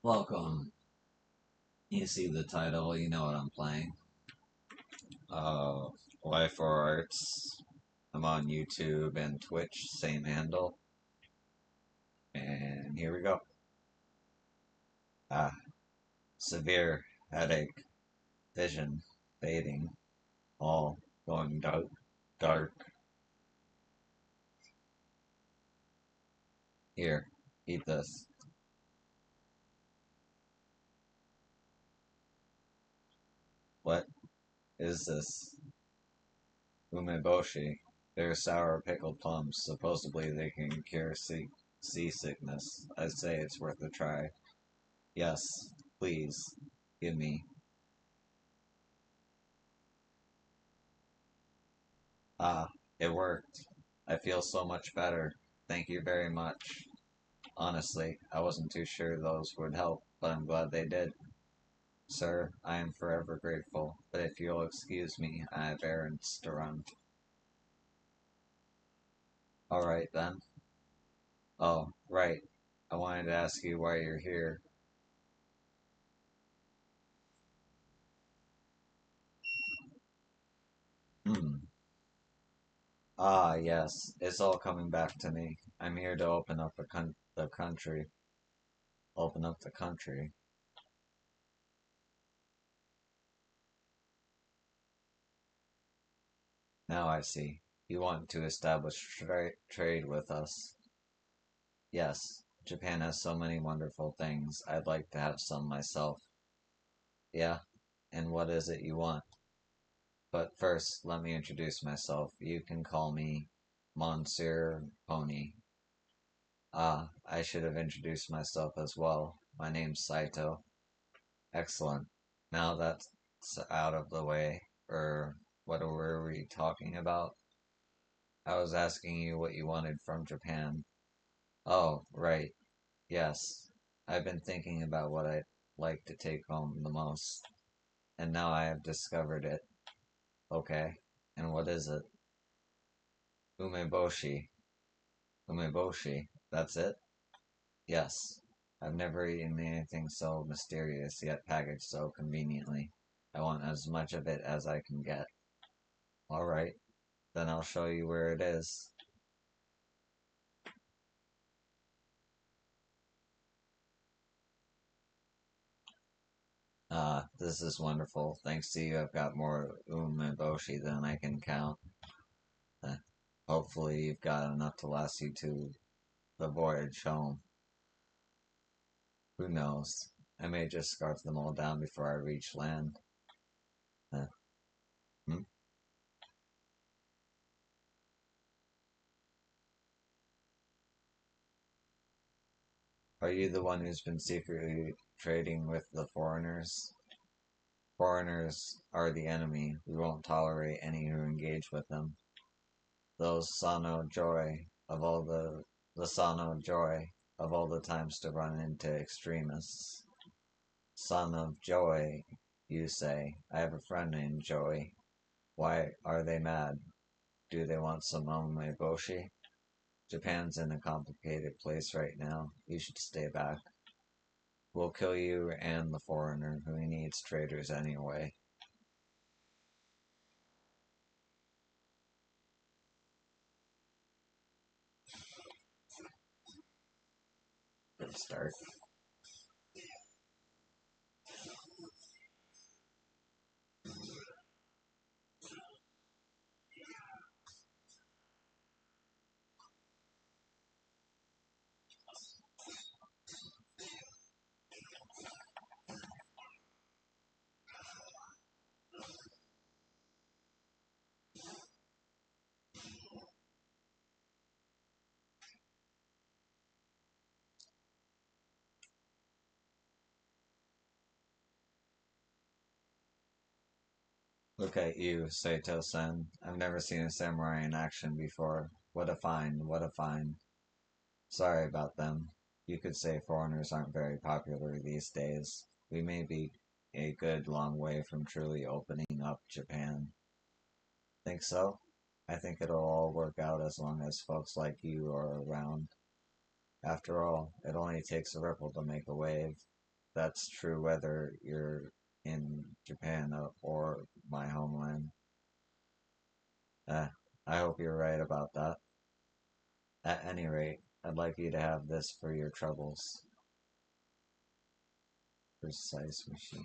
Welcome. You see the title, you know what I'm playing. Uh, Life for Arts. I'm on YouTube and Twitch, same handle. And here we go. Ah, severe headache, vision fading, all going dark. Dark. Here, eat this. What is this? Umeboshi. They're sour pickled plums. Supposedly they can cure seasickness. I'd say it's worth a try. Yes, please, give me. Ah, it worked. I feel so much better. Thank you very much. Honestly, I wasn't too sure those would help, but I'm glad they did. Sir, I am forever grateful, but if you'll excuse me, I have errands to run. Alright then. Oh, right. I wanted to ask you why you're here. Hmm. Ah, yes. It's all coming back to me. I'm here to open up the country. Open up the country. Now I see. You want to establish trade with us. Yes, Japan has so many wonderful things. I'd like to have some myself. Yeah? And what is it you want? But first, let me introduce myself. You can call me Monsieur Pony. Ah, I should have introduced myself as well. My name's Saito. Excellent. Now that's out of the way, what were we talking about? I was asking you what you wanted from Japan. Oh, right. Yes. I've been thinking about what I'd like to take home the most, and now I have discovered it. Okay. And what is it? Umeboshi. Umeboshi. That's it? Yes. I've never eaten anything so mysterious yet packaged so conveniently. I want as much of it as I can get. Alright, then I'll show you where it is. Ah, this is wonderful. Thanks to you, I've got more umeboshi than I can count. Uh, Hopefully, you've got enough to last you to the voyage home. Who knows? I may just scarf them all down before I reach land. Uh, hmm? Are you the one who's been secretly trading with the foreigners? Foreigners are the enemy. We won't tolerate any who engage with them. Those Sano joy of all the Sano joy of all the times to run into extremists. Son of Joy, you say. I have a friend named Joey. Why are they mad? Do they want some umeboshi? Japan's in a complicated place right now. You should stay back. We'll kill you and the foreigner who needs traitors anyway. Good start. Look at you, Saito-san. I've never seen a samurai in action before. What a find, what a find. Sorry about them. You could say foreigners aren't very popular these days. We may be a good long way from truly opening up Japan. Think so? I think it'll all work out as long as folks like you are around. After all, it only takes a ripple to make a wave. that's true whether you're in Japan or my homeland. Eh, I hope you're right about that. At any rate, I'd like you to have this for your troubles. Precise machine.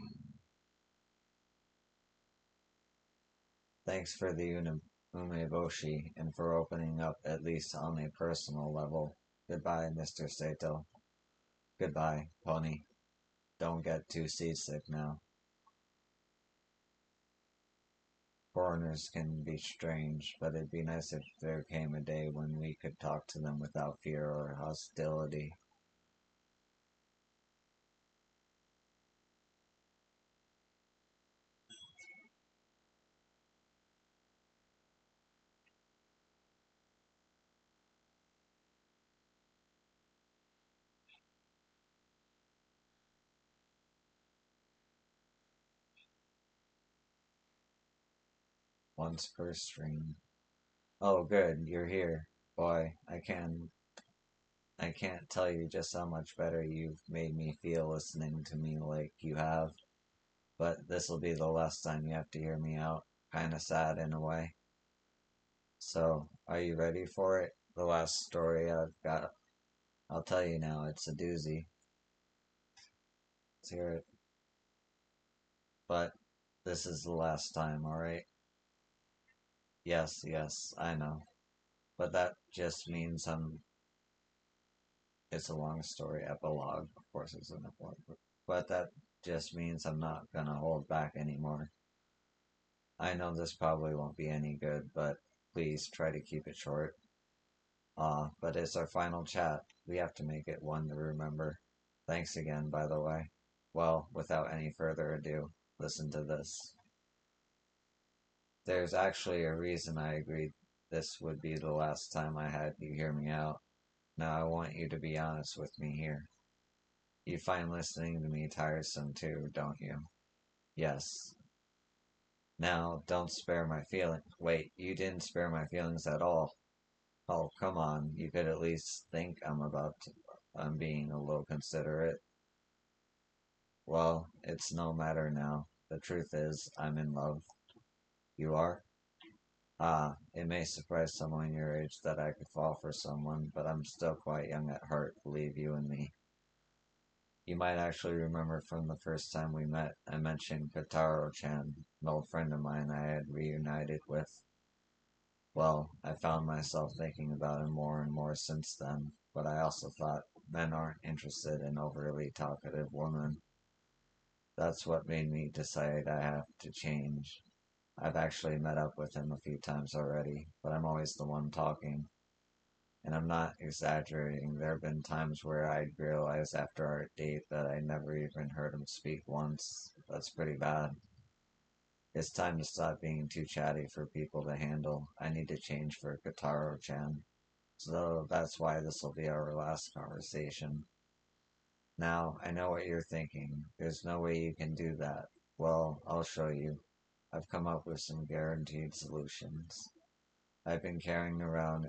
Thanks for the umeboshi and for opening up at least on a personal level. Goodbye, Mr. Sato. Goodbye, Pony. Don't get too seasick now. Foreigners can be strange, but it'd be nice if there came a day when we could talk to them without fear or hostility. Once per stream. Oh, good, you're here. Boy, I can't tell you just how much better you've made me feel listening to me like you have, but this'll be the last time you have to hear me out. Kinda sad in a way. So, are you ready for it? The last story I've got. I'll tell you now, it's a doozy. Let's hear it. But this is the last time, alright? Yes, yes, I know. But that just means it's a long story epilogue. Of course, it's an epilogue. But that just means I'm not gonna hold back anymore. I know this probably won't be any good, but please try to keep it short. But it's our final chat. We have to make it one to remember. Thanks again, by the way. Well, without any further ado, listen to this. There's actually a reason I agreed this would be the last time I had you hear me out. Now I want you to be honest with me here. You find listening to me tiresome too, don't you? Yes. Now, don't spare my feelings. Wait, you didn't spare my feelings at all. Oh, come on. You could at least think I'm being a little considerate. Well, it's no matter now. The truth is, I'm in love. You are? Ah, it may surprise someone your age that I could fall for someone, but I'm still quite young at heart, believe you and me. You might actually remember from the first time we met, I mentioned Kotaro-chan, an old friend of mine I had reunited with. Well, I found myself thinking about him more and more since then, but I also thought men aren't interested in overly talkative women. That's what made me decide I have to change. I've actually met up with him a few times already, but I'm always the one talking. And I'm not exaggerating, there have been times where I'd realize after our date that I never even heard him speak once. That's pretty bad. It's time to stop being too chatty for people to handle. I need to change for Kotaro-chan. So that's why this will be our last conversation. Now, I know what you're thinking. There's no way you can do that. Well, I'll show you. I've come up with some guaranteed solutions. I've been carrying around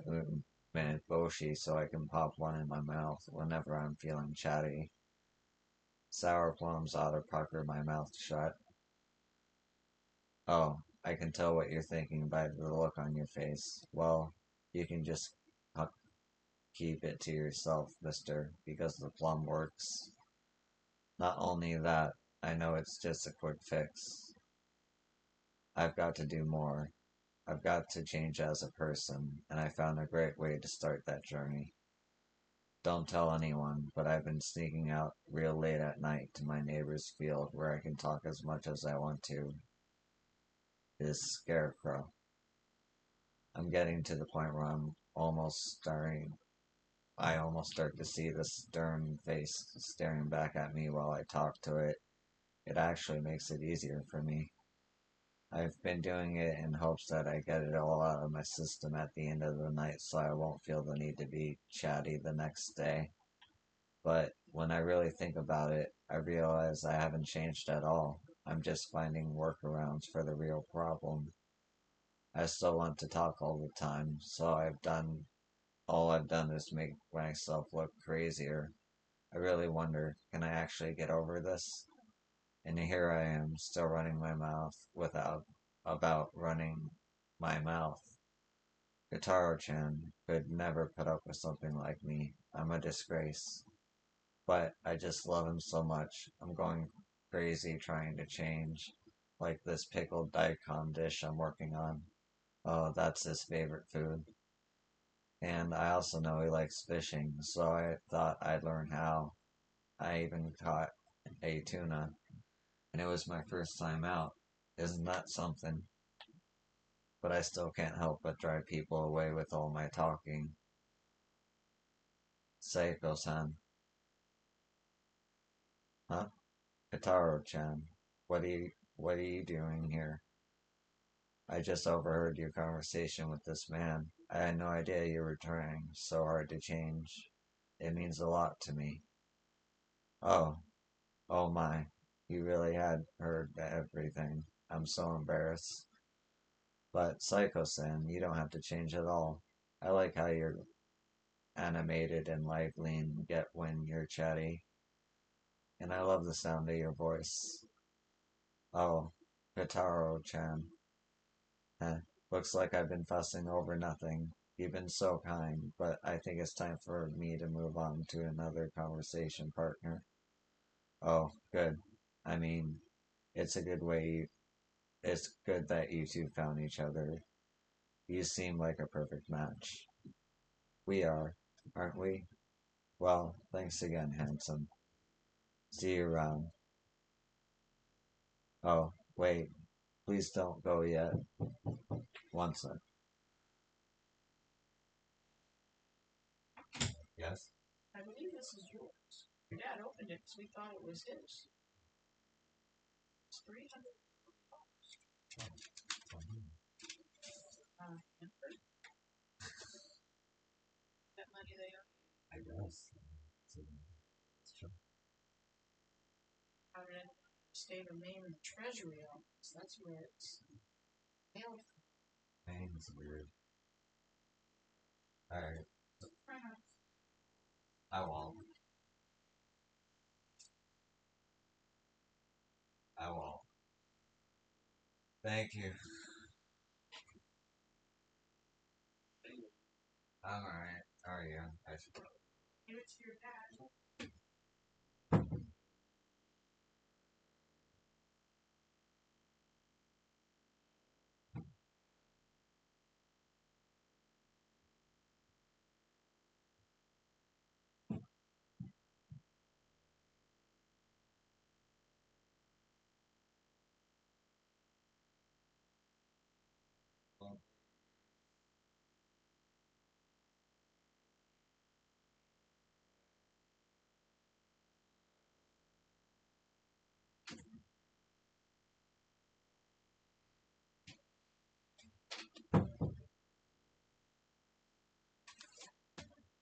boshi so I can pop one in my mouth whenever I'm feeling chatty. Sour plums ought to pucker my mouth shut. Oh, I can tell what you're thinking by the look on your face. Well, you can just keep it to yourself, mister, because the plum works. Not only that, I know it's just a quick fix. I've got to do more. I've got to change as a person, and I found a great way to start that journey. Don't tell anyone, but I've been sneaking out real late at night to my neighbor's field where I can talk as much as I want to. This scarecrow. I'm getting to the point where I almost start to see the stern face staring back at me while I talk to it. It actually makes it easier for me. I've been doing it in hopes that I get it all out of my system at the end of the night so I won't feel the need to be chatty the next day. But when I really think about it, I realize I haven't changed at all. I'm just finding workarounds for the real problem. I still want to talk all the time, so all I've done is make myself look crazier. I really wonder, can I actually get over this? And here I am, still running my mouth without about running my mouth. Gitaro-chan could never put up with something like me. I'm a disgrace. But I just love him so much. I'm going crazy trying to change. Like this pickled daikon dish I'm working on. Oh, that's his favorite food. And I also know he likes fishing, so I thought I'd learn how. I even caught a tuna, and it was my first time out. Isn't that something? But I still can't help but drive people away with all my talking. Seiko-san. Huh? Kitaro-chan. What are you doing here? I just overheard your conversation with this man. I had no idea you were trying so hard to change. It means a lot to me. Oh, oh my. You really had heard everything. I'm so embarrassed. But Psycho-san, you don't have to change at all. I like how you're animated and lively and get when you're chatty. And I love the sound of your voice. Oh, Kotaro-chan. Eh, looks like I've been fussing over nothing. You've been so kind, but I think it's time for me to move on to another conversation partner. Oh, good. I mean, it's a good way. It's good that you two found each other. You seem like a perfect match. We are, aren't we? Well, thanks again, handsome. See you around. Oh, wait. Please don't go yet. One sec. Yes? I believe this is yours. Your dad opened it because we thought it was his. It's 300. That money they owe. I guess. It's true. How did it state of Maine in the Treasury office? That's where it's mailed from. Maine's weird. Alright. I won't. I won't. Thank you. I'm alright. How are you? I suppose. Give it to your dad.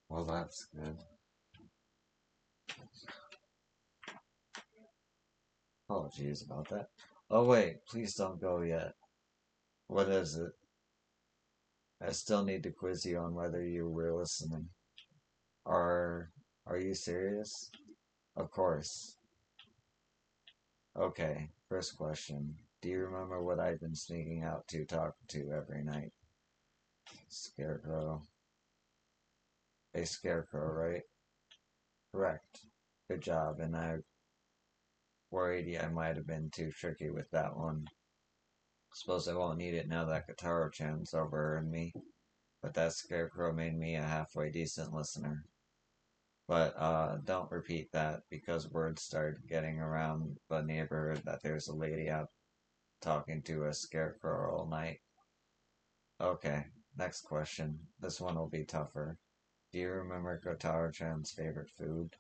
Well, that's good. Apologies about that. Oh, wait, please don't go yet. What is it? I still need to quiz you on whether you were listening. Are are you serious? Of course. Okay, first question. Do you remember what I've been sneaking out to talk to every night? Scarecrow. A scarecrow, right? Correct. Good job, and I worried I might have been too tricky with that one. Suppose I won't need it now that Kataro-chan's overheard me, but that scarecrow made me a halfway decent listener. But don't repeat that because words start getting around the neighborhood that there's a lady out talking to a scarecrow all night. Okay, next question. This one will be tougher. Do you remember Kotaro-chan's favorite food?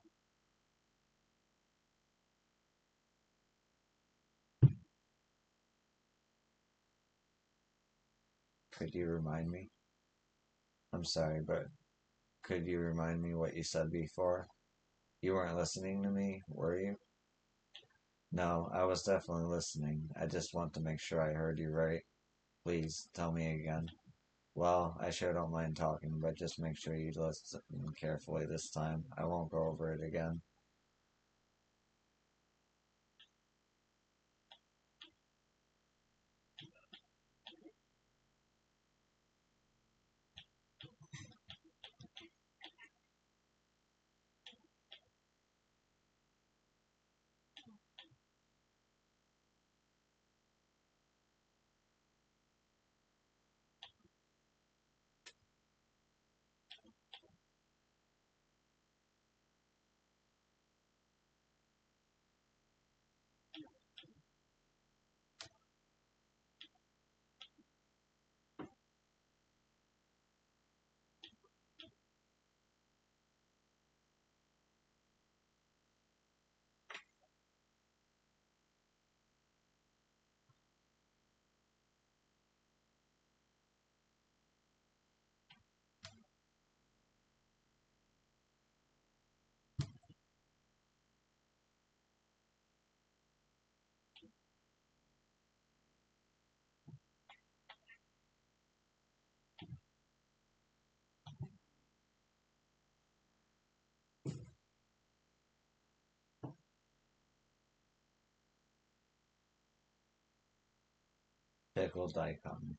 Could you remind me? I'm sorry, but could you remind me what you said before? You weren't listening to me, were you? No, I was definitely listening. I just want to make sure I heard you right. Please, tell me again. Well, I sure don't mind talking, but just make sure you listen carefully this time. I won't go over it again. Pickled daikon.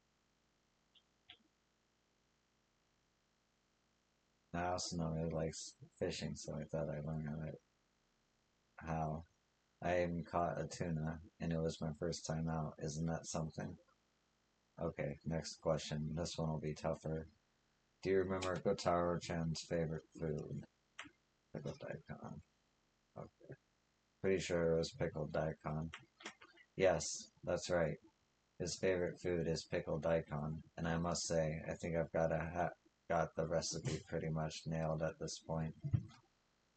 I also know he likes fishing, so I thought I'd learn how. I even caught a tuna, and it was my first time out. Isn't that something? Okay, next question. This one will be tougher. Do you remember Gotaro Chan's favorite food? Pickled daikon. Okay. Pretty sure it was pickled daikon. Yes, that's right. His favorite food is pickled daikon, and I must say, I think I've got the recipe pretty much nailed at this point.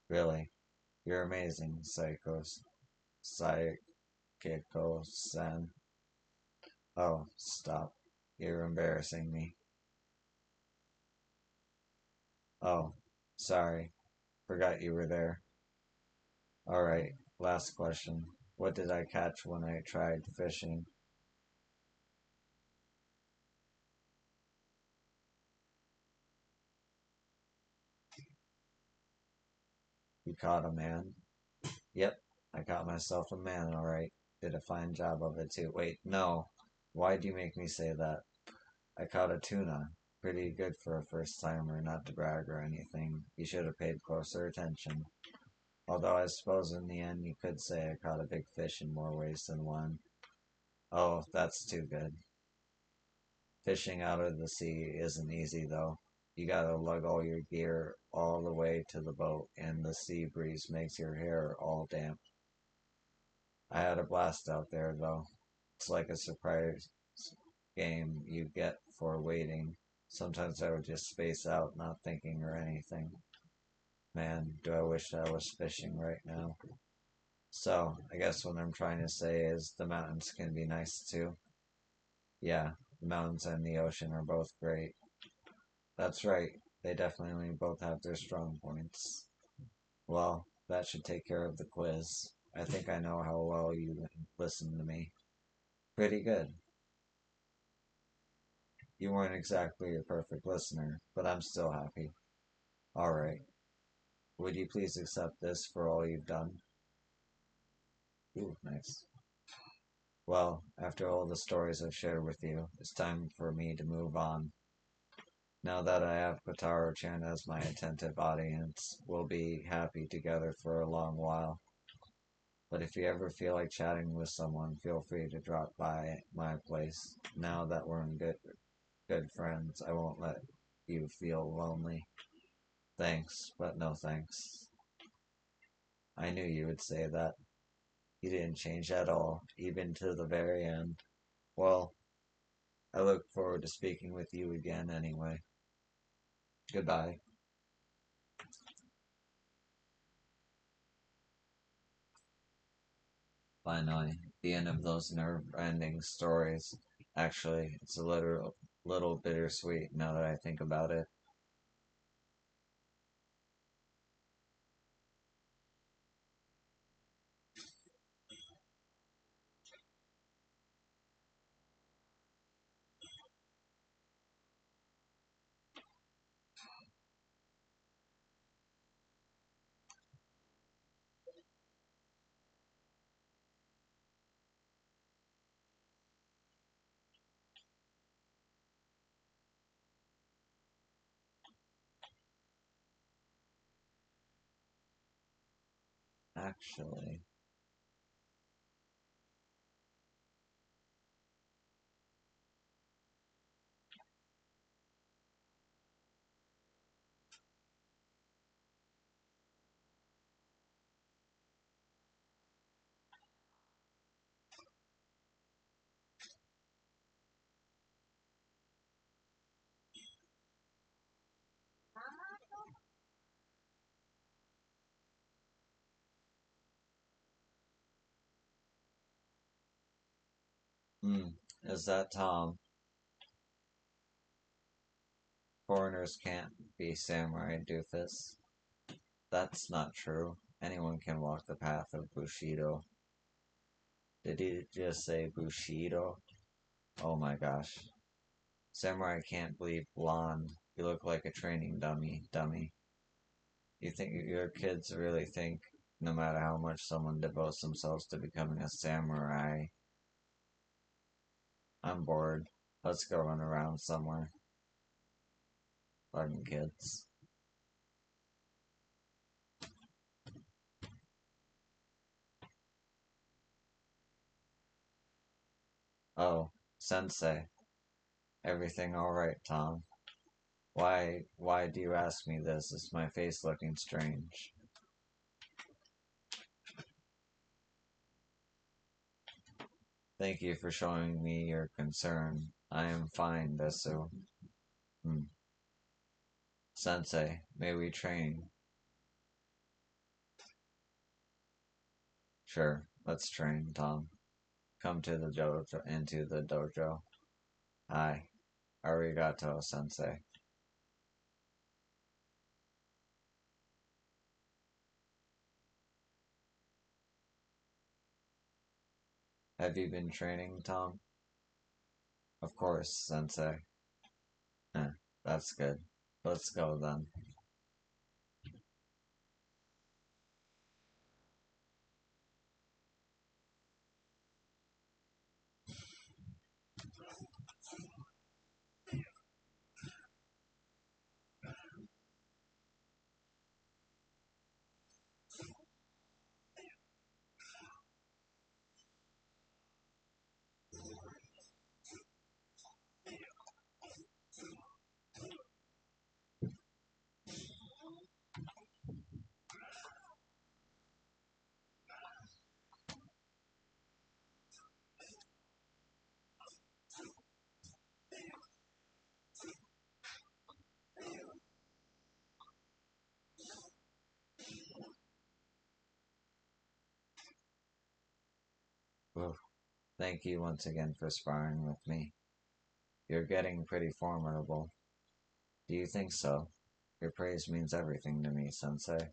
Really, you're amazing, Psycho-san. Oh, stop. You're embarrassing me. Oh, sorry. Forgot you were there. Alright, last question. What did I catch when I tried fishing? You caught a man? Yep, I caught myself a man, alright. Did a fine job of it too. Wait, no. Why'd you make me say that? I caught a tuna. Pretty good for a first timer, not to brag or anything. You should have paid closer attention. Although I suppose in the end you could say I caught a big fish in more ways than one. Oh, that's too good. Fishing out of the sea isn't easy though. You gotta lug all your gear all the way to the boat, and the sea breeze makes your hair all damp. I had a blast out there though. It's like a surprise game you get for waiting. Sometimes I would just space out, not thinking or anything. Man, do I wish I was fishing right now. So, I guess what I'm trying to say is the mountains can be nice too. Yeah, the mountains and the ocean are both great. That's right, they definitely both have their strong points. Well, that should take care of the quiz. I think I know how well you listened to me. Pretty good. You weren't exactly a perfect listener, but I'm still happy. Alright, would you please accept this for all you've done? Ooh, nice. Well, after all the stories I've shared with you, it's time for me to move on. Now that I have Kotaro-chan as my attentive audience, we'll be happy together for a long while. But if you ever feel like chatting with someone, feel free to drop by my place. Now that we're in good friends, I won't let you feel lonely. Thanks, but no thanks. I knew you would say that. You didn't change at all, even to the very end. Well, I look forward to speaking with you again anyway. Goodbye. Finally, the end of those nerve-ending stories. Actually, it's a little bittersweet now that I think about it. Actually, hmm, is that Tom? Foreigners can't be samurai doofus. That's not true. Anyone can walk the path of Bushido. Did he just say Bushido? Oh my gosh. Samurai can't bleed blonde. You look like a training dummy. You think your kids really think no matter how much someone devotes themselves to becoming a samurai, I'm bored. Let's go run around somewhere. Fucking kids. Oh, Sensei. Everything alright, Tom? Why do you ask me this? Is my face looking strange? Thank you for showing me your concern. I am fine, Desu. Hmm. Sensei, may we train? Sure, let's train, Tom. Come to the dojo, into the dojo. Hi, arigato, Sensei. Have you been training, Tom? Of course, Sensei. Eh, that's good. Let's go then. Oof. Thank you once again for sparring with me. You're getting pretty formidable. Do you think so? Your praise means everything to me, Sensei.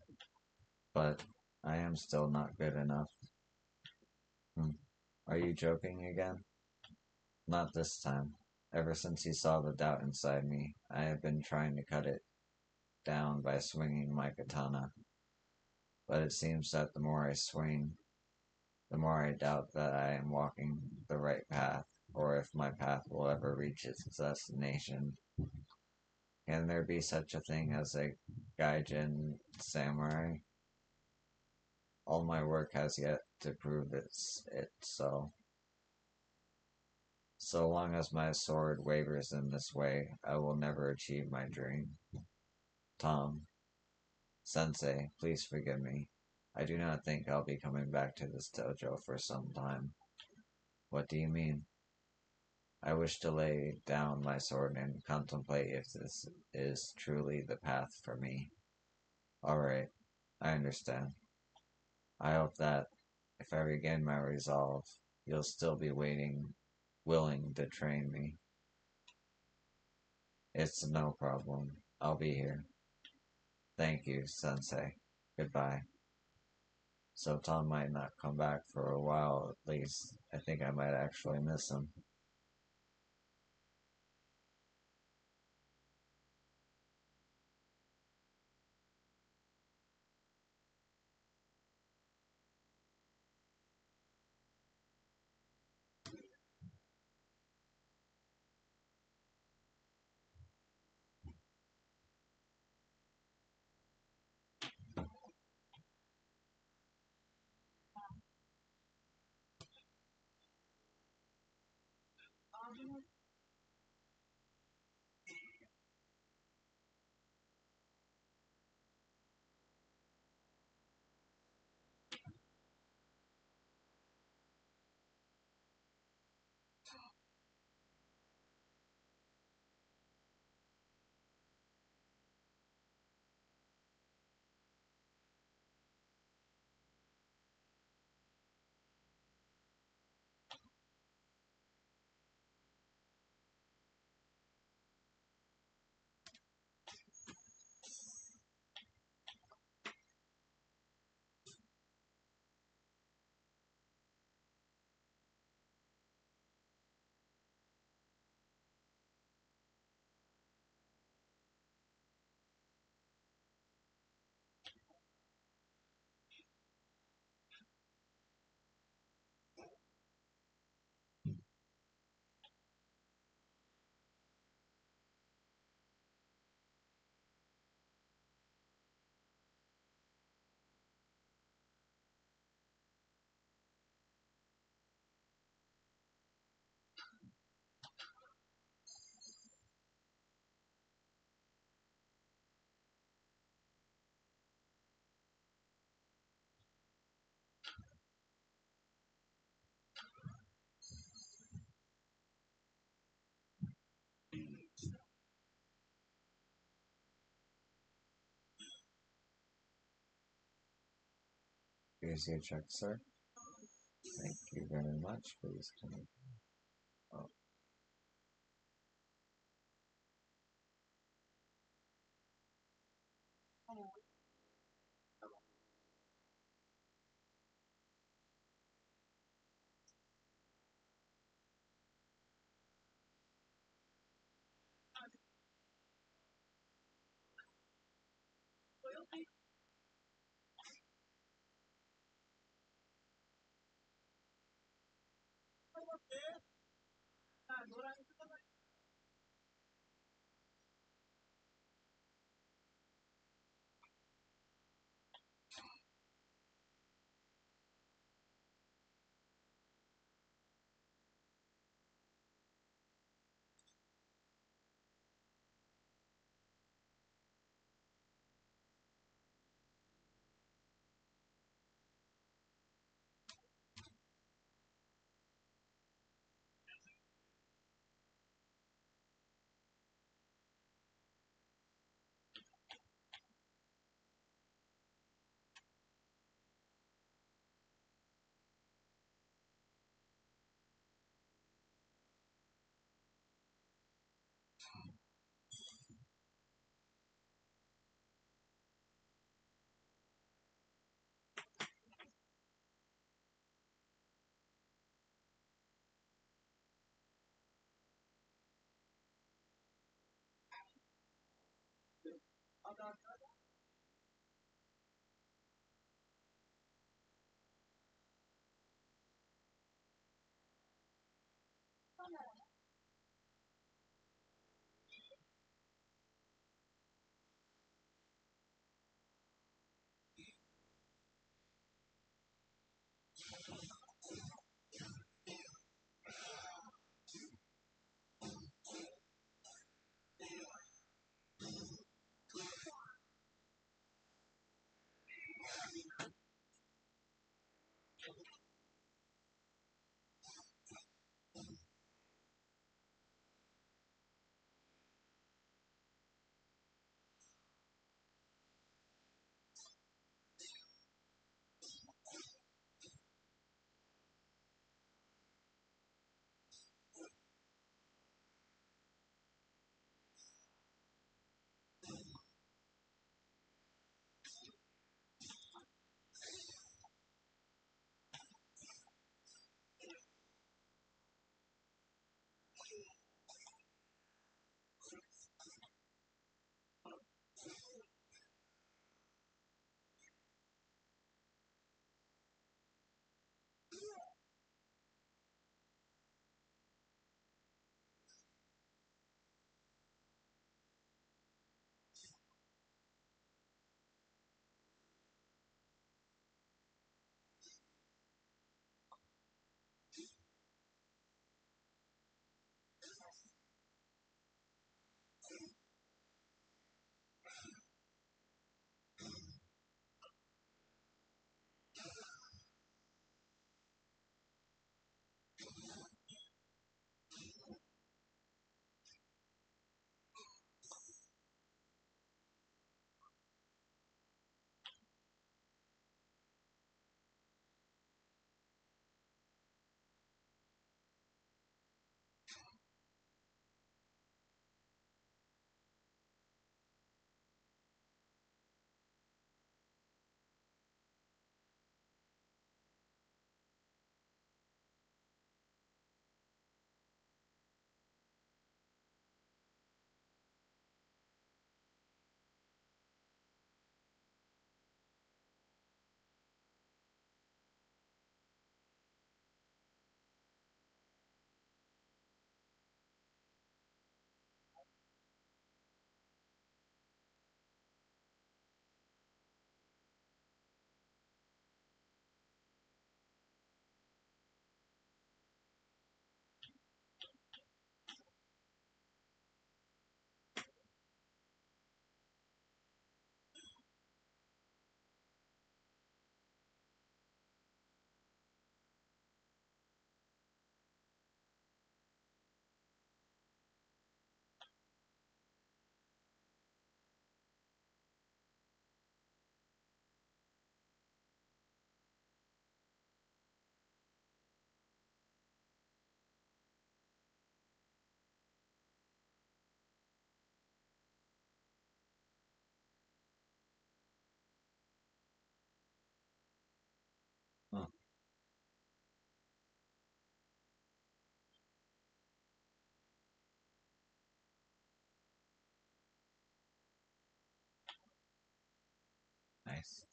But I am still not good enough. Hmm. Are you joking again? Not this time. Ever since you saw the doubt inside me, I have been trying to cut it down by swinging my katana. But it seems that the more I swing, the more I doubt that I am walking the right path, or if my path will ever reach its destination. Can there be such a thing as a gaijin samurai? All my work has yet to prove it so. So long as my sword wavers in this way, I will never achieve my dream. Tom, Sensei, please forgive me. I do not think I'll be coming back to this dojo for some time. What do you mean? I wish to lay down my sword and contemplate if this is truly the path for me. Alright, I understand. I hope that if I regain my resolve, you'll still be willing to train me. It's no problem. I'll be here. Thank you, Sensei. Goodbye. So Tom might not come back for a while at least. I think I might actually miss him. Here's your check, sir. Thank you very much. Please come. Oh, nice.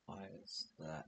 Why is that?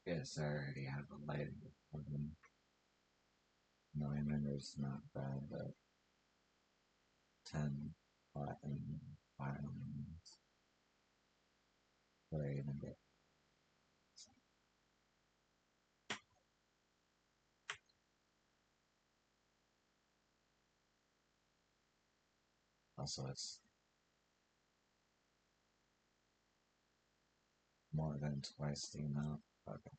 Yes, I already have a light. No, I remember it's not bad, but 10 platinum violins. What are you gonna get? Also, it's more than twice the amount. Okay.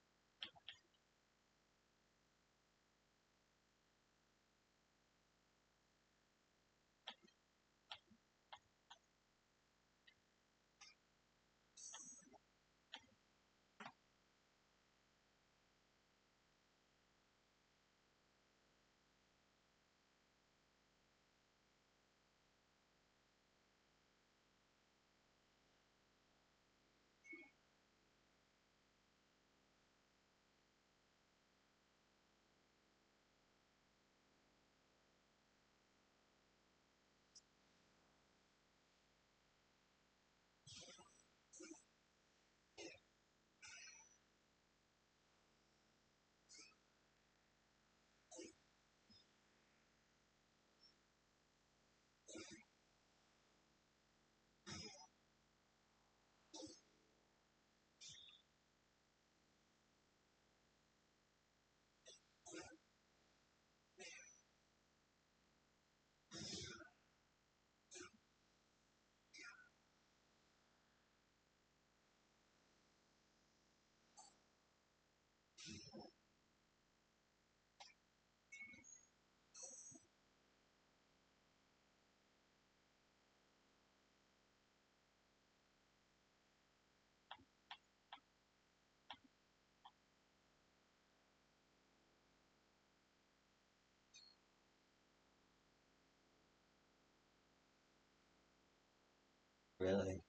Really?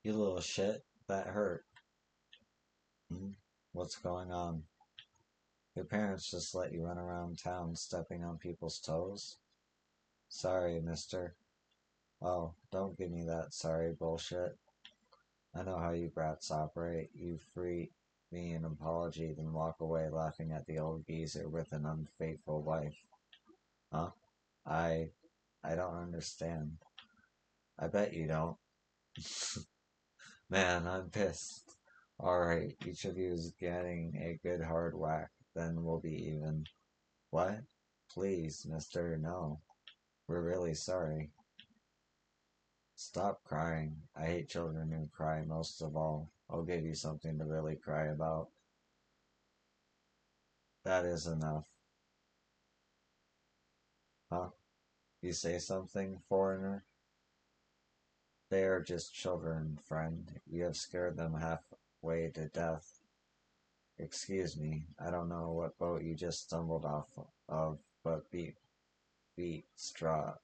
You little shit. That hurt. Hmm? What's going on? Your parents just let you run around town stepping on people's toes? Sorry, mister. Oh, don't give me that sorry bullshit. I know how you brats operate. You free me an apology, then walk away laughing at the old geezer with an unfaithful wife. Huh? I I don't understand. I bet you don't. Man, I'm pissed. Alright, each of you is getting a good hard whack, then we'll be even. What? Please, mister, no. We're really sorry. Stop crying. I hate children who cry most of all. I'll give you something to really cry about. That is enough. Huh? You say something, foreigner? They are just children, friend. You have scared them halfway to death. Excuse me, I don't know what boat you just stumbled off of, but beat straw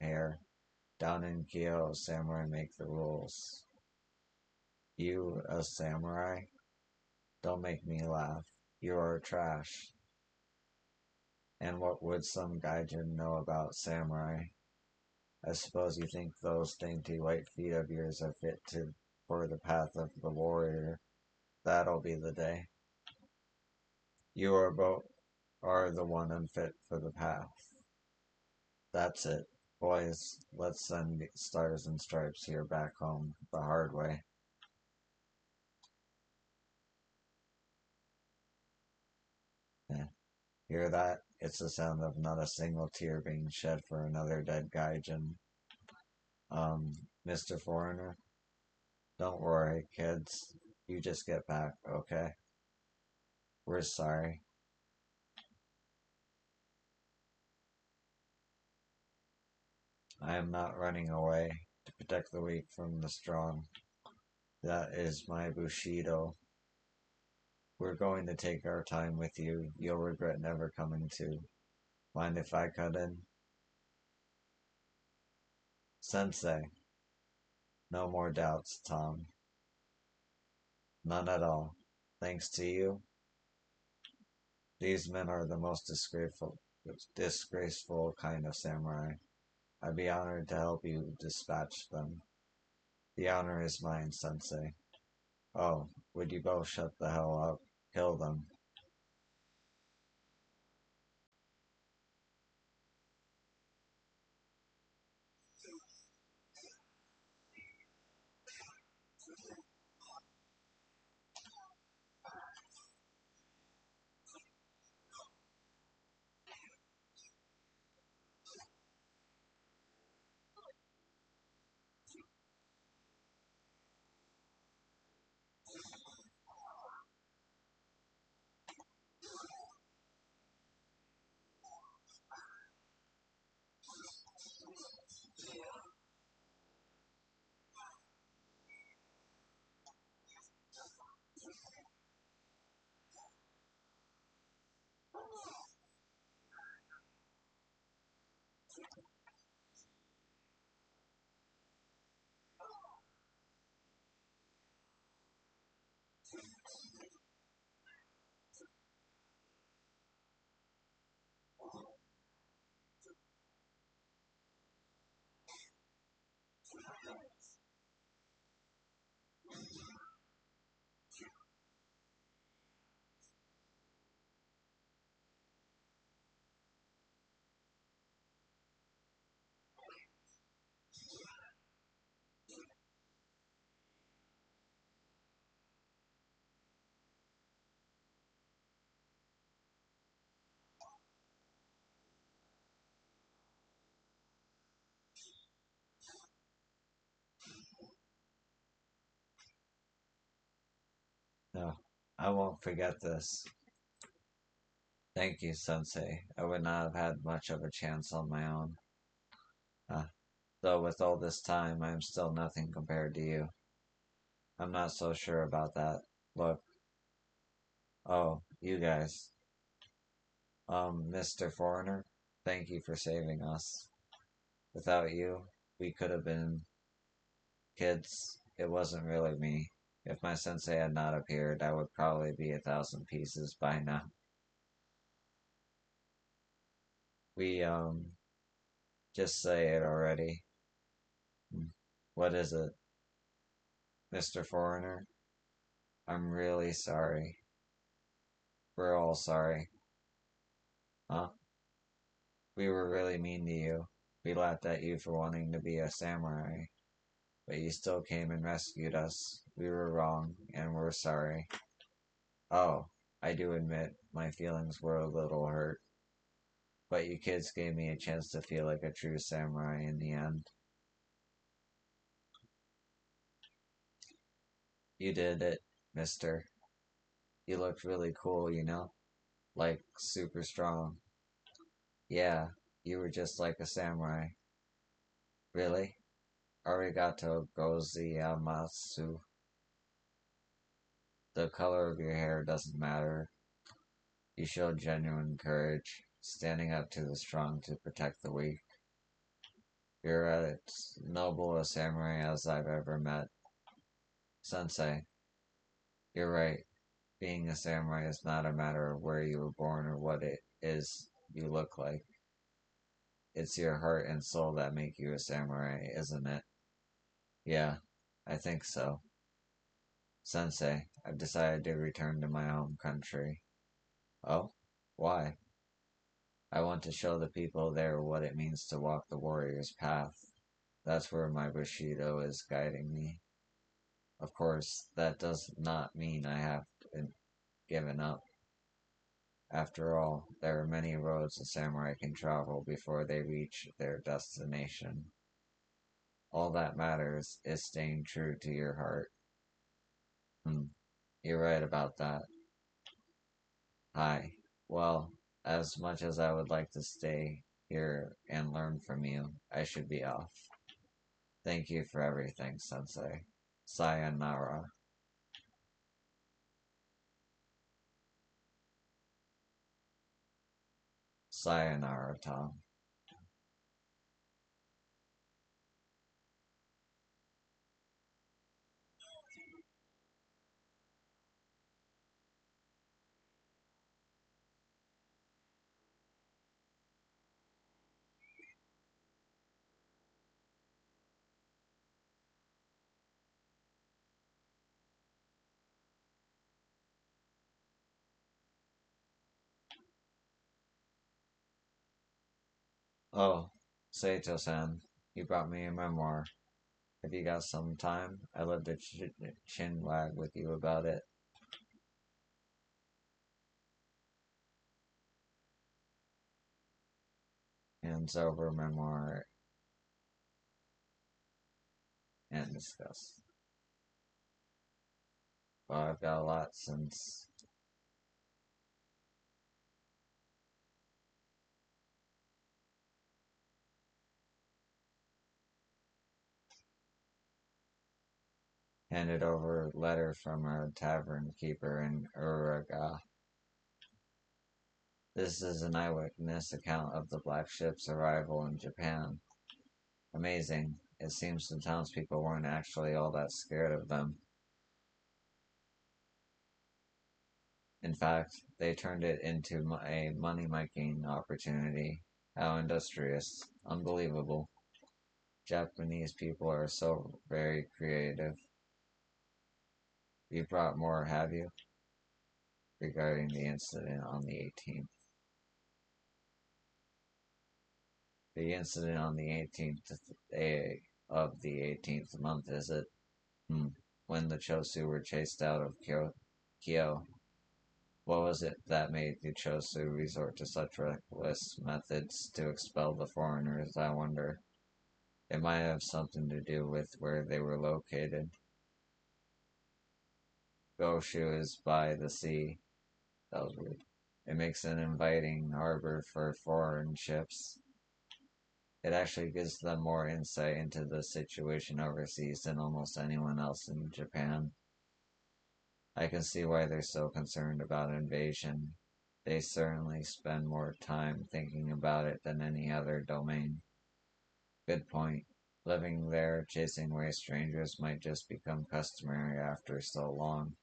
hair. Down in Kyoto, samurai make the rules. You, a samurai? Don't make me laugh. You are trash. And what would some gaijin know about samurai? I suppose you think those dainty white feet of yours are fit for the path of the warrior. That'll be the day. You are both are the one unfit for the path. That's it. Boys, let's send stars and stripes here back home the hard way. Eh, hear that? It's the sound of not a single tear being shed for another dead gaijin. Mr. Foreigner, don't worry, kids. You just get back, okay? We're sorry. I am not running away to protect the weak from the strong. That is my Bushido. We're going to take our time with you. You'll regret never coming to. Mind if I cut in? Sensei, no more doubts, Tom. None at all. Thanks to you, these men are the most disgraceful kind of samurai. I'd be honored to help you dispatch them. The honor is mine, Sensei. Oh, would you both shut the hell up? Kill them. No, I won't forget this. Thank you, Sensei. I would not have had much of a chance on my own. Uh, though with all this time, I am still nothing compared to you. I'm not so sure about that. Look, oh, you guys. Mr. Foreigner, thank you for saving us. Without you, we could have been kids. It wasn't really me. If my sensei had not appeared, I would probably be 1,000 pieces by now. We, just say it already. What is it? Mr. Foreigner? I'm really sorry. We're all sorry. Huh? We were really mean to you. We laughed at you for wanting to be a samurai, but you still came and rescued us. We were wrong, and we're sorry. Oh, I do admit my feelings were a little hurt, but you kids gave me a chance to feel like a true samurai in the end. You did it, mister. You looked really cool, you know? Like, super strong. Yeah, you were just like a samurai. Really? Arigato gozaimasu. The color of your hair doesn't matter. You showed genuine courage, standing up to the strong to protect the weak. You're as noble a samurai as I've ever met. Sensei, you're right. Being a samurai is not a matter of where you were born or what it is you look like. It's your heart and soul that make you a samurai, isn't it? Yeah, I think so. Sensei, I've decided to return to my home country. Oh? Why? I want want to show the people there what it means to walk the warrior's path. That's where my Bushido is guiding me. Of course, that does not mean I have given up. After all, there are many roads a samurai can travel before they reach their destination. All that matters is staying true to your heart. Hmm, you're right about that. Hi. Well, as much as I would like to stay here and learn from you, I should be off. Thank you for everything, Sensei. Sayonara. Sayonara, Tom. Oh, Saito-san, you brought me a memoir. Have you got some time? I'd love to chin wag with you about it. Hands over memoir and discuss. Well, I've got a lot since handed over a letter from a tavern keeper in Uraga. This is an eyewitness account of the black ship's arrival in Japan. Amazing. It seems the townspeople weren't actually all that scared of them. In fact, they turned it into a money-making opportunity. How industrious. Unbelievable. Japanese people are so very creative. You brought more, have you? Regarding the incident on the 18th. The incident on the 18th day of the 18th month, is it? Hmm. When the Chosu were chased out of Kyo. What was it that made the Chosu resort to such reckless methods to expel the foreigners, I wonder? It might have something to do with where they were located. Goshu is by the sea. That was weird. It makes an inviting harbor for foreign ships. It actually gives them more insight into the situation overseas than almost anyone else in Japan. I can see why they're so concerned about invasion. They certainly spend more time thinking about it than any other domain. Good point. Living there, chasing away strangers might just become customary after so long.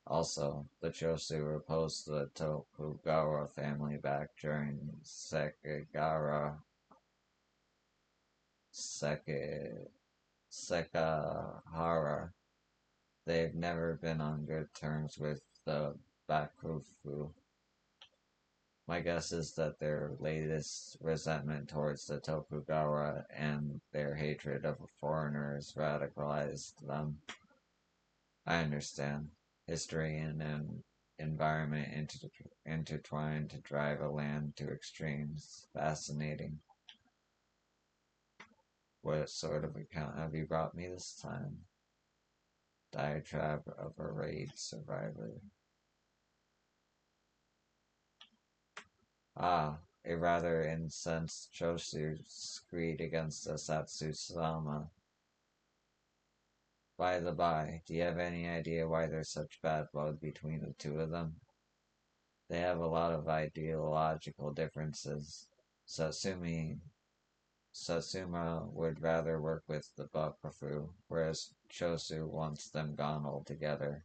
Also, the Chosu opposed the Tokugawa family back during Seki, Sekahara. They've never been on good terms with the Bakufu. My guess is that their latest resentment towards the Tokugawa and their hatred of foreigners radicalized them. I understand. History and an environment intertwined to drive a land to extremes. Fascinating. What sort of account have you brought me this time? Diatribe of a raid survivor. Ah, a rather incensed Chosu screed against a Satsusama. By the by, do you have any idea why there's such bad blood between the two of them? They have a lot of ideological differences. Satsumi Satsuma would rather work with the Bakufu, whereas Chosu wants them gone altogether.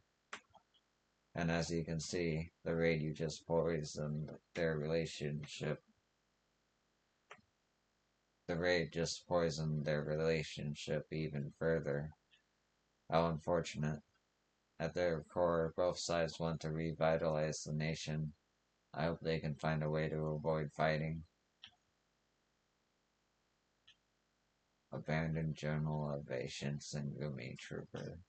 And as you can see, the raid you just poisoned their relationship. The raid just poisoned their relationship even further. How unfortunate. At their core, both sides want to revitalize the nation. I hope they can find a way to avoid fighting. Abandoned Journal of a Shinsengumi Trooper.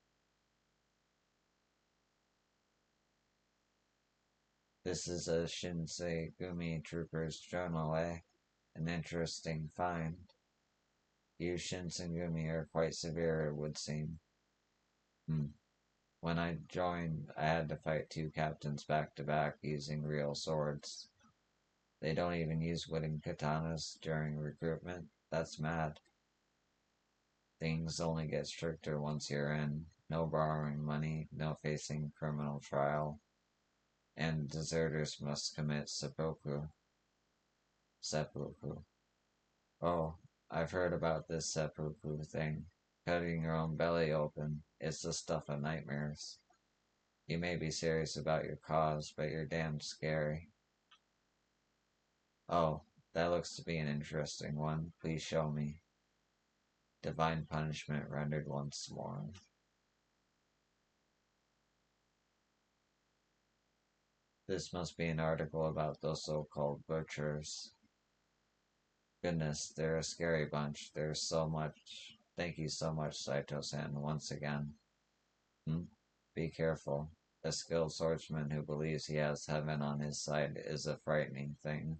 This is a Shinsengumi Trooper's journal, eh? An interesting find. You Shinsengumi are quite severe, it would seem. Hmm. When I joined, I had to fight two captains back to back using real swords. They don't even use wooden katanas during recruitment. That's mad. Things only get stricter once you're in. No borrowing money, no facing criminal trial, and deserters must commit seppuku. Seppuku. Oh, I've heard about this seppuku thing. Cutting your own belly open. It's the stuff of nightmares. You may be serious about your cause, but you're damned scary. Oh, that looks to be an interesting one. Please show me. Divine punishment rendered once more. This must be an article about those so-called butchers. Goodness, they're a scary bunch. There's so much. Thank you so much, Saito-san, once again. Hmm? Be careful. A skilled swordsman who believes he has heaven on his side is a frightening thing.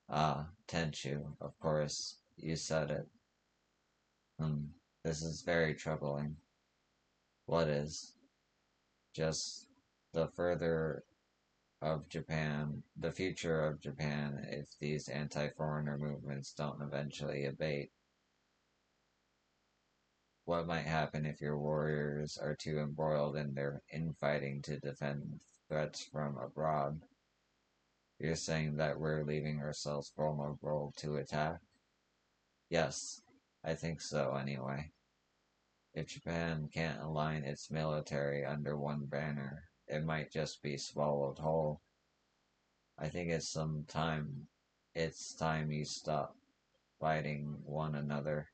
Ah, Tenchu, of course. You said it. Hmm. This is very troubling. What is? Just the further of Japan, the future of Japan if these anti-foreigner movements don't eventually abate. What might happen if your warriors are too embroiled in their infighting to defend threats from abroad? You're saying that we're leaving ourselves vulnerable to attack? Yes, I think so anyway. If Japan can't align its military under one banner, it might just be swallowed whole. I think it's time you stop fighting one another.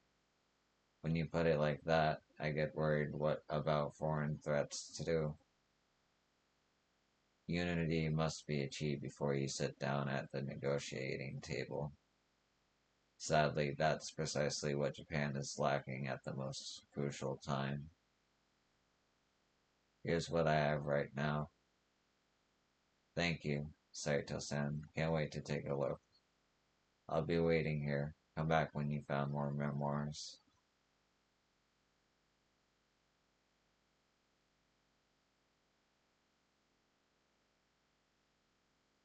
When you put it like that, I get worried what about foreign threats too. Unity must be achieved before you sit down at the negotiating table. Sadly, that's precisely what Japan is lacking at the most crucial time. Here's what I have right now. Thank you, Saito-san. Can't wait to take a look. I'll be waiting here. Come back when you found more memoirs.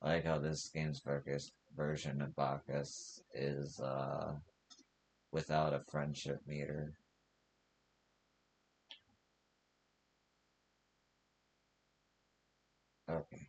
I like how this game's focused version of Bacchus is without a friendship meter. Okay.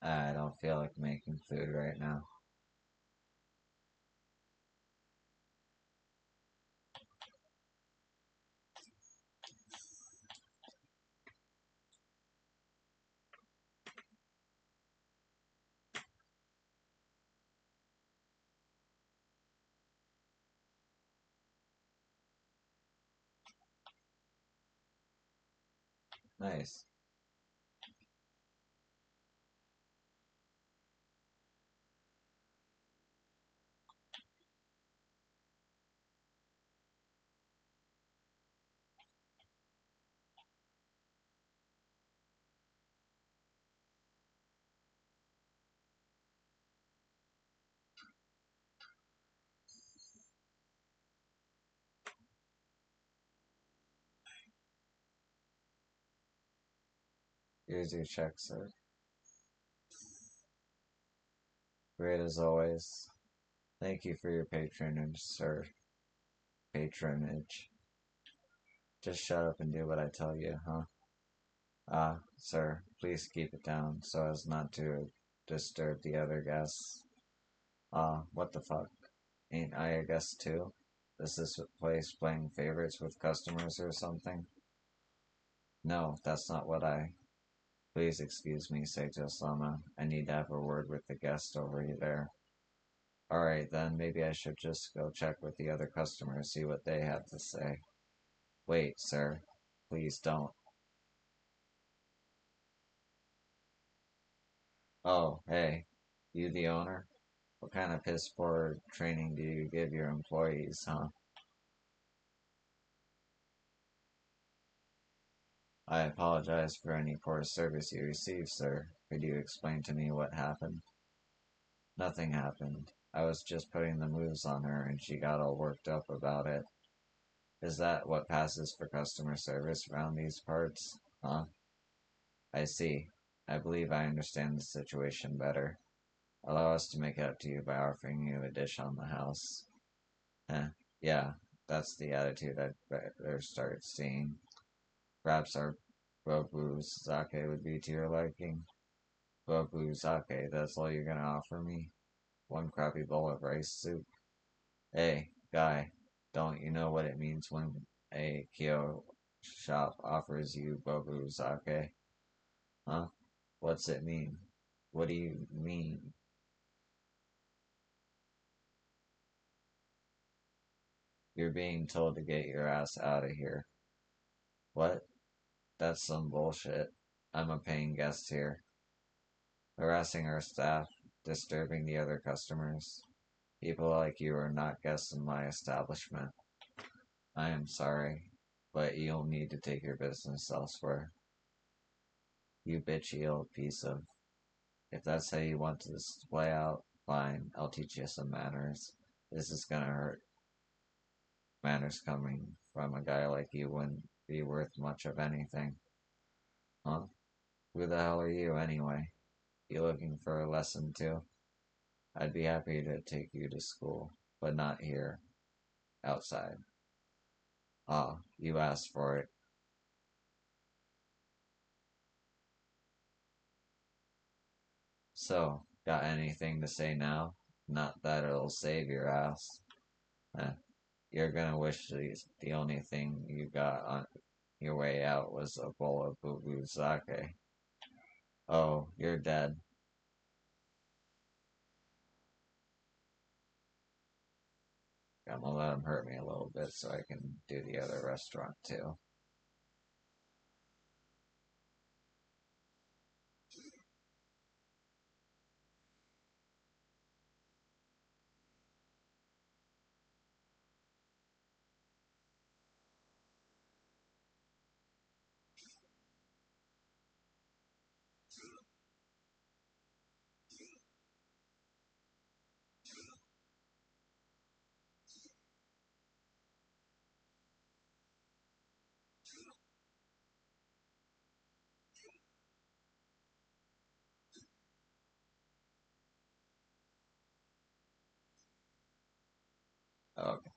I don't feel like making food right now. Nice. Here's your check, sir. Great as always. Thank you for your patronage, sir. Patronage. Just shut up and do what I tell you, huh? Ah, sir, please keep it down so as not to disturb the other guests. Ah, what the fuck? Ain't I a guest too? Is this place playing favorites with customers or something? No, that's not what I. Please excuse me, Seiji-sama. I need to have a word with the guest over there. Alright then, maybe I should just go check with the other customers, see what they have to say. Wait, sir. Please don't. Oh, hey. You the owner? What kind of piss poor training do you give your employees, huh? I apologize for any poor service you received, sir. Could you explain to me what happened? Nothing happened. I was just putting the moves on her and she got all worked up about it. Is that what passes for customer service around these parts? Huh? I see. I believe I understand the situation better. Allow us to make it up to you by offering you a dish on the house. Eh, yeah, that's the attitude I'd better start seeing. Perhaps our Bobu sake would be to your liking. Bobu sake, that's all you're gonna offer me? One crappy bowl of rice soup? Hey, guy, don't you know what it means when a kyo shop offers you Bobu sake? Huh? What's it mean? What do you mean? You're being told to get your ass out of here. What? That's some bullshit. I'm a paying guest here. Harassing our staff, disturbing the other customers. People like you are not guests in my establishment. I am sorry, but you'll need to take your business elsewhere. You bitchy old piece of. If that's how you want this to play out, fine, I'll teach you some manners. This is gonna hurt. Manners coming from a guy like you wouldn't be worth much of anything. Huh? Who the hell are you, anyway? You looking for a lesson too? I'd be happy to take you to school, but not here. Outside. Ah, you asked for it. So, got anything to say now? Not that it'll save your ass. Eh, you're gonna wish the only thing you got on your way out was a bowl of boo-boo sake. Oh, you're dead. I'm gonna let him hurt me a little bit so I can do the other restaurant too. Okay.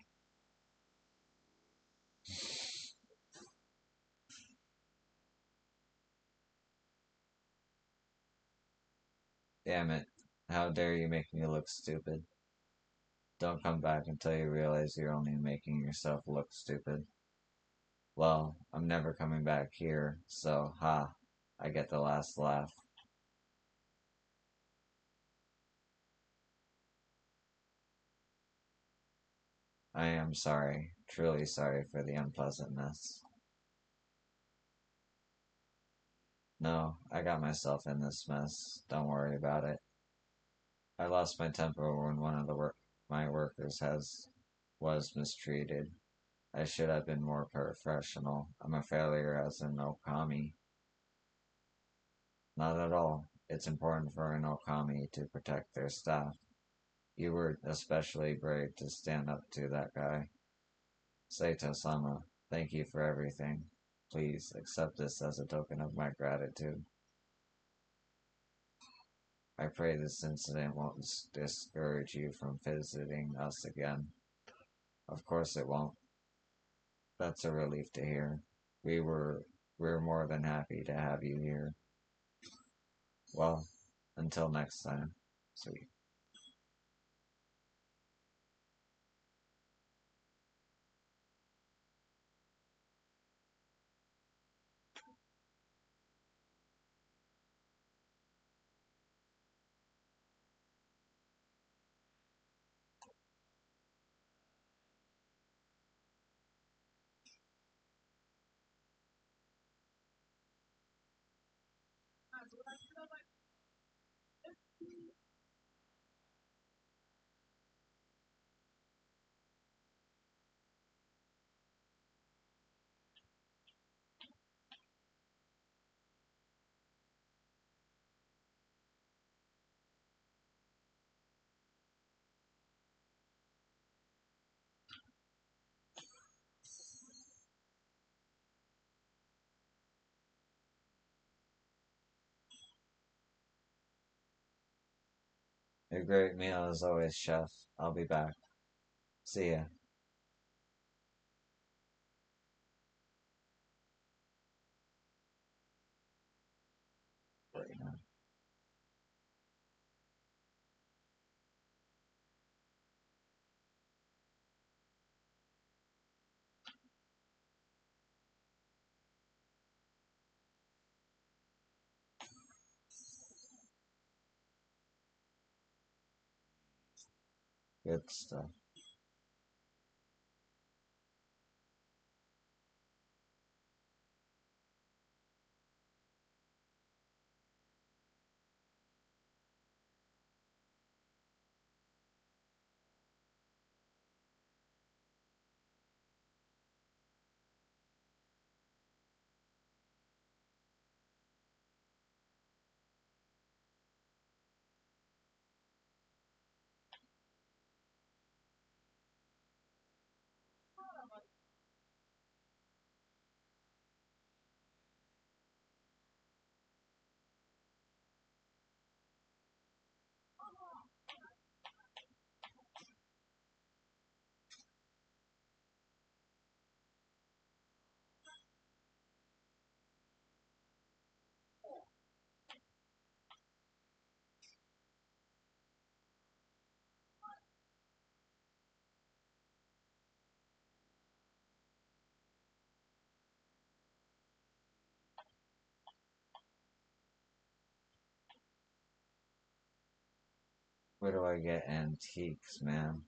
Damn it. How dare you make me look stupid? Don't come back until you realize you're only making yourself look stupid. Well, I'm never coming back here, so ha, I get the last laugh. I am sorry, truly sorry for the unpleasantness. No, I got myself in this mess. Don't worry about it. I lost my temper when one of my workers was mistreated. I should have been more professional. I'm a failure as an okami. Not at all. It's important for an okami to protect their staff. You were especially brave to stand up to that guy. Saito-sama, thank you for everything. Please accept this as a token of my gratitude. I pray this incident won't discourage you from visiting us again. Of course it won't. That's a relief to hear. We were we're more than happy to have you here. Well, until next time. Sweet. A great meal as always, chef. I'll be back. See ya. Good stuff. Where do I get antiques, man?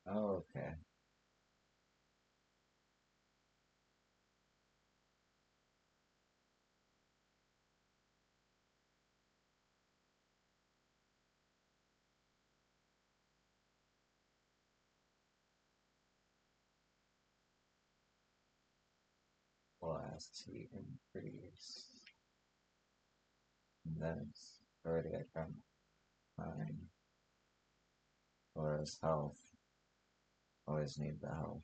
Oh, okay. has to increase. And then it's already at ground 9. Whereas health, always need the health.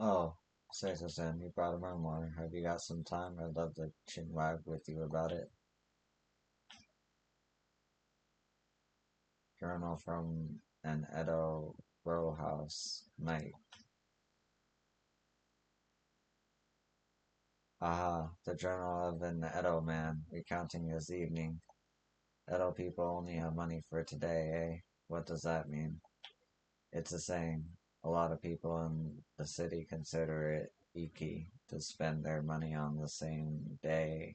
Oh, Saito-san, you brought a memoir. Have you got some time? I'd love to chinwag with you about it. Journal from an Edo row house night. Aha, the journal of an Edo man recounting his evening. Edo people only have money for today, eh? What does that mean? It's a saying. A lot of people in the city consider it iki to spend their money on the same day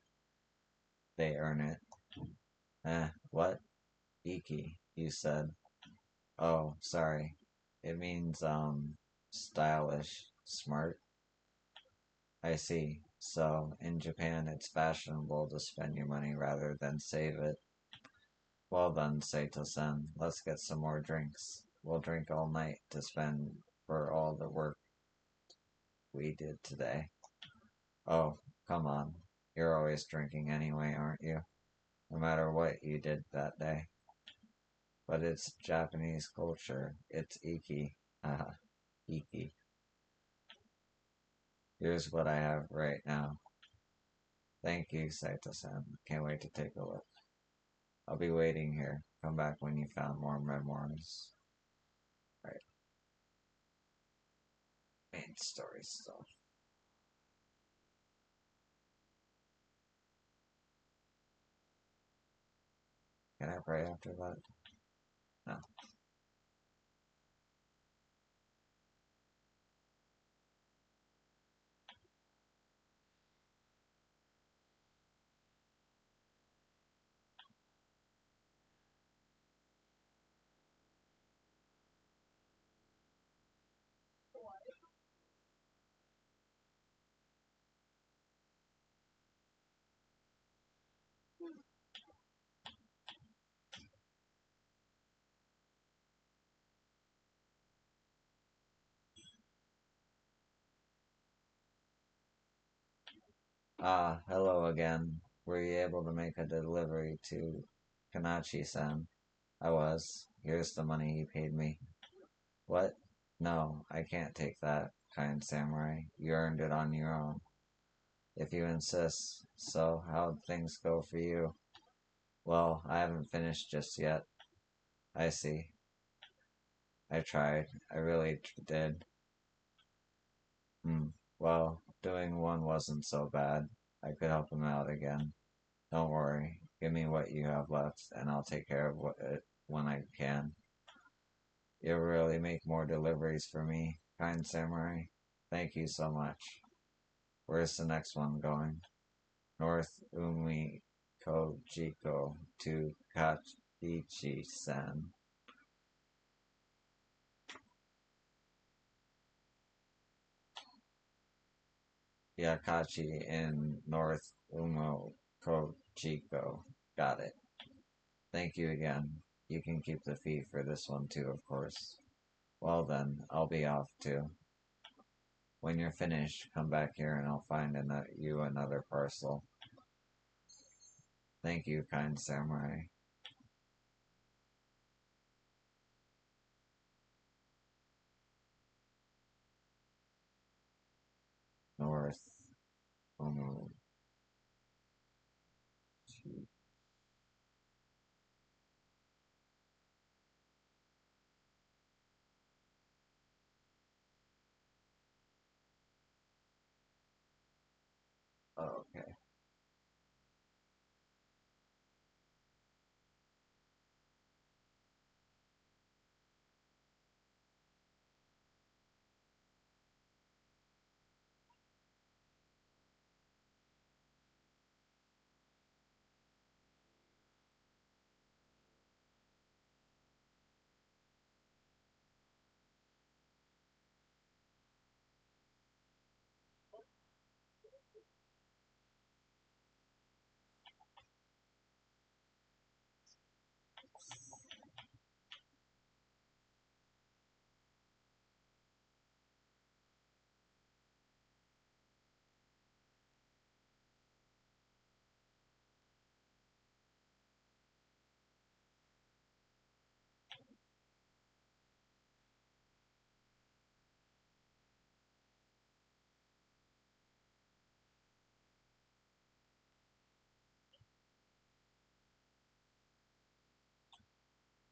they earn it. What? Iki, you said. Oh, sorry. It means, stylish, smart. I see. So, in Japan, it's fashionable to spend your money rather than save it. Well then, Saito-san, let's get some more drinks. We'll drink all night to spend for all the work we did today. Oh, come on. You're always drinking anyway, aren't you? No matter what you did that day. But it's Japanese culture. It's iki. Haha, iki. Here's what I have right now. Thank you, Saito-san. Can't wait to take a look. I'll be waiting here. Come back when you found more memoirs. Right, main story stuff. Can I pray after that? No. Ah, hello again. Were you able to make a delivery to Kanachi-san? I was. Here's the money he paid me. What? No, I can't take that, kind samurai. You earned it on your own. If you insist. So, how'd things go for you? Well, I haven't finished just yet. I see. I tried. I really did. Hmm. Well, doing one wasn't so bad. I could help him out again. Don't worry. Give me what you have left, and I'll take care of it when I can. You'll really make more deliveries for me, kind samurai. Thank you so much. Where's the next one going? North Umi Kojiko to Kachichi-san. Yakachi in North Umo Kojiko. Got it. Thank you again. You can keep the fee for this one too, of course. Well then, I'll be off too. When you're finished, come back here and I'll find you another parcel. Thank you, kind samurai. North Umu. Oh, okay.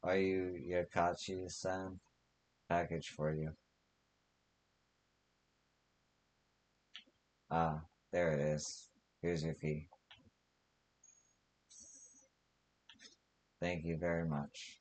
Are you Yakachi-san? Package for you. Ah, there it is. Here's your fee. Thank you very much.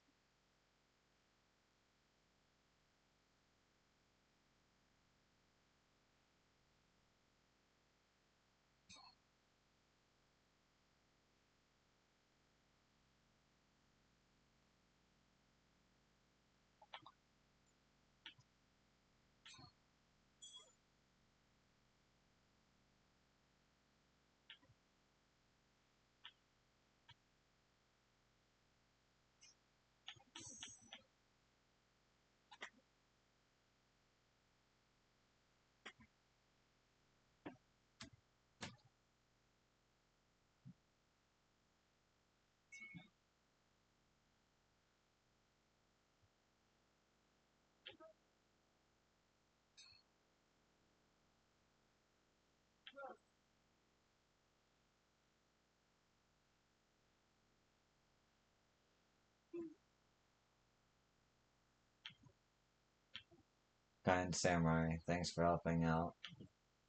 Kind samurai, thanks for helping out.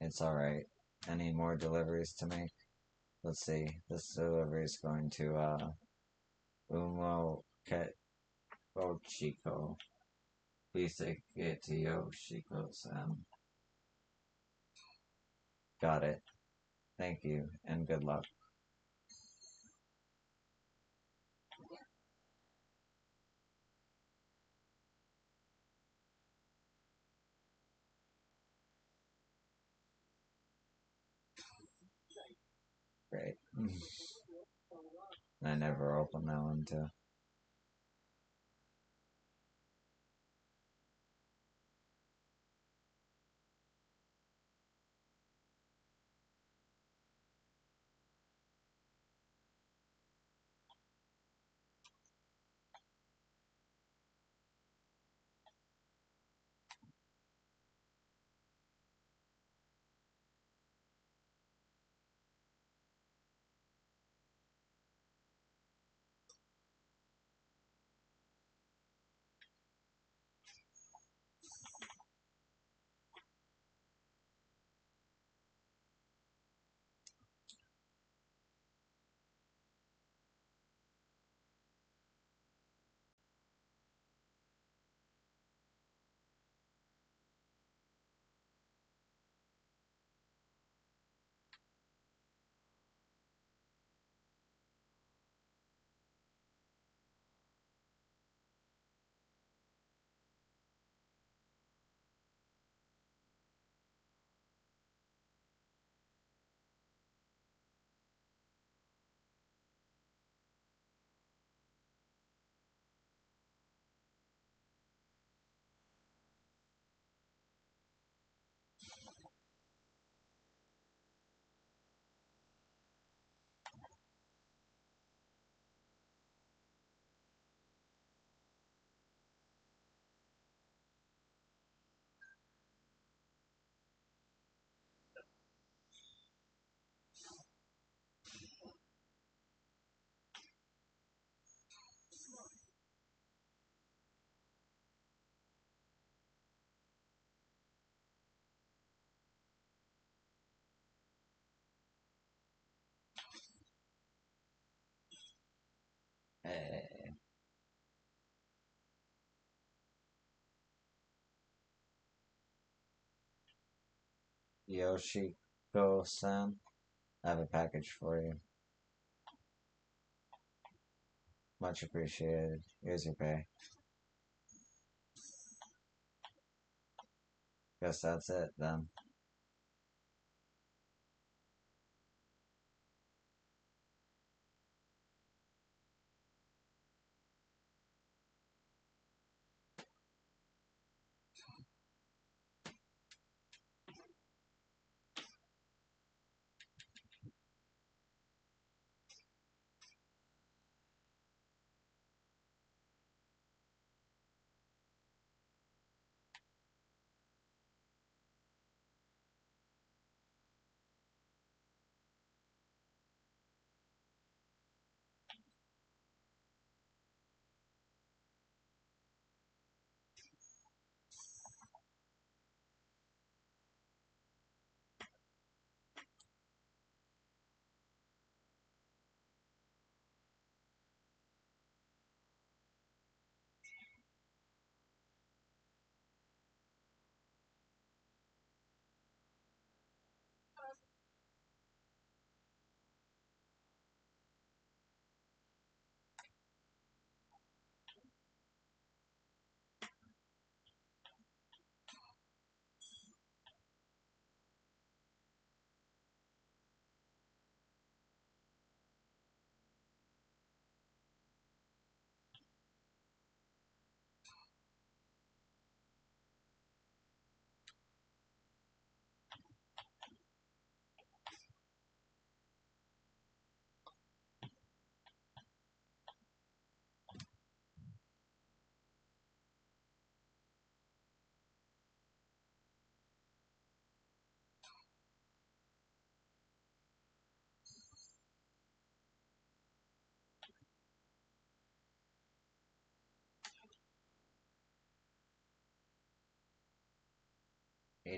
It's alright. Any more deliveries to make? Let's see. This delivery is going to, Umo Ochiko. Please take it to Yoshiko-san. Got it. Thank you, and good luck. Great. I never opened that one too. Hey, Yoshiko-san, I have a package for you. Much appreciated. Here's your pay. Guess that's it then.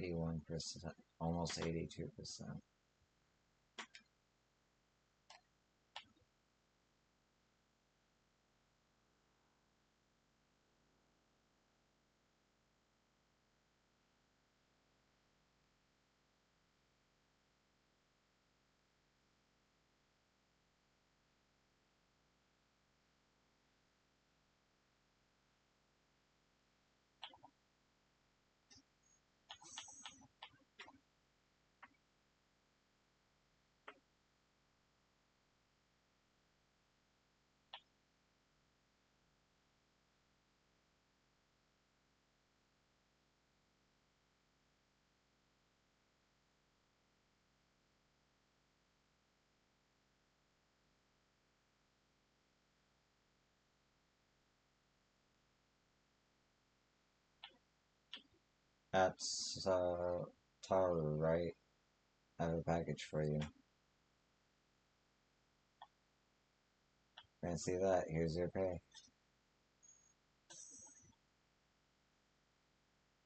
81%, almost 82%. That's Taru, right? I have a package for you. Fancy that? Here's your pay.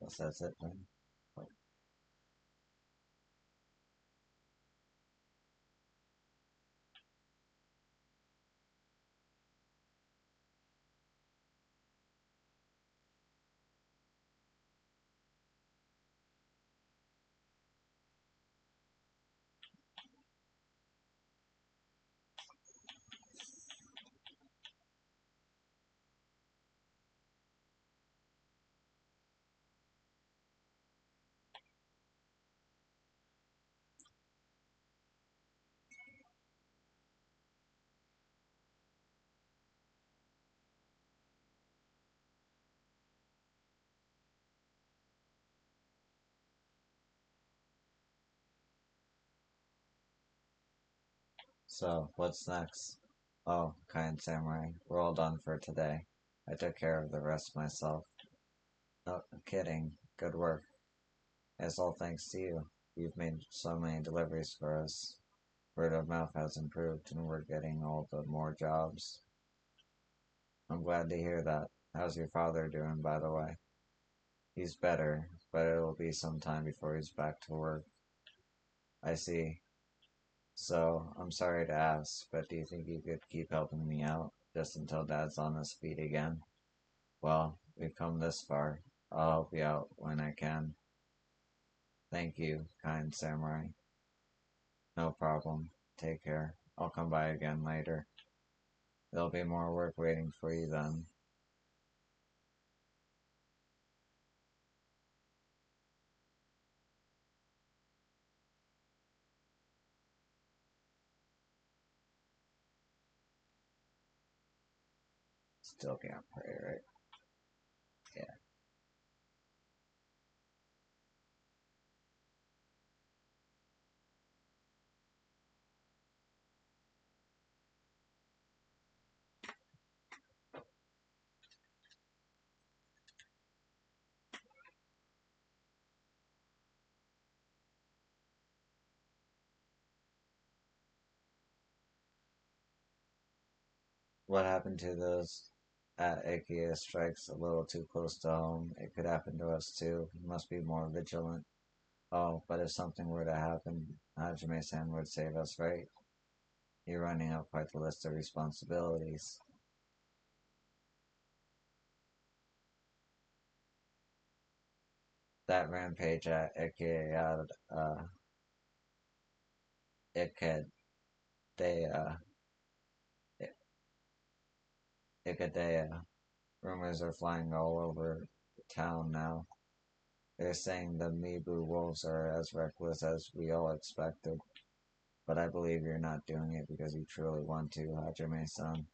Guess that's it then. So, what's next? Oh, kind samurai, we're all done for today. I took care of the rest myself. No kidding. Good work. It's all thanks to you. You've made so many deliveries for us. Word of mouth has improved and we're getting all the more jobs. I'm glad to hear that. How's your father doing, by the way? He's better, but it'll be some time before he's back to work. I see. So, I'm sorry to ask, but do you think you could keep helping me out just until Dad's on his feet again? Well, we've come this far. I'll help you out when I can. Thank you, kind samurai. No problem. Take care. I'll come by again later. There'll be more work waiting for you then. Still can't pray, right? Yeah. What happened to those at IKEA strikes a little too close to home. It could happen to us too. You must be more vigilant. Oh, but if something were to happen, Hajime-san would save us, right? You're running up quite the list of responsibilities. That rampage at IKEA, Iked, Ikedea. Rumors are flying all over town now. They're saying the Mibu wolves are as reckless as we all expected. But I believe you're not doing it because you truly want to, Hajime-san.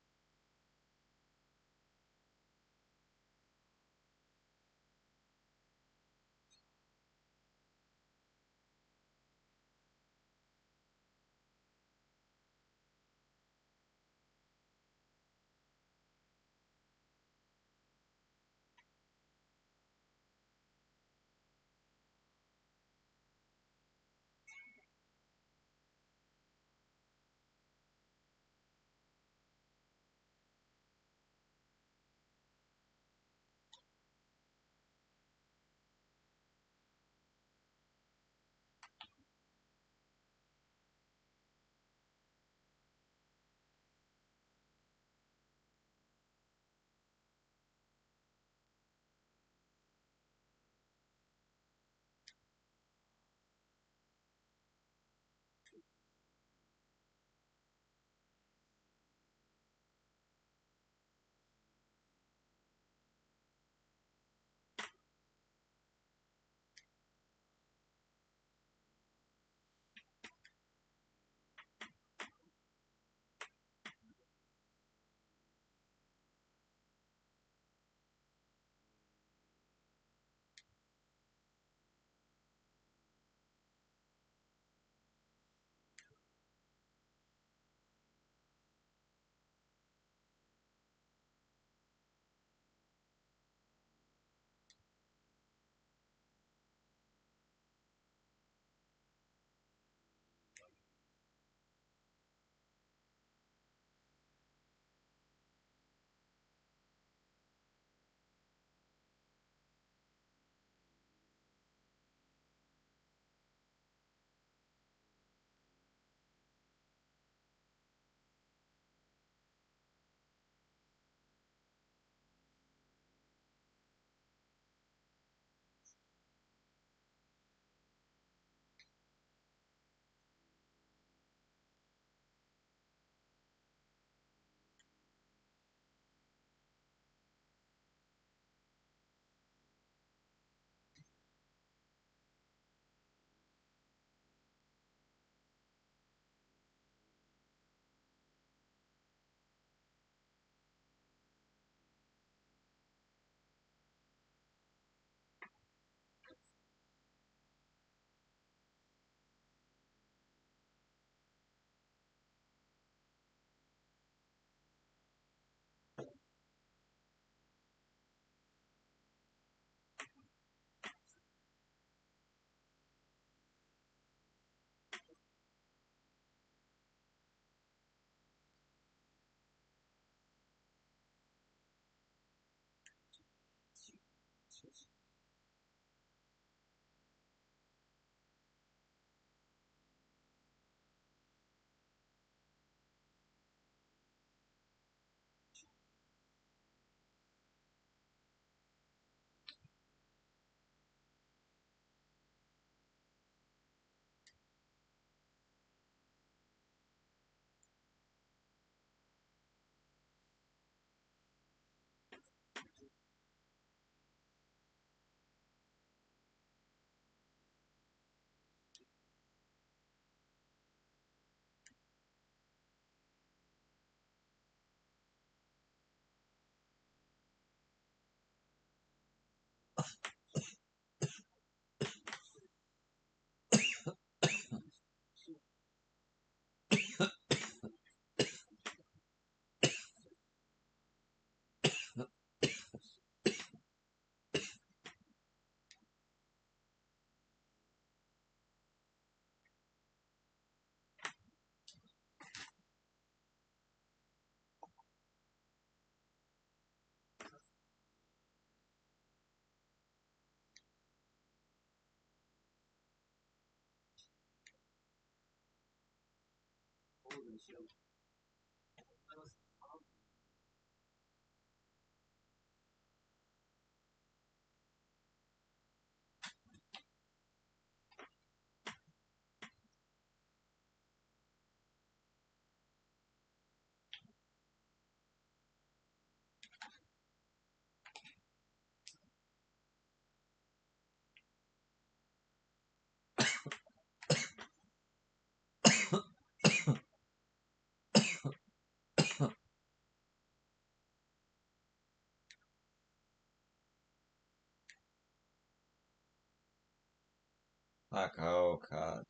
Fuck, oh god.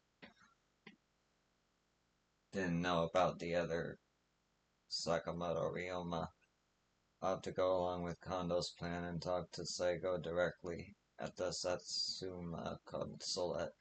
Didn't know about the other Sakamoto Ryoma. I'll have to go along with Kondo's plan and talk to Seigo directly at the Satsuma consulate.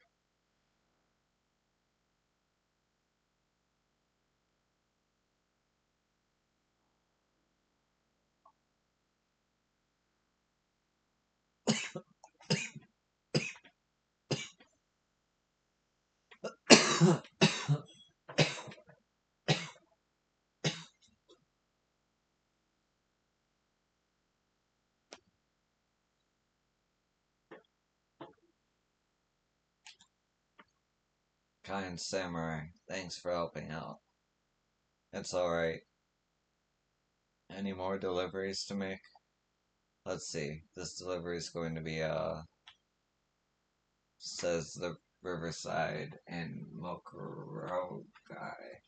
Kind samurai, thanks for helping out. It's alright. Any more deliveries to make? Let's see. This delivery is going to be, says the Riverside and Mokuro guy.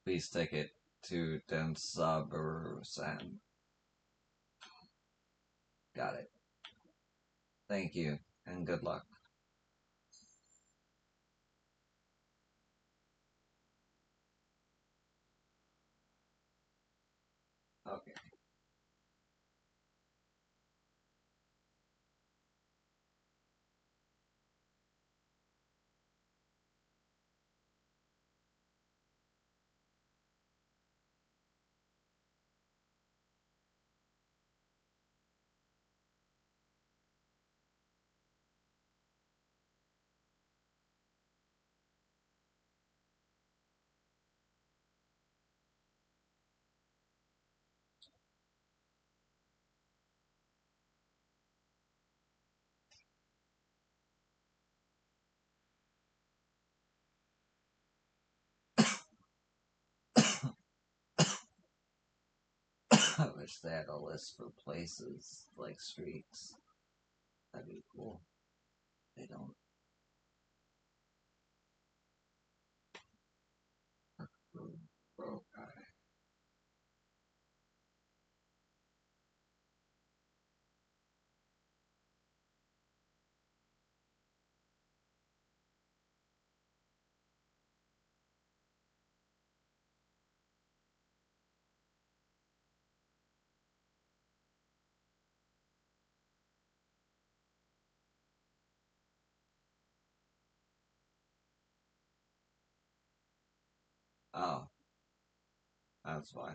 Please take it to Densabaru-san. Got it. Thank you, and good luck. Okay. I wish they had a list for places like streaks. That'd be cool. They don't. Bro, guy. Oh, that's why.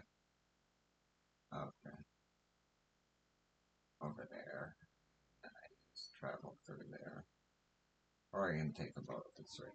Okay, over there. And I just travel through there. Or I can take a boat that's right.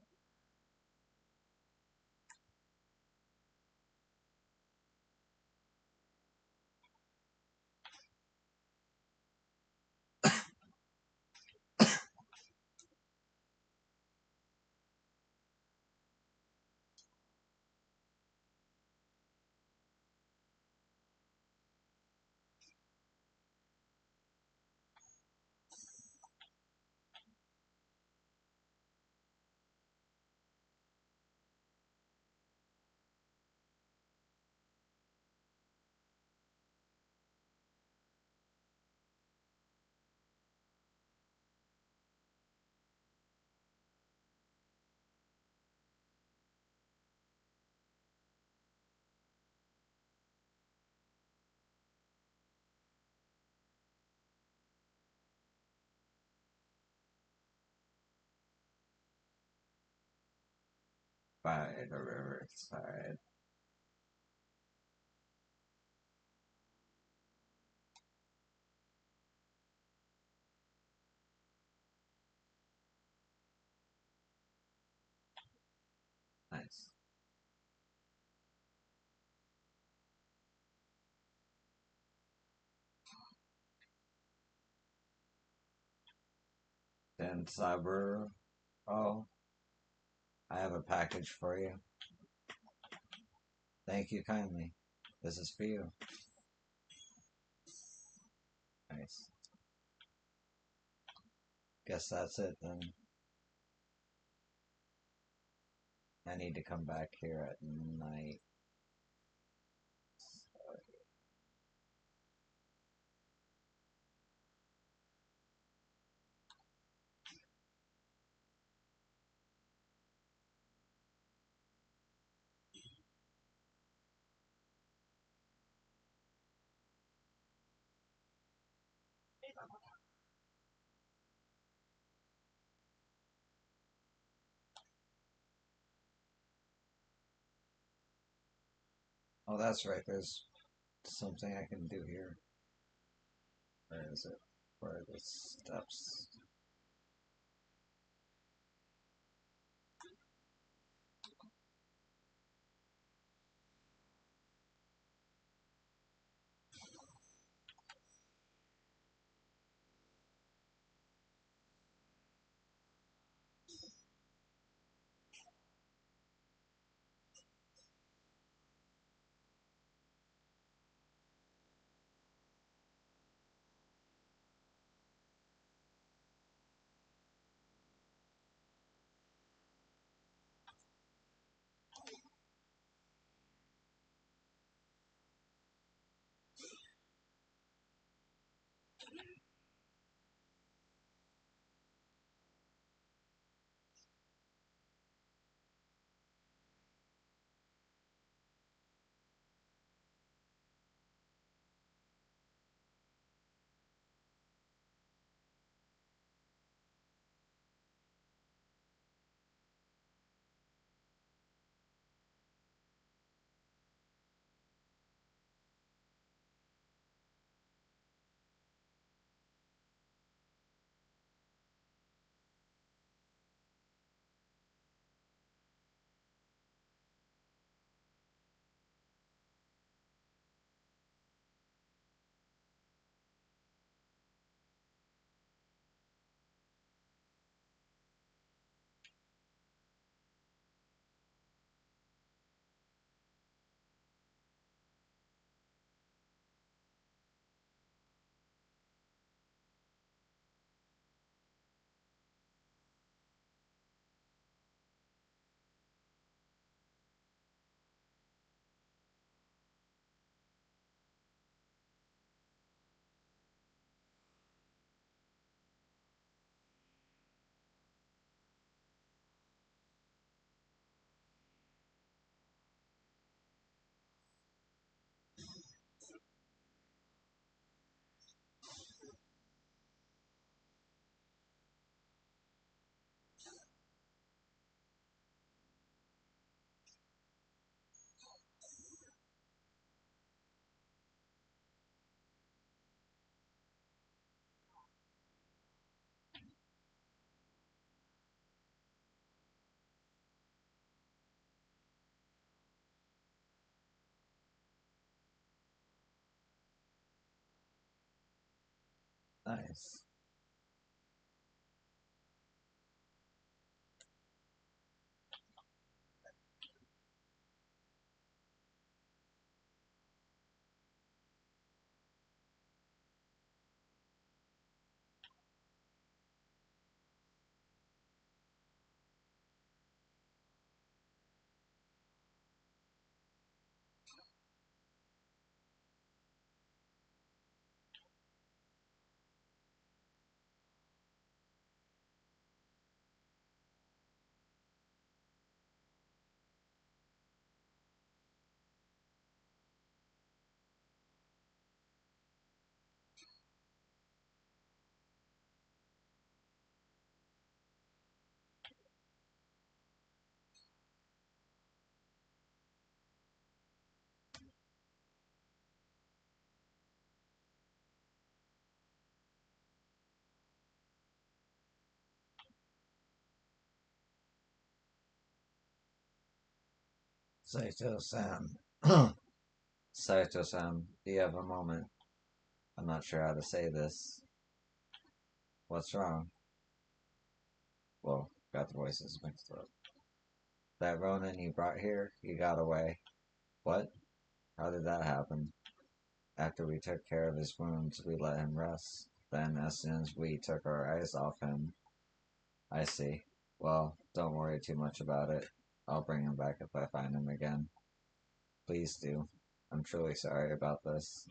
by the riverside. Nice. Then Cyber. Oh, I have a package for you. Thank you kindly. This is for you. Nice. Guess that's it then. I need to come back here at night. Oh, that's right. There's something I can do here. Where is it? Where are the steps? Nice. Saito-san. Saito-san, do you have a moment? I'm not sure how to say this. What's wrong? Whoa, got the voices mixed up. That Ronin you brought here, he got away. What? How did that happen? After we took care of his wounds, we let him rest. Then, as soon as we took our eyes off him, I see. Well, don't worry too much about it. I'll bring him back if I find him again. Please do. I'm truly sorry about this.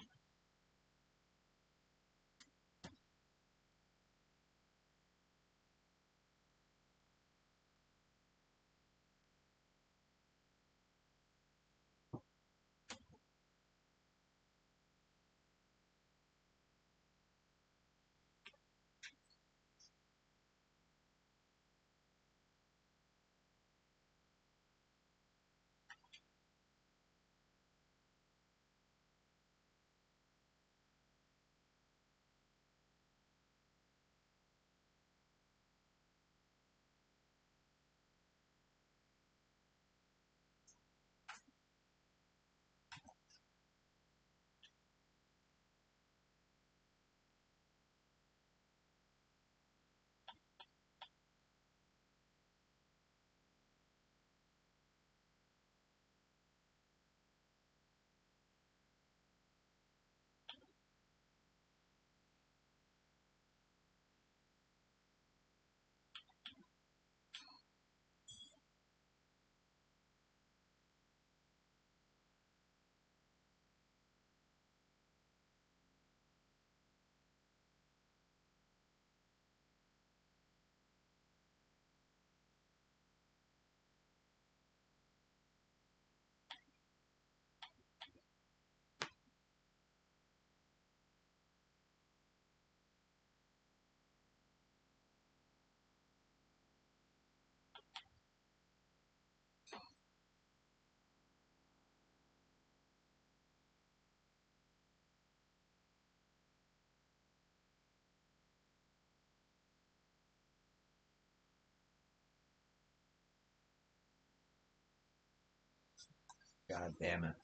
God damn it.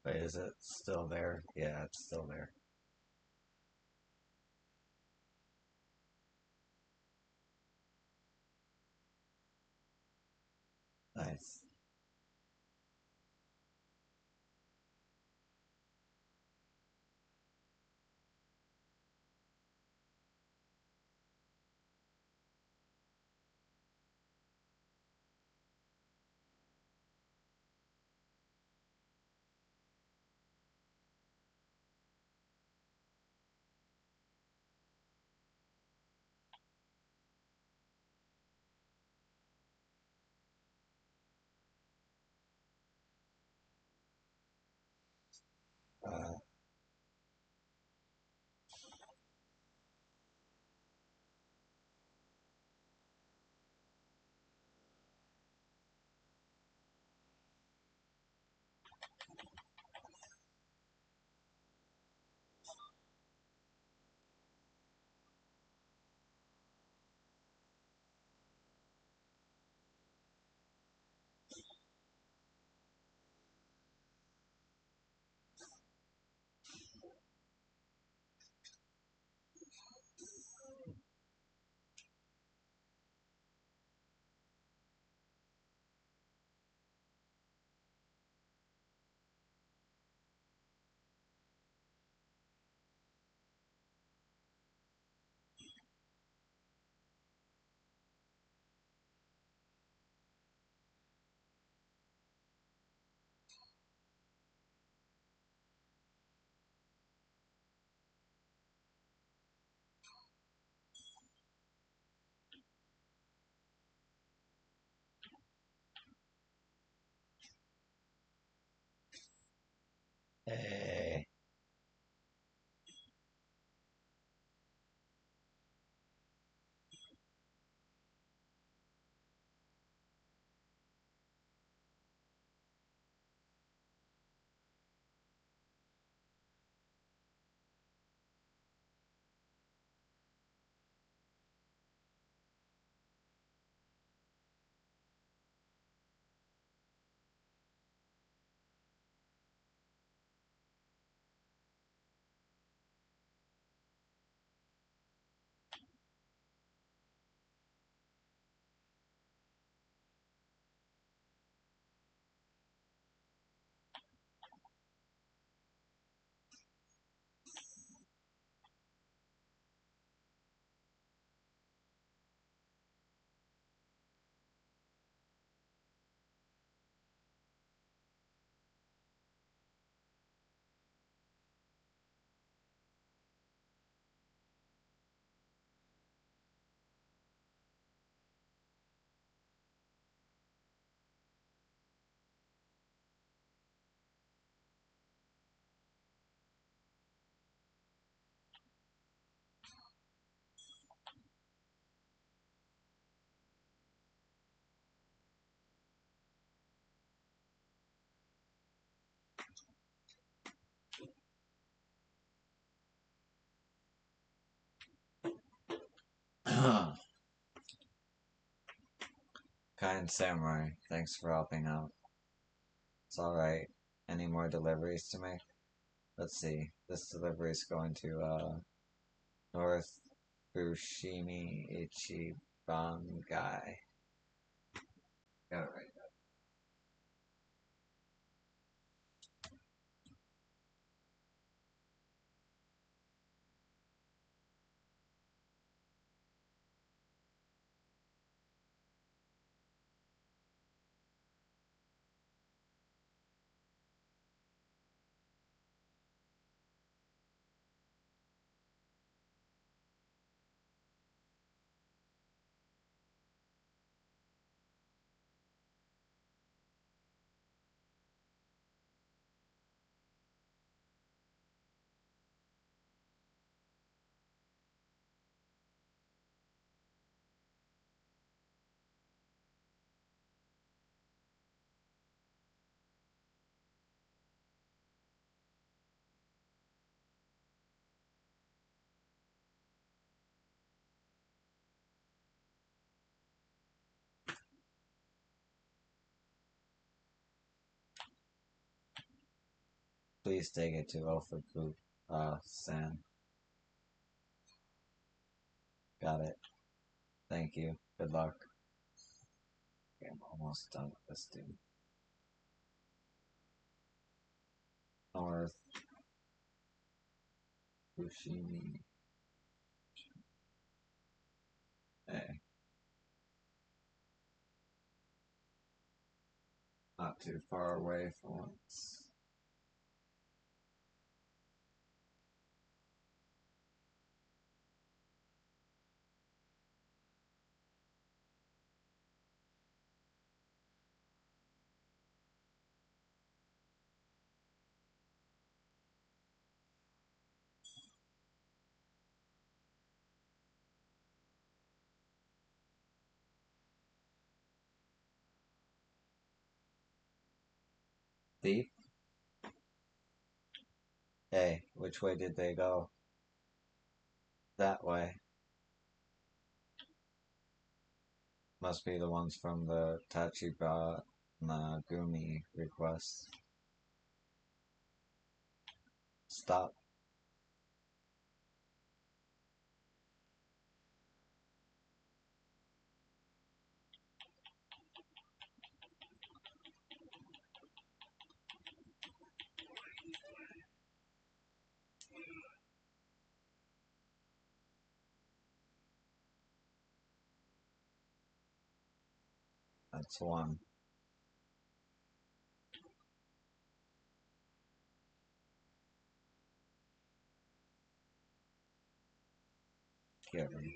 Wait, is it still there? Yeah, it's still there. Nice. Kind Samurai, thanks for helping out. It's alright. Any more deliveries to make? Let's see. This delivery is going to, North Fushimi Ichibangai. Got it right. Please take it to Ofuku, San. Got it. Thank you. Good luck. Okay, I'm almost done with this dude. North Fushimi. Hey. Not too far away for once. Thief? Hey, which way did they go? That way. Must be the ones from the Tachiba Nagumi request. Stop. That's one. Given.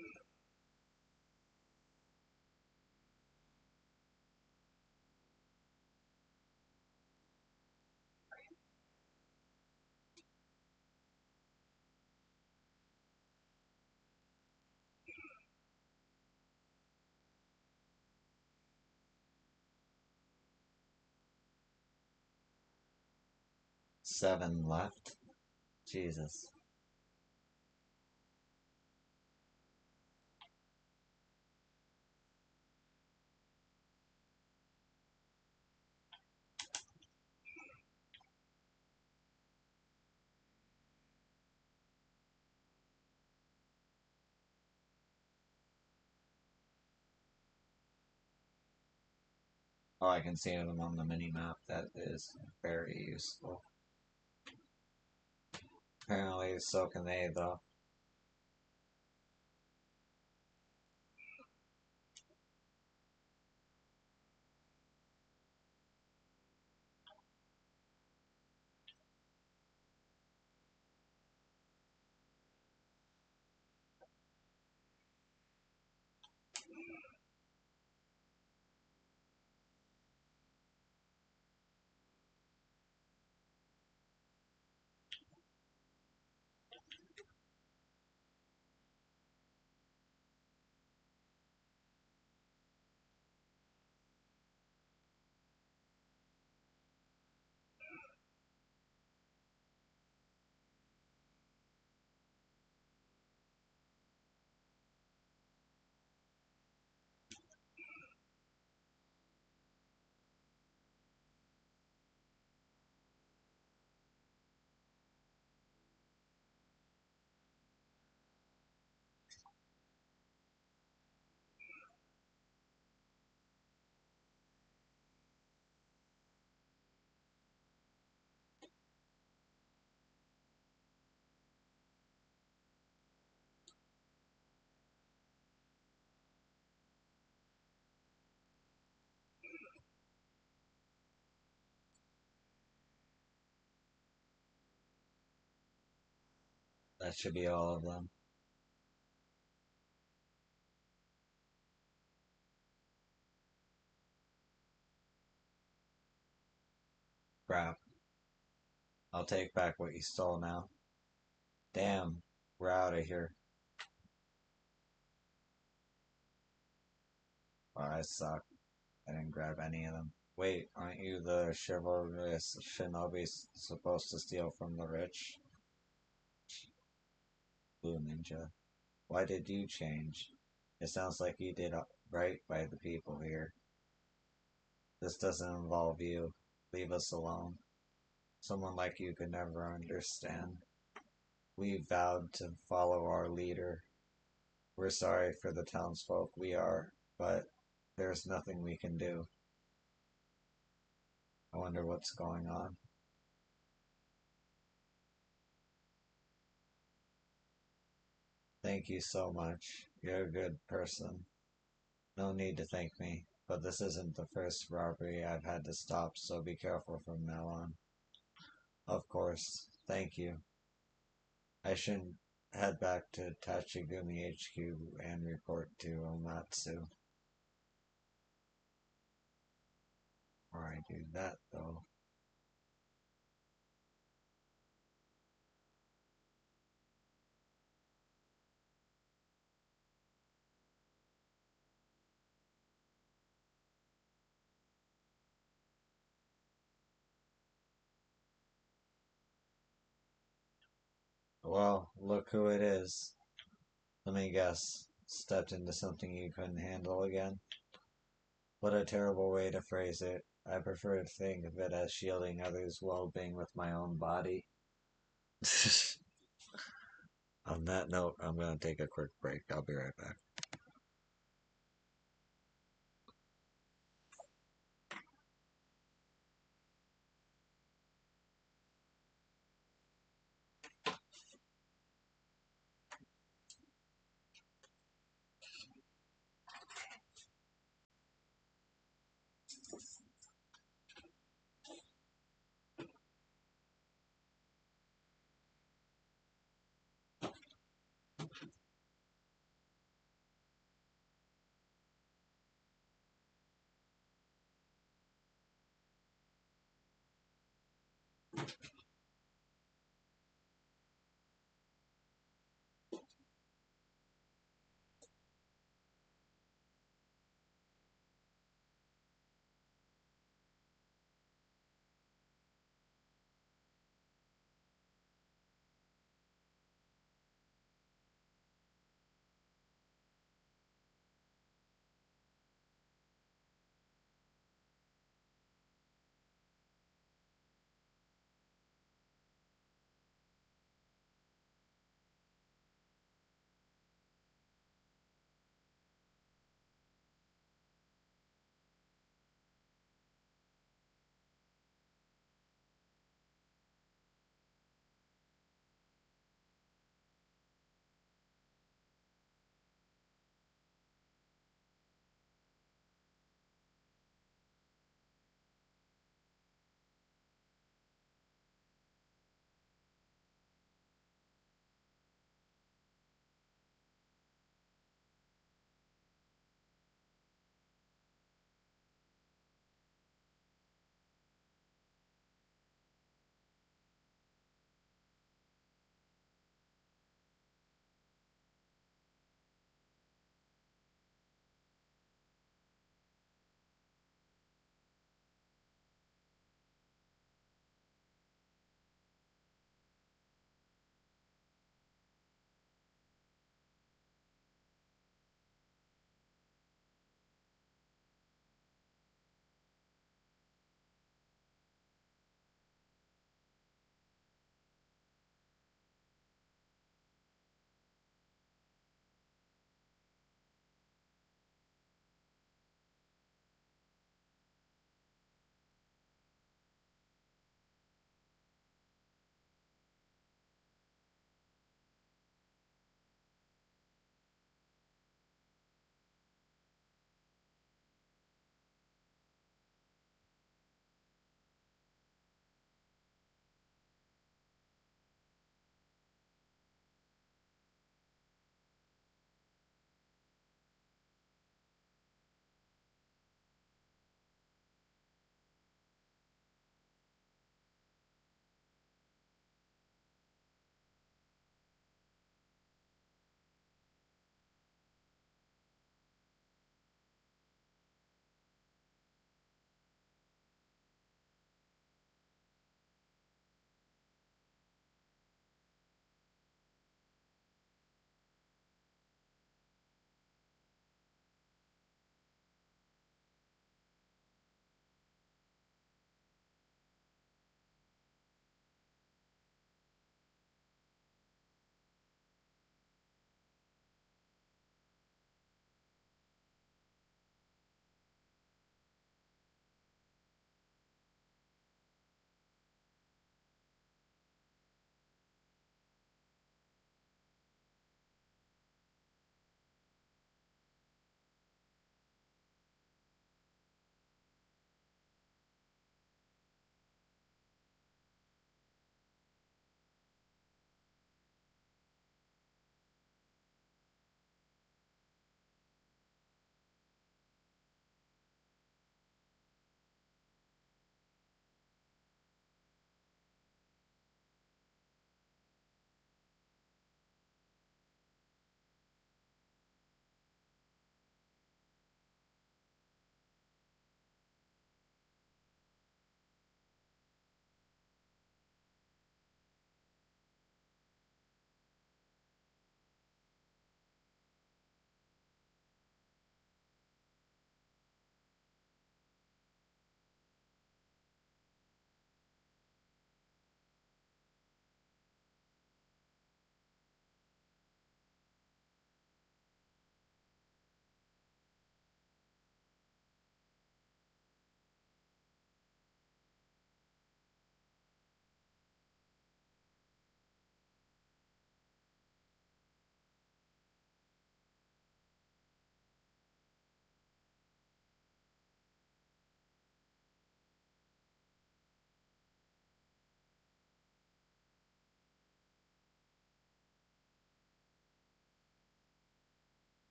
Seven left? Jesus. Oh, I can see them on the mini map. That is very useful. Apparently, so can they, though. That should be all of them. Crap. I'll take back what you stole now. Damn, we're out of here. Oh, I suck. I didn't grab any of them. Wait, aren't you the chivalrous shinobi supposed to steal from the rich? Blue Ninja. Why did you change? It sounds like you did right by the people here. This doesn't involve you. Leave us alone. Someone like you could never understand. We vowed to follow our leader. We're sorry for the townsfolk we are, but there's nothing we can do. I wonder what's going on. Thank you so much. You're a good person. No need to thank me, but this isn't the first robbery I've had to stop, so be careful from now on. Of course. Thank you. I should head back to Tachigumi HQ and report to Omatsu. Or I do that, though. Well, look who it is. Let me guess. Stepped into something you couldn't handle again? What a terrible way to phrase it. I prefer to think of it as shielding others' well being with my own body. On that note, I'm going to take a quick break. I'll be right back.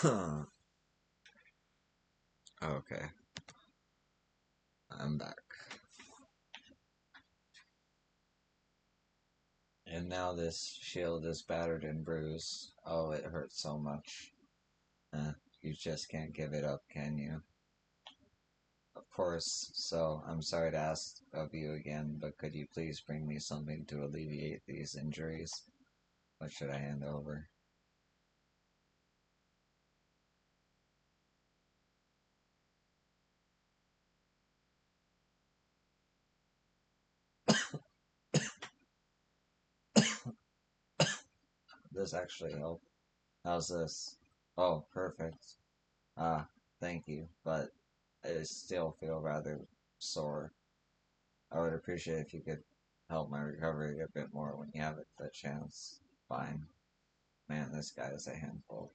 Okay, I'm back. And now this shield is battered and bruised. Oh, it hurts so much. You just can't give it up, can you? Of course, so I'm sorry to ask of you again, but could you please bring me something to alleviate these injuries? What should I hand over? This actually helped. How's this? Oh, perfect. Ah, thank you, but I still feel rather sore. I would appreciate if you could help my recovery a bit more when you have the chance. Fine. Man, this guy is a handful.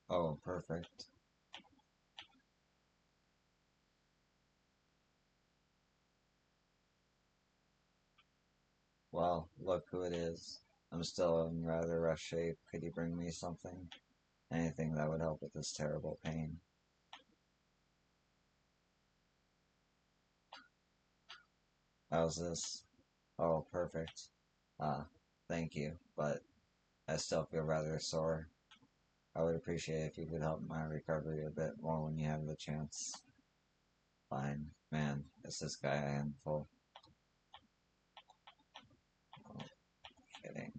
Oh, perfect. Well, look who it is. I'm still in rather rough shape. Could you bring me something? Anything that would help with this terrible pain. How's this? Oh, perfect. Ah, thank you, but I still feel rather sore. I would appreciate if you could help my recovery a bit more when you have the chance. Fine. Man, is this guy a handful? Oh, kidding.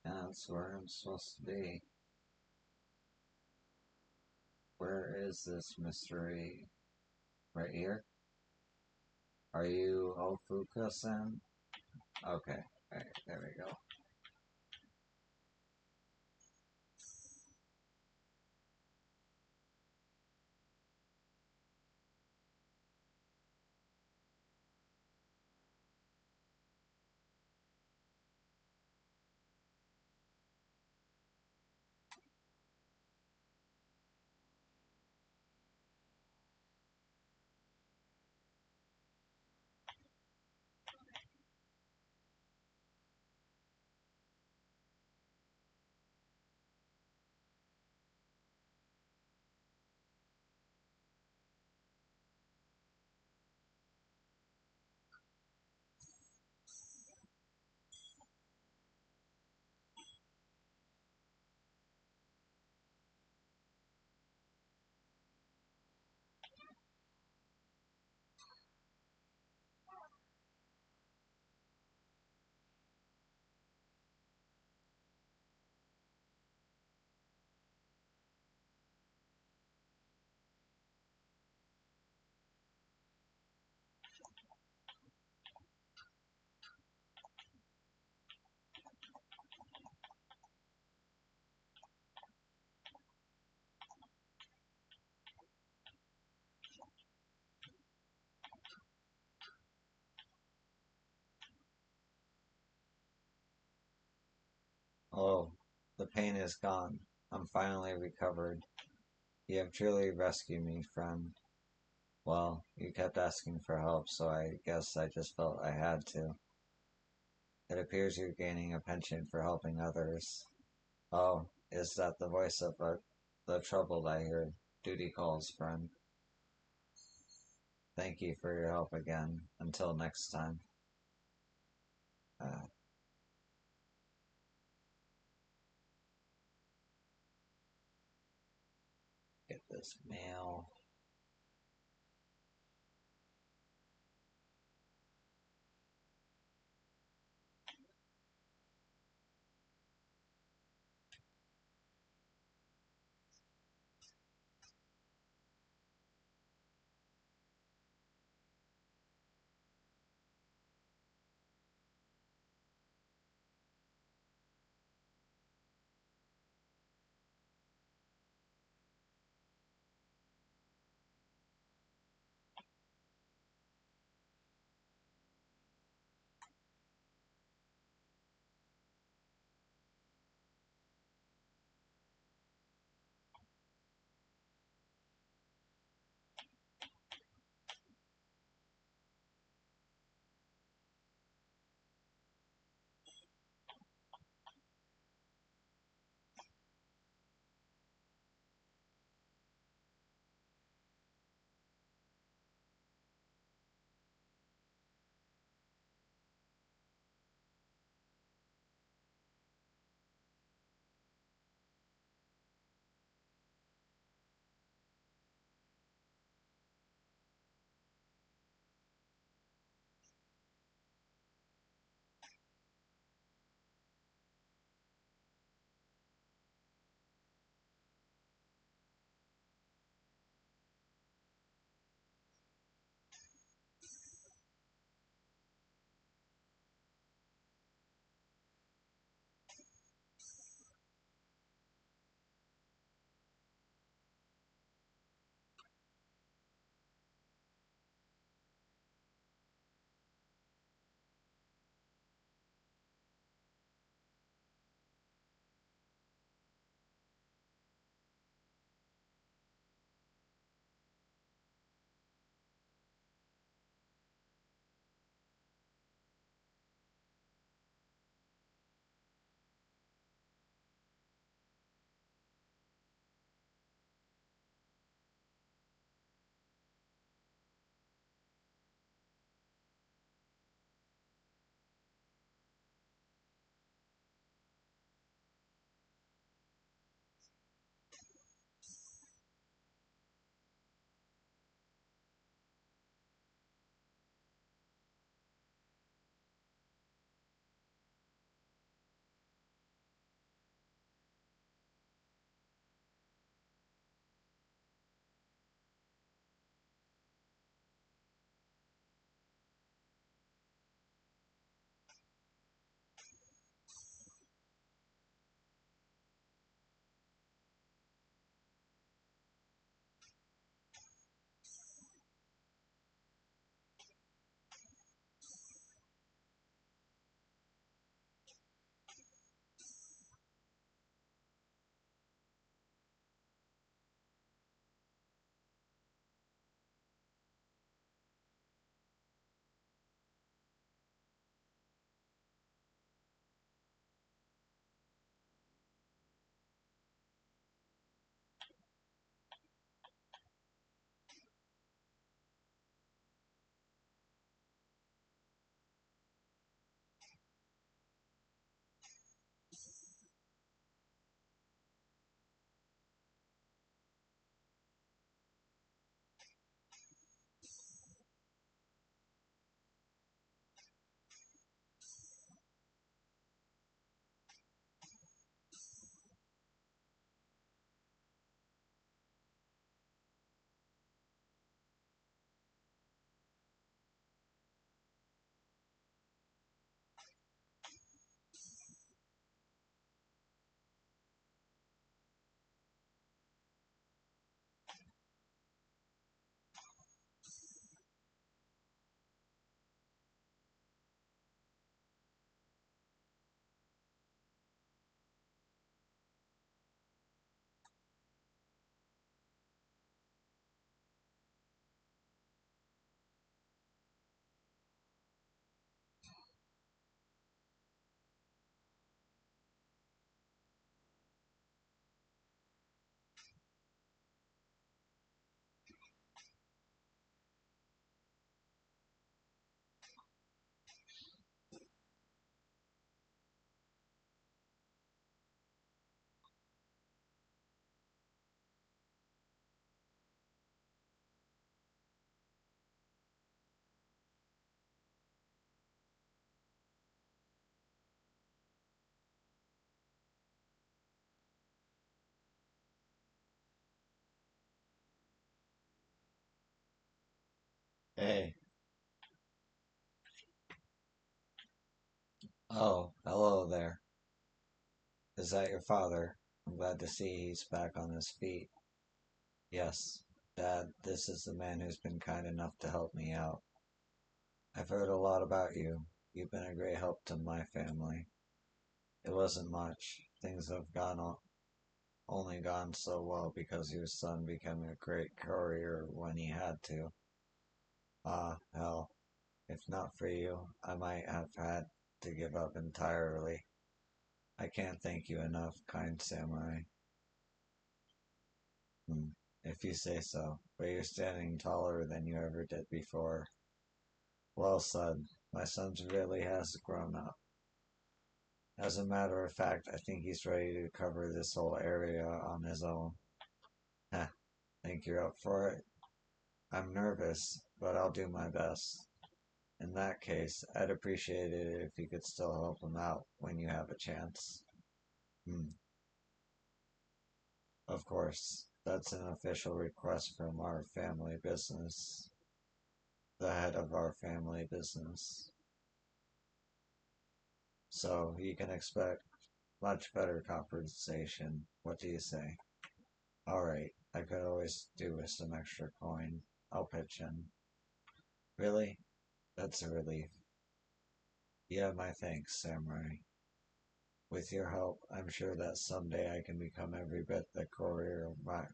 Yeah, that's where I'm supposed to be. Where is this mystery? Right here? Are you Ofuka-san? Okay, alright, there we go. Oh, the pain is gone. I'm finally recovered. You have truly rescued me, friend. Well, you kept asking for help, so I guess I just felt I had to. It appears you're gaining a penchant for helping others. Oh, is that the voice of the troubled I heard? Duty calls, friend. Thank you for your help again. Until next time. Uh, get this mail. Oh, hello there. Is that your father? I'm glad to see he's back on his feet. Yes, Dad, this is the man who's been kind enough to help me out. I've heard a lot about you. You've been a great help to my family. It wasn't much. Things have only gone so well because your son became a great courier when he had to. Ah, hell, if not for you, I might have had to give up entirely. I can't thank you enough, kind samurai. Hmm. If you say so, but you're standing taller than you ever did before. Well said. My son really has grown up. As a matter of fact, I think he's ready to cover this whole area on his own. Heh, think you're up for it? I'm nervous, but I'll do my best. In that case, I'd appreciate it if you could still help him out when you have a chance. Hmm, of course, that's an official request from our family business, the head of our family business. So you can expect much better compensation. What do you say? Alright, I could always do with some extra coin. I'll pitch in. Really? That's a relief. You have my thanks, Samurai. With your help, I'm sure that someday I can become every bit the courier my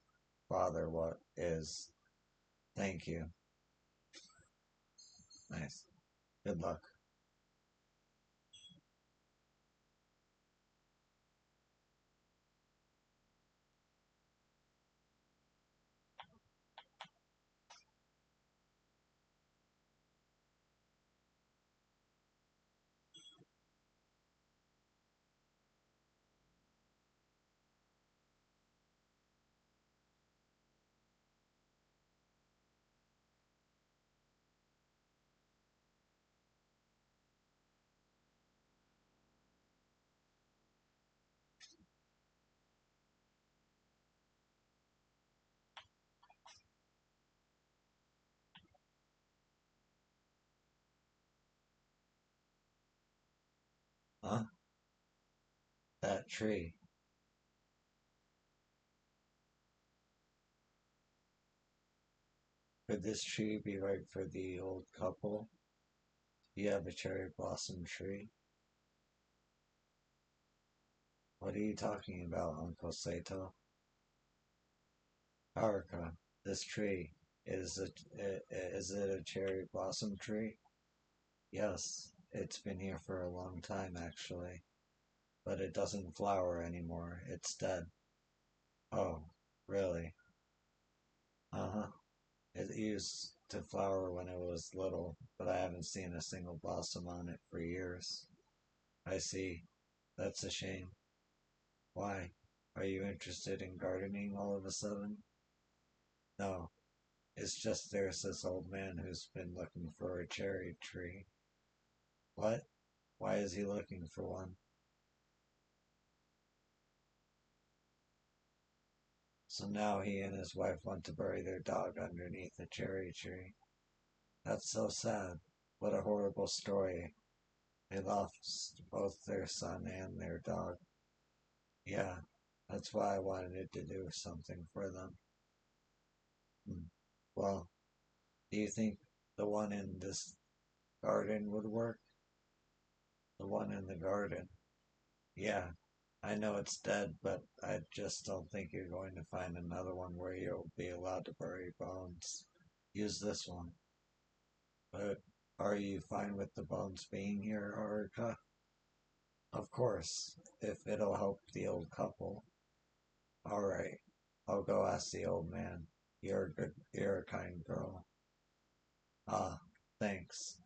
father what is. Thank you. Nice. Good luck. Huh? That tree. Could this tree be right for the old couple? Do you have a cherry blossom tree? What are you talking about, Uncle Sato? Haruka, this tree, is it a cherry blossom tree? Yes, it's been here for a long time actually, but it doesn't flower anymore. It's dead. Oh, really? Uh-huh. It used to flower when it was little, but I haven't seen a single blossom on it for years. I see. That's a shame. Why? Are you interested in gardening all of a sudden? No, it's just there's this old man who's been looking for a cherry tree. What? Why is he looking for one? So now he and his wife want to bury their dog underneath a cherry tree. That's so sad. What a horrible story. They lost both their son and their dog. Yeah, that's why I wanted to do something for them. Hmm. Well, do you think the one in this garden would work? The one in the garden. Yeah, I know it's dead, but I just don't think you're going to find another one where you'll be allowed to bury bones. Use this one. But are you fine with the bones being here, Orica? Of course, if it'll help the old couple. Alright, I'll go ask the old man. You're a kind girl. Ah, thanks.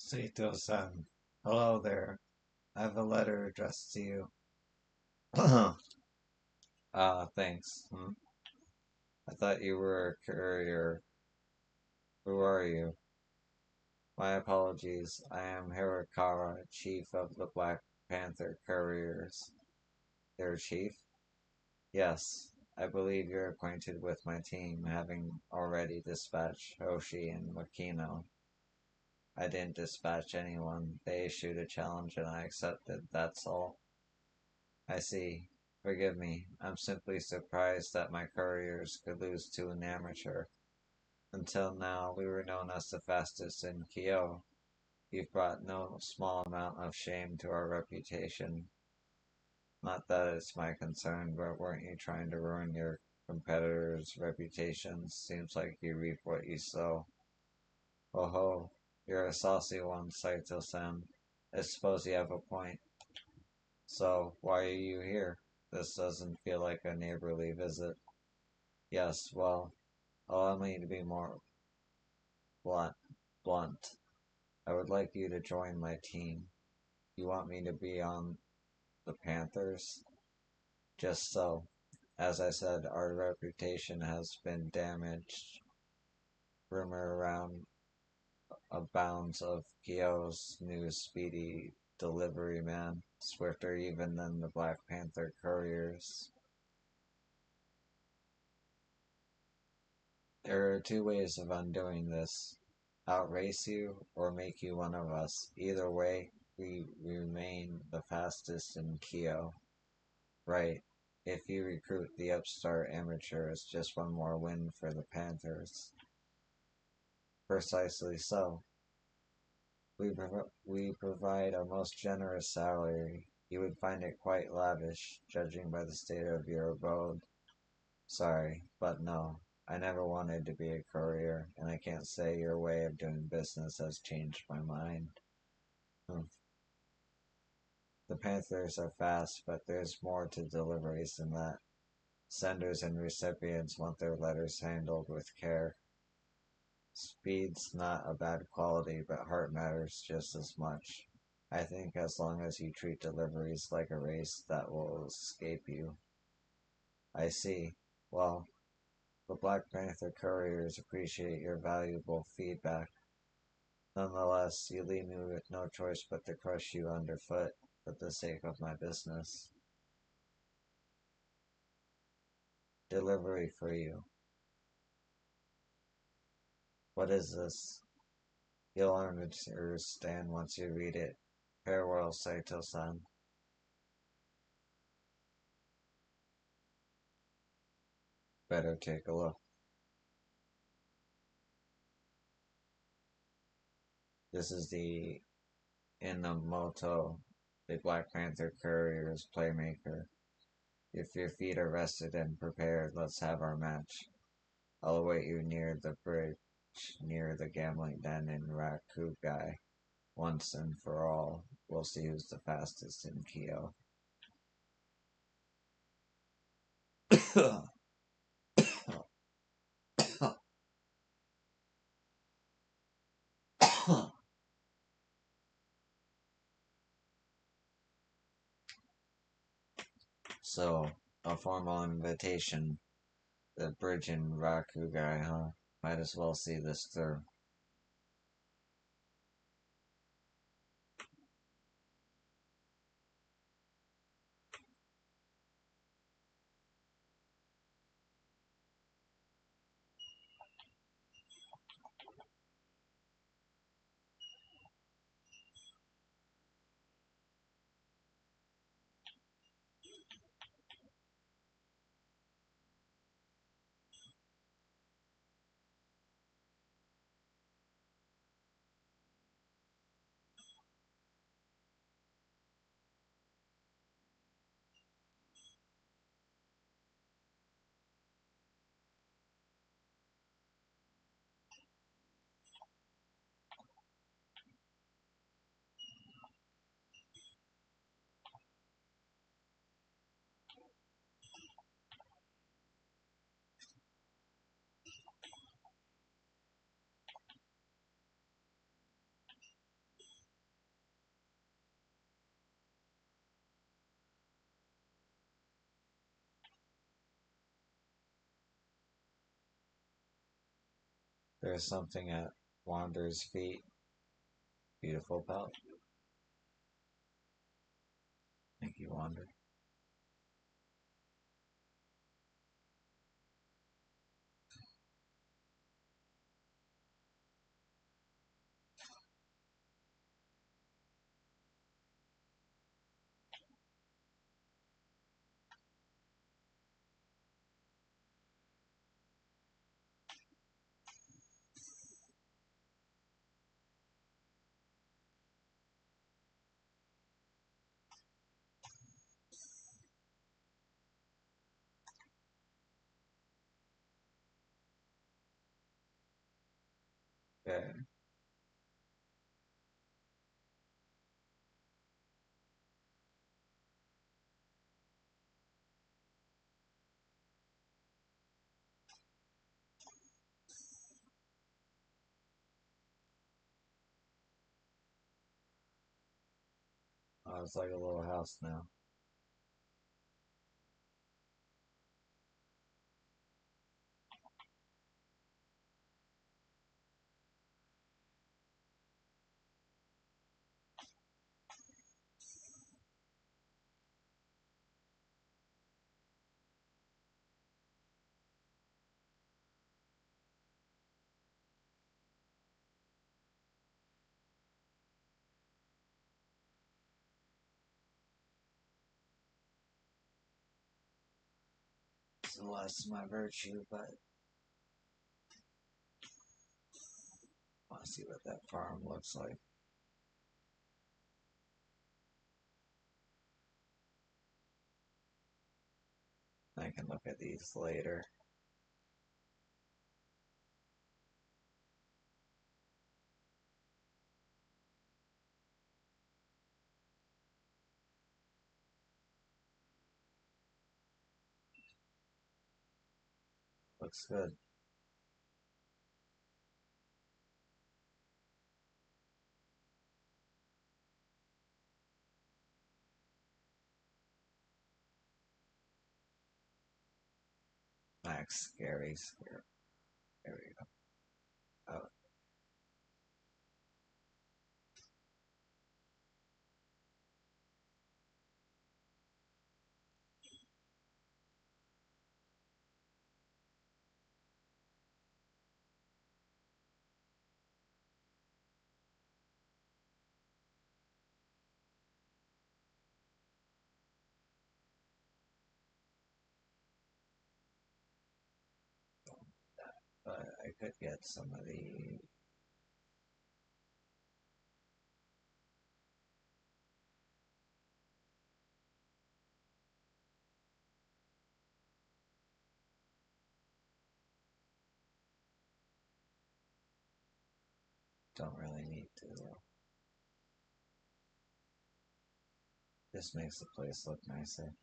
Saito-san. Hello there. I have a letter addressed to you. Thanks. I thought you were a courier. Who are you? My apologies. I am Hirakawa, chief of the Black Panther couriers. Their chief? Yes. I believe you're acquainted with my team, having already dispatched Hoshi and Makino. I didn't dispatch anyone. They issued a challenge and I accepted, that's all. I see. Forgive me. I'm simply surprised that my couriers could lose to an amateur. Until now, we were known as the fastest in Kyo. You've brought no small amount of shame to our reputation. Not that it's my concern, but weren't you trying to ruin your competitors' reputations? Seems like you reap what you sow. Oh ho, you're a saucy one, Saito-san. I suppose you have a point. So, why are you here? This doesn't feel like a neighborly visit. Yes, well, allow me to be more blunt. Blunt. I would like you to join my team. You want me to be on the Panthers? Just so. As I said, our reputation has been damaged. Rumor around abounds of Kyo's new speedy delivery man, swifter even than the Black Panther couriers. There are two ways of undoing this: outrace you or make you one of us. Either way, we remain the fastest in Kyo. Right. If you recruit the upstart amateur, it's just one more win for the Panthers. Precisely so. We provide a most generous salary. You would find it quite lavish, judging by the state of your abode. Sorry, but no. I never wanted to be a courier, and I can't say your way of doing business has changed my mind. Hmm. The Panthers are fast, but there's more to deliveries than that. Senders and recipients want their letters handled with care. Speed's not a bad quality, but heart matters just as much. I think as long as you treat deliveries like a race, that will escape you. I see. Well, the Black Panther couriers appreciate your valuable feedback. Nonetheless, you leave me with no choice but to crush you underfoot for the sake of my business. Delivery for you. What is this? You'll understand once you read it. Farewell, Saito-san. Better take a look. This is the Inamoto, the Black Panther courier's playmaker. If your feet are rested and prepared, let's have our match. I'll await you near the bridge, near the gambling den in Rakugai. Once and for all, we'll see who's the fastest in Kyo. So, a formal invitation. The bridge in Rakugai, huh? Might as well see this through. There's something at Wander's feet. Beautiful pelt. Thank you, Wander. Okay. Oh, it's like a little house now. It's less my virtue, but I want to see what that farm looks like. I can look at these later. Looks good. Max scary, scary. There we go. Oh, but I could get some of the. Don't really need to. This makes the place look nicer.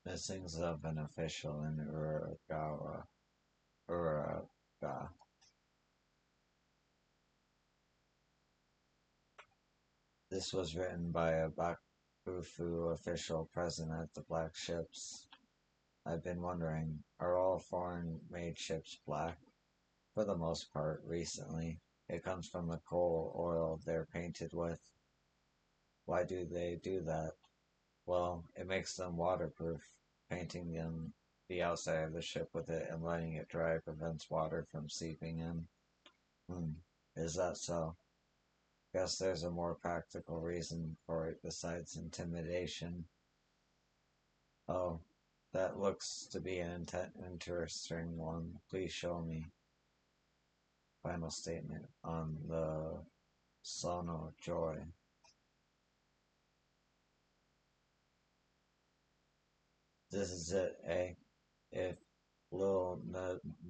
Missings of an official in Uraga. This was written by a Bakufu official present at the Black Ships. I've been wondering, are all foreign made ships black? For the most part, recently. It comes from the coal oil they're painted with. Why do they do that? Well, it makes them waterproof. Painting them the outside of the ship with it and letting it dry prevents water from seeping in. Hmm, is that so? Guess there's a more practical reason for it besides intimidation. Oh, that looks to be an interesting one. Please show me. Final statement on the Sono Joy. This is it, eh? If Lil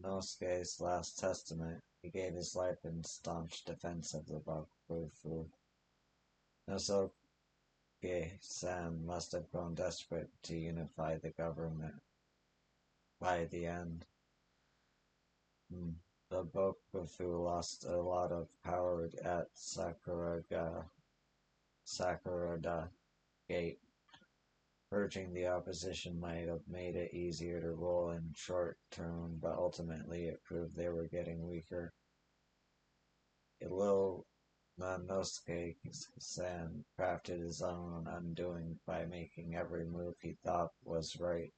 Nosuke's last testament, he gave his life in staunch defense of the Bakufu. Nosuke San must have grown desperate to unify the government by the end. Hmm. The Bokufu lost a lot of power at Sakurada Gate. Purging the opposition might have made it easier to rule in short term, but ultimately it proved they were getting weaker. Lil Nanosuke San crafted his own undoing by making every move he thought was right.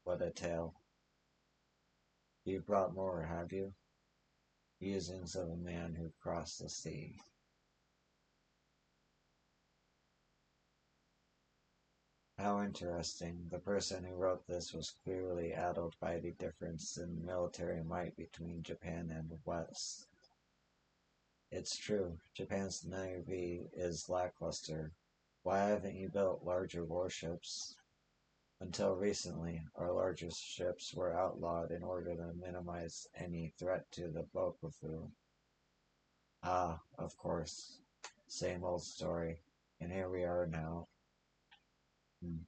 What a tale. You brought more, have you? Musings of a man who crossed the sea. How interesting. The person who wrote this was clearly addled by the difference in military might between Japan and the West. It's true, Japan's navy is lackluster. Why haven't you built larger warships? Until recently, our largest ships were outlawed in order to minimize any threat to the Bokufu. Ah, of course. Same old story. And here we are now. Hmm.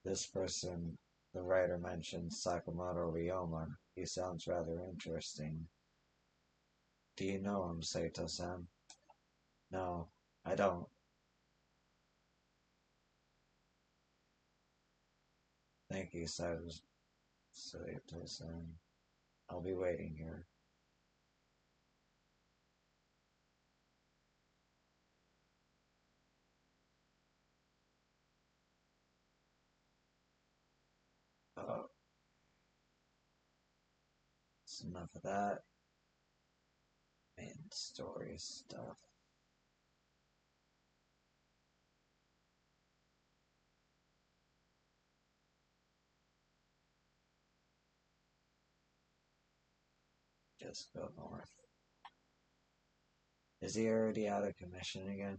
This person, the writer mentioned Sakamoto Ryoma. He sounds rather interesting. Do you know him, Saito-san? No, I don't. Thank you, Saito-san. I'll be waiting here. Oh, that's enough of that main story stuff. Just go north. Is he already out of commission again?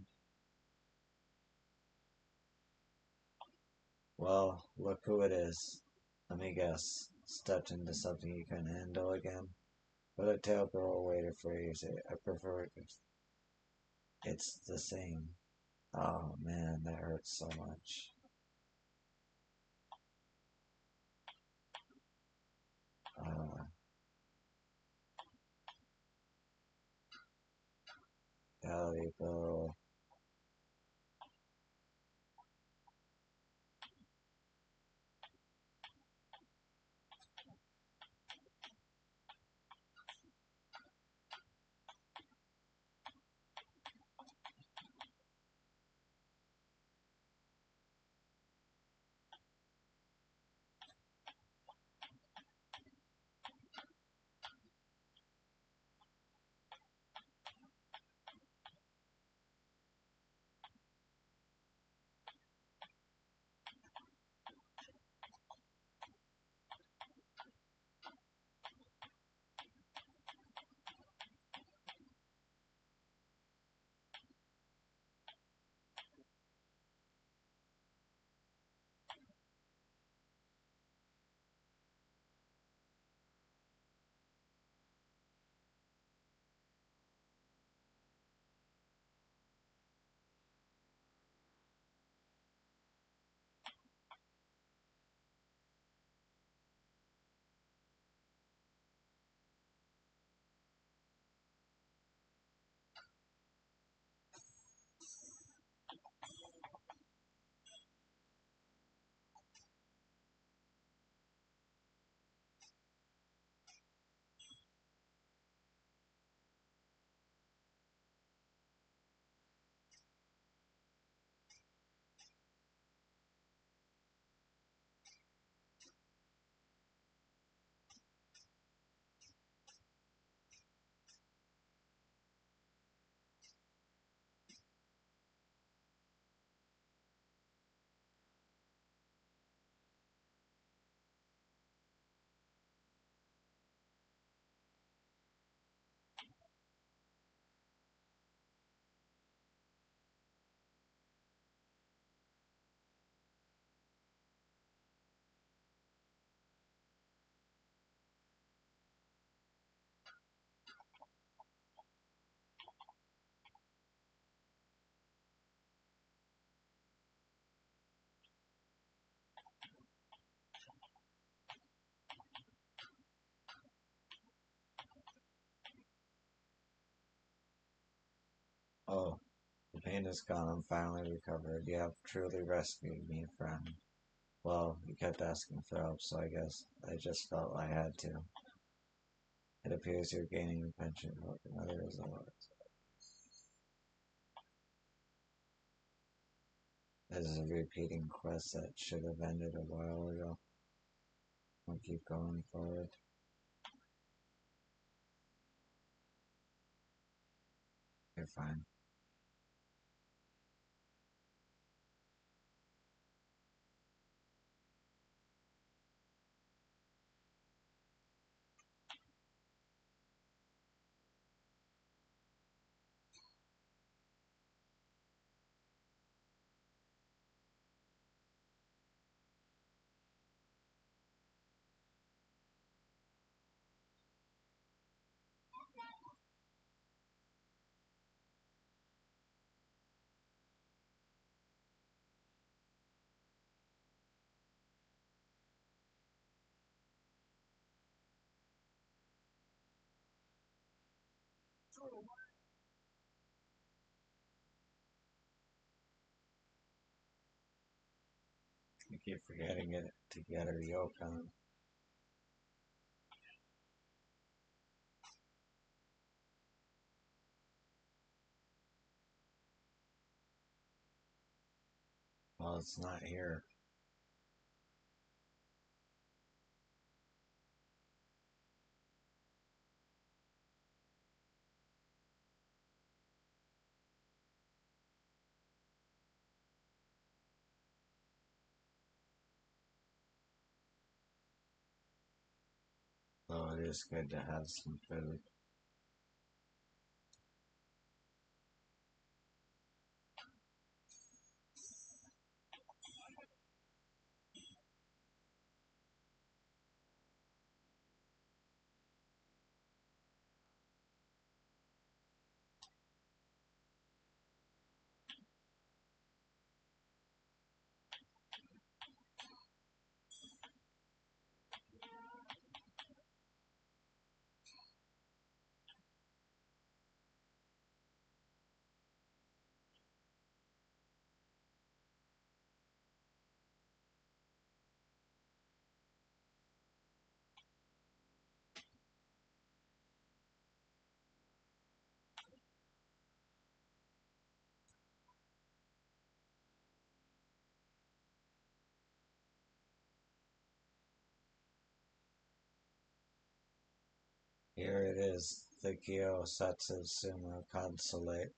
Well, look who it is. Let me guess. Stepped into something you couldn't handle again? What a terrible way to phrase it. I prefer it if it's the same. Oh man, that hurts so much. Uh, valuable. Oh, the pain is gone. I'm finally recovered. You have truly rescued me, friend. Well, you kept asking for help, so I guess I just felt I had to. It appears you're gaining a penchant for another result. This is a repeating quest that should have ended a while ago. I'll keep going forward. You're fine. You keep forgetting it to get her yoke on. Well, it's not here. Though it is good to have some food. Here it is, the Gyo Satsuma Consulate.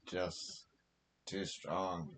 Just too strong.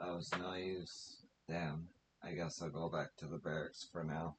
That was no use. Damn. I guess I'll go back to the barracks for now.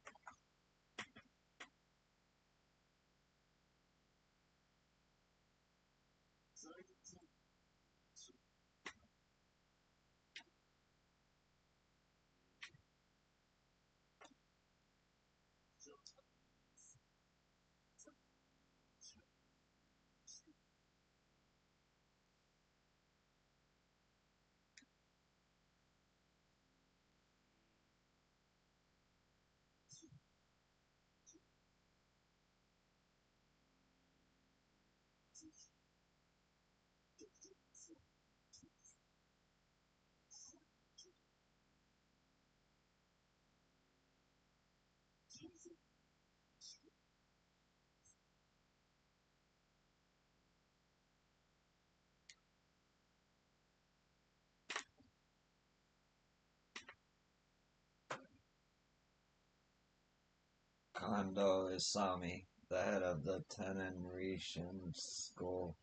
Kondo Isami, the head of the Tenenrishin school,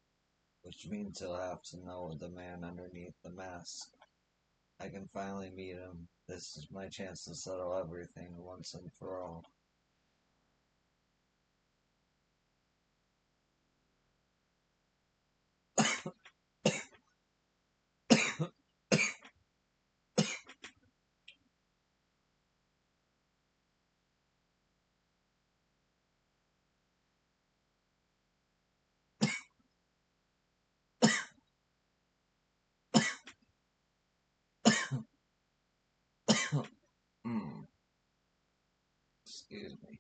which means he'll have to know the man underneath the mask. I can finally meet him. This is my chance to settle everything once and for all. Hmm, excuse me.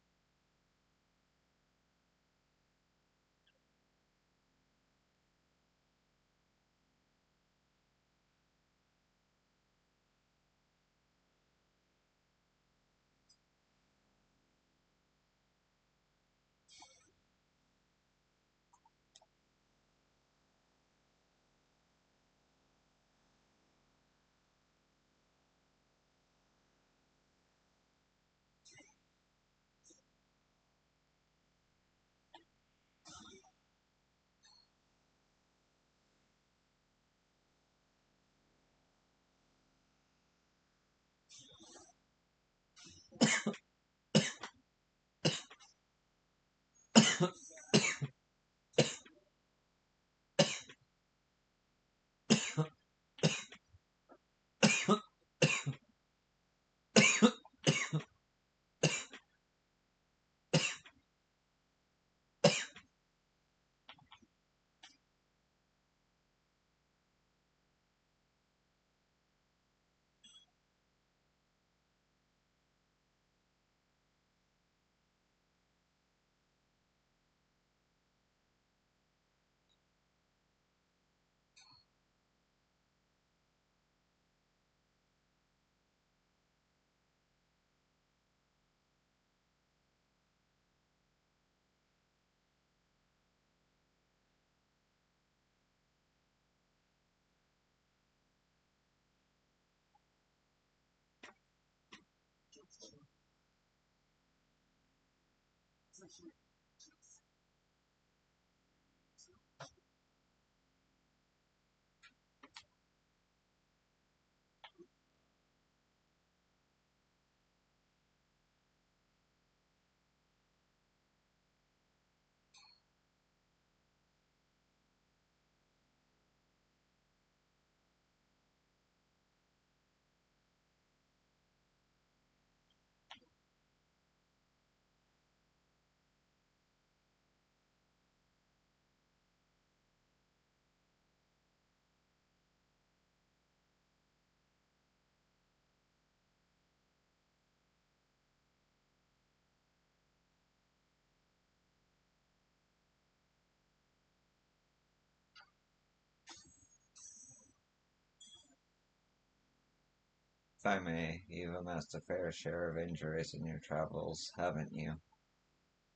If I may, you've amassed a fair share of injuries in your travels, haven't you?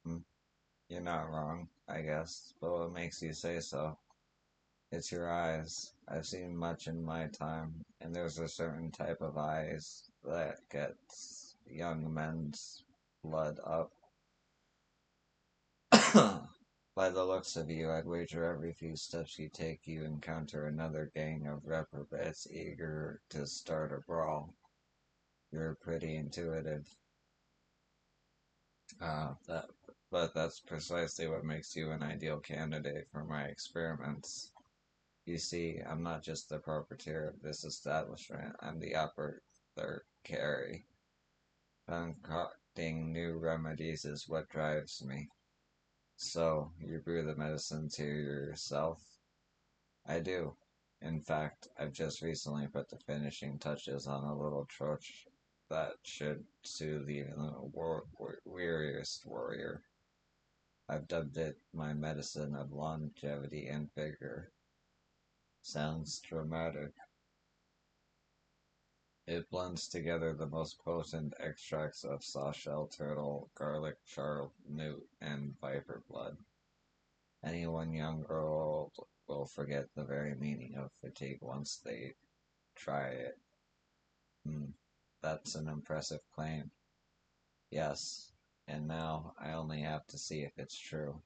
Hmm? You're not wrong, I guess, but what makes you say so? It's your eyes. I've seen much in my time, and there's a certain type of eyes that gets young men's blood up. By the looks of you, I'd wager every few steps you take you encounter another gang of reprobates eager to start a brawl. You're pretty intuitive. That, but that's precisely what makes you an ideal candidate for my experiments. You see, I'm not just the proprietor of this establishment, I'm the operator carry. Concocting new remedies is what drives me. So, you brew the medicine to yourself? I do. In fact, I've just recently put the finishing touches on a little troche that should soothe even the weariest warrior. I've dubbed it my medicine of longevity and vigor. Sounds dramatic. It blends together the most potent extracts of sawshell turtle, garlic, charred newt, and viper blood. Anyone young or old will forget the very meaning of fatigue once they try it. Hmm, that's an impressive claim. Yes, and now I only have to see if it's true.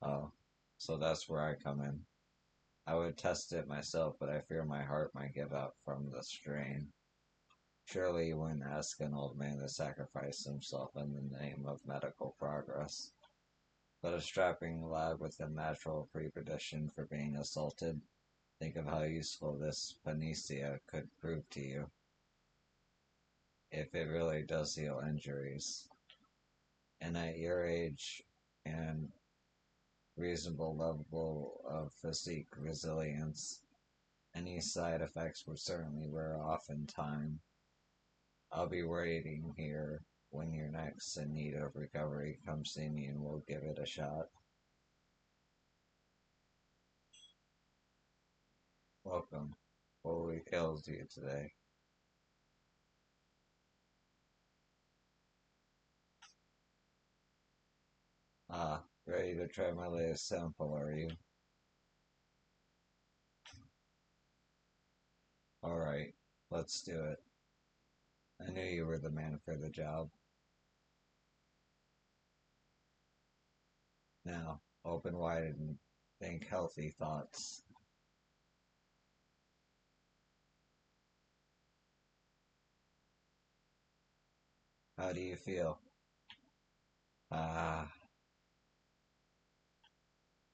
Oh, so that's where I come in. I would test it myself, but I fear my heart might give out from the strain. Surely you wouldn't ask an old man to sacrifice himself in the name of medical progress. But a strapping lad with a natural predisposition for being assaulted, think of how useful this panacea could prove to you, if it really does heal injuries. And at your age and reasonable level of physique resilience, any side effects would certainly wear off in time. I'll be waiting here when you're next in need of recovery. Come see me and we'll give it a shot. Welcome. What ails you today? Ah, ready to try my latest sample, are you? Alright, let's do it. I knew you were the man for the job. Now, open wide and think healthy thoughts. How do you feel? Ah,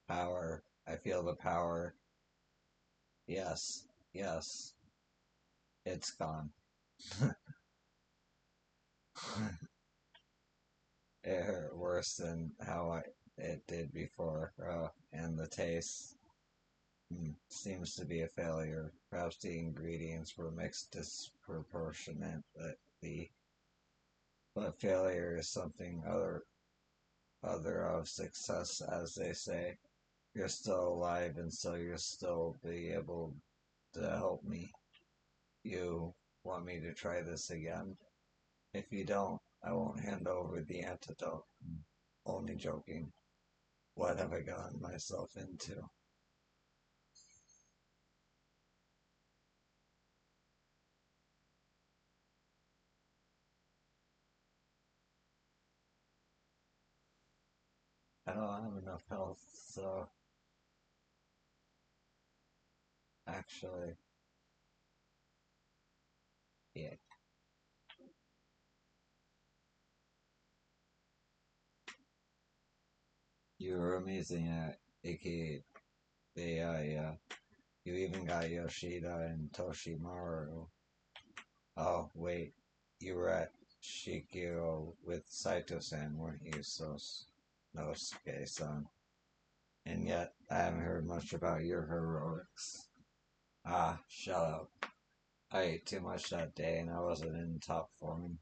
power. I feel the power. Yes, yes, it's gone. It hurt worse than it did before. And the taste seems to be a failure. Perhaps the ingredients were mixed disproportionately, but failure is something other of success, as they say. You're still alive, and so you'll still be able to help me. You want me to try this again? If you don't, I won't hand over the antidote. Only joking. What have I gotten myself into? I don't have enough health, so actually, yeah. You were amazing at Iki. You even got Yoshida and Toshimaru. Oh, wait. You were at Shikio with Saito-san, weren't you, Nosuke-san? And yet, I haven't heard much about your heroics. Ah, shut up. I ate too much that day and I wasn't in top form.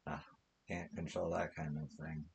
Ah, can't control that kind of thing.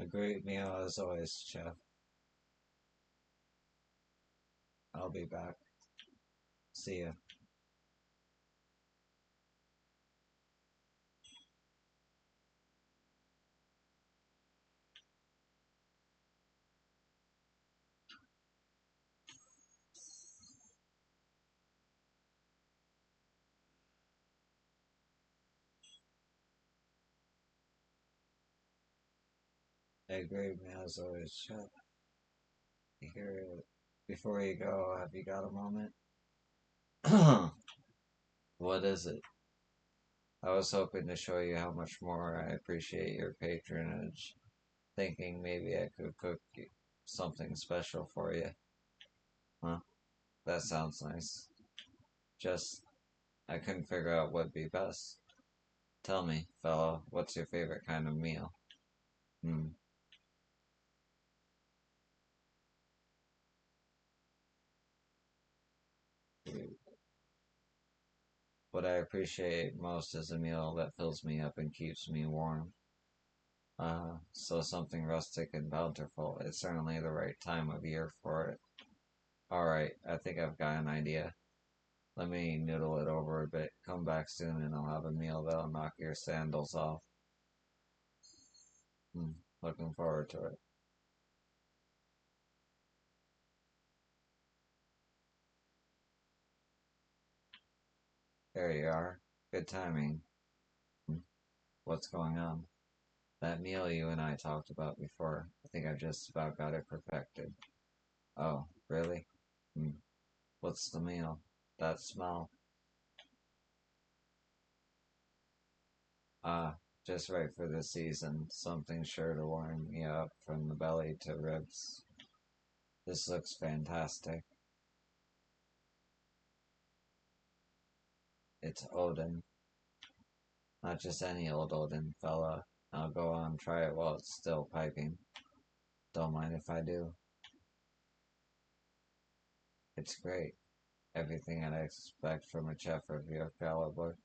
A great meal as always, chef. I'll be back. See ya. Hey, great man, as always, Chet. Here, before you go, have you got a moment? What is it? I was hoping to show you how much more I appreciate your patronage, thinking maybe I could cook something special for you. Huh? That sounds nice. Just, I couldn't figure out what'd be best. Tell me, fella, what's your favorite kind of meal? Hmm. What I appreciate most is a meal that fills me up and keeps me warm. So something rustic and bountiful. It's certainly the right time of year for it. Alright, I think I've got an idea. Let me noodle it over a bit. Come back soon and I'll have a meal that'll knock your sandals off. Hmm, looking forward to it. There you are. Good timing. Hmm, what's going on? That meal you and I talked about before. I think I've just about got it perfected. Oh, really? Hmm. What's the meal? That smell? Ah, just right for the season. Something sure to warm me up from the belly to ribs. This looks fantastic. It's Odin. Not just any old Odin fella. I'll go on and try it while it's still piping. Don't mind if I do. It's great. Everything I'd expect from a chef of your caliber.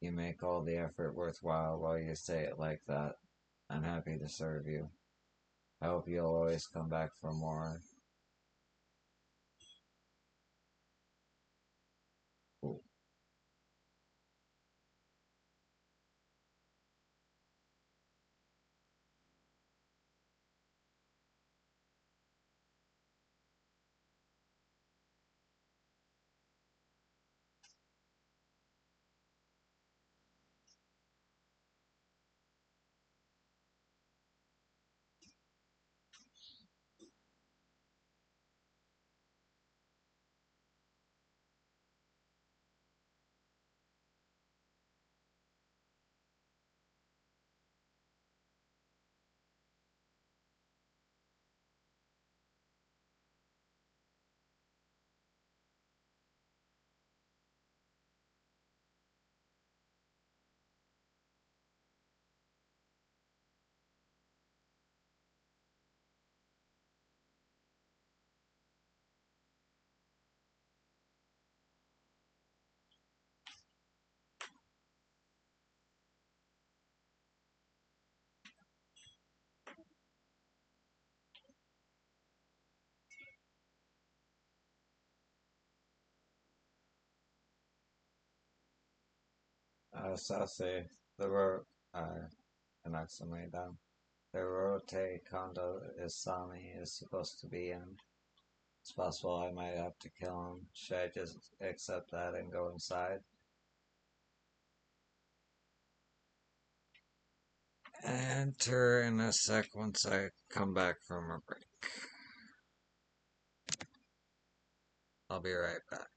You make all the effort worthwhile while you say it like that. I'm happy to serve you. I hope you'll always come back for more. Ooh. Sase, the road, an exclamation down. The rote condo Isami is supposed to be in. It's possible I might have to kill him. Should I just accept that and go inside? Enter in a sec once I come back from a break. I'll be right back.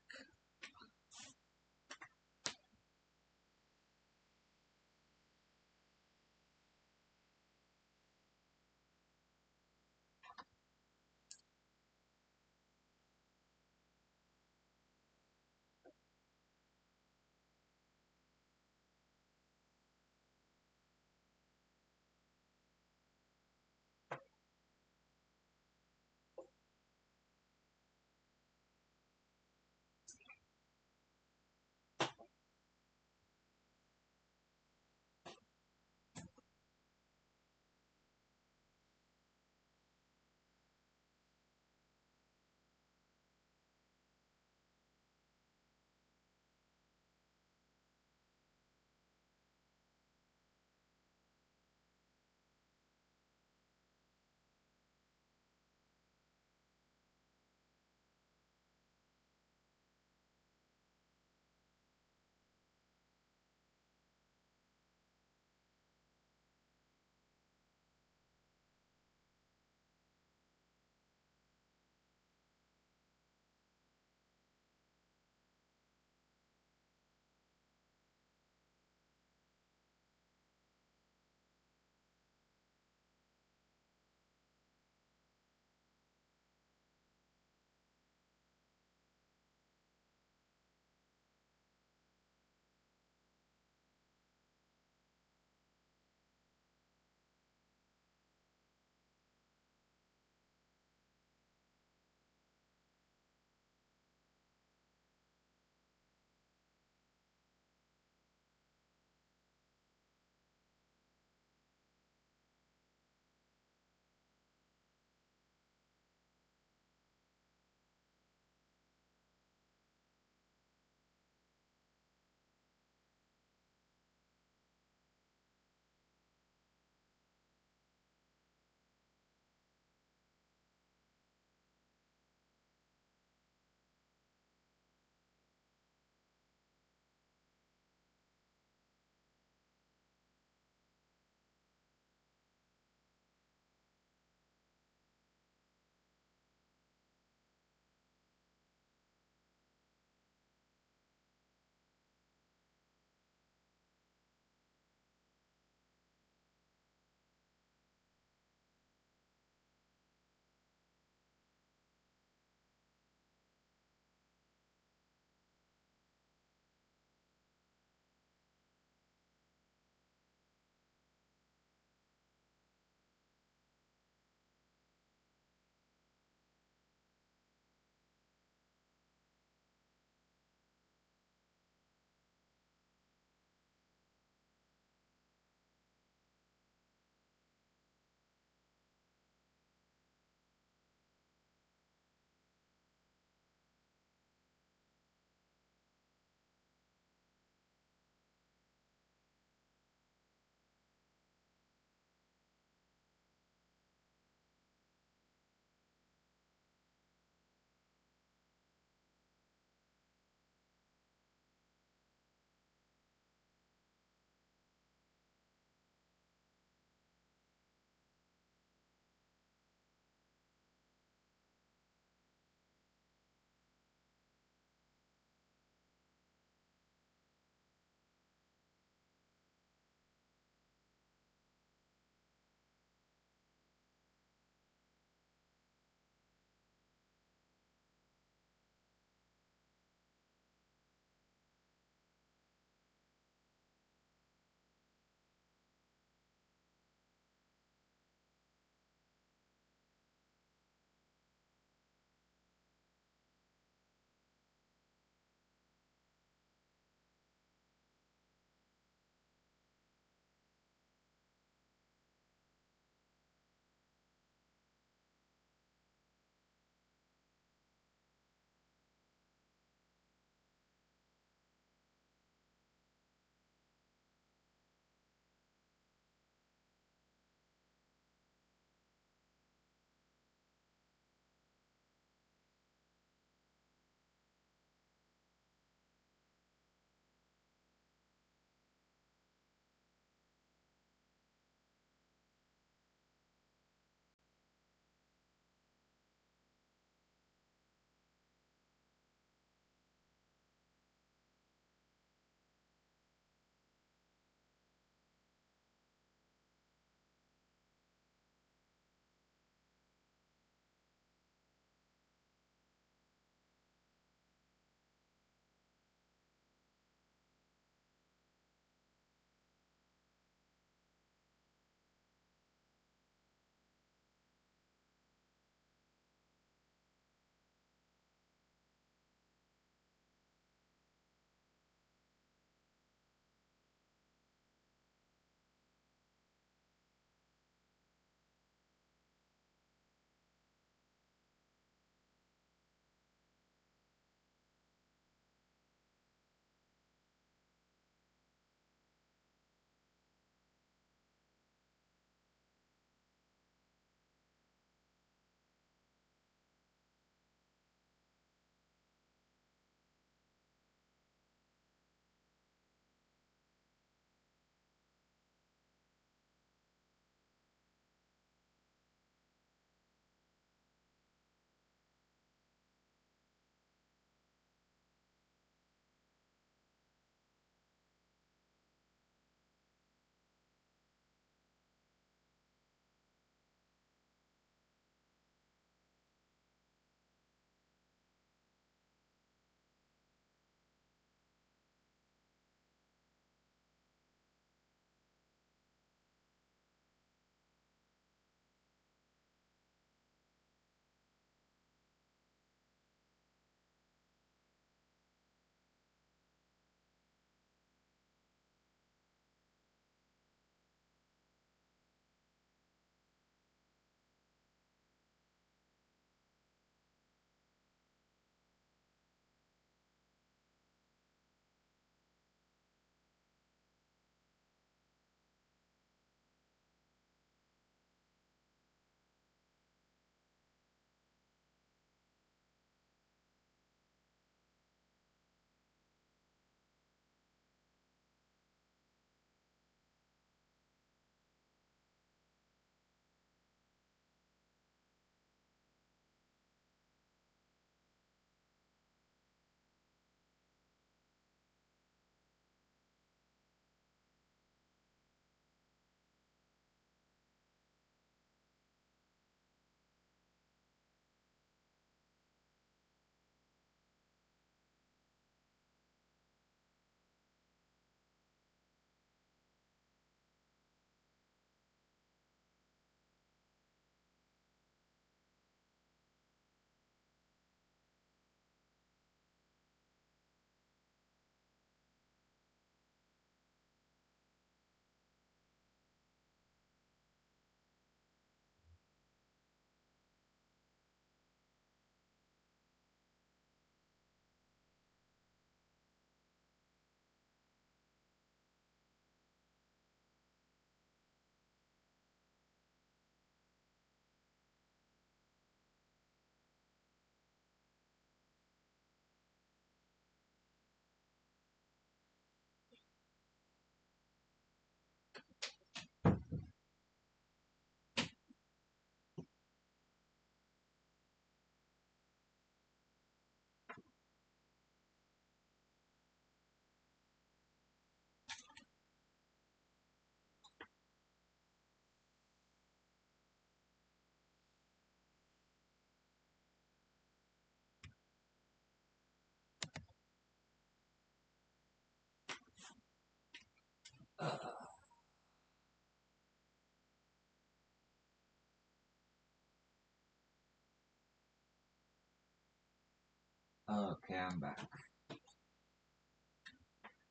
Okay, I'm back.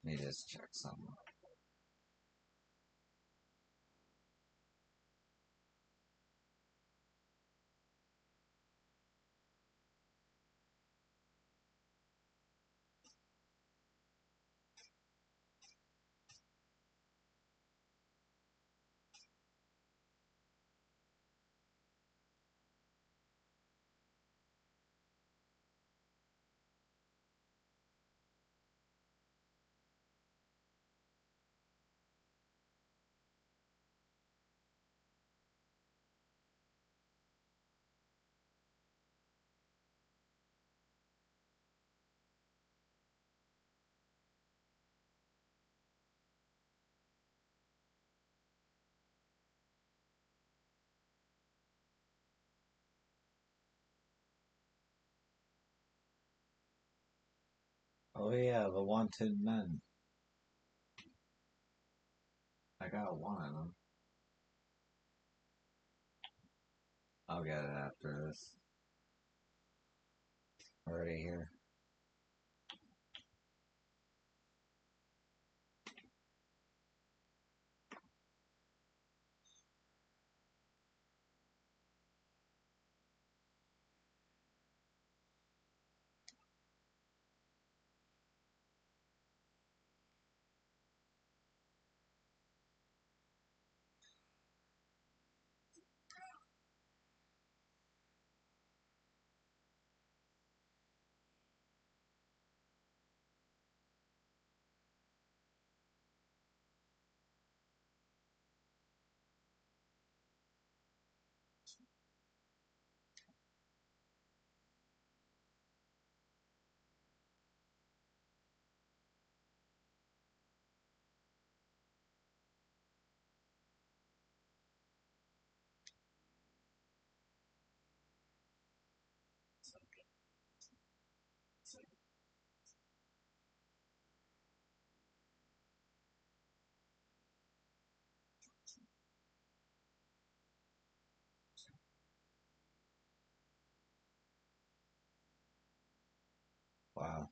Let me just check something. Oh yeah, the wanted men. I got one of them. I'll get it after this. Already here. Wow.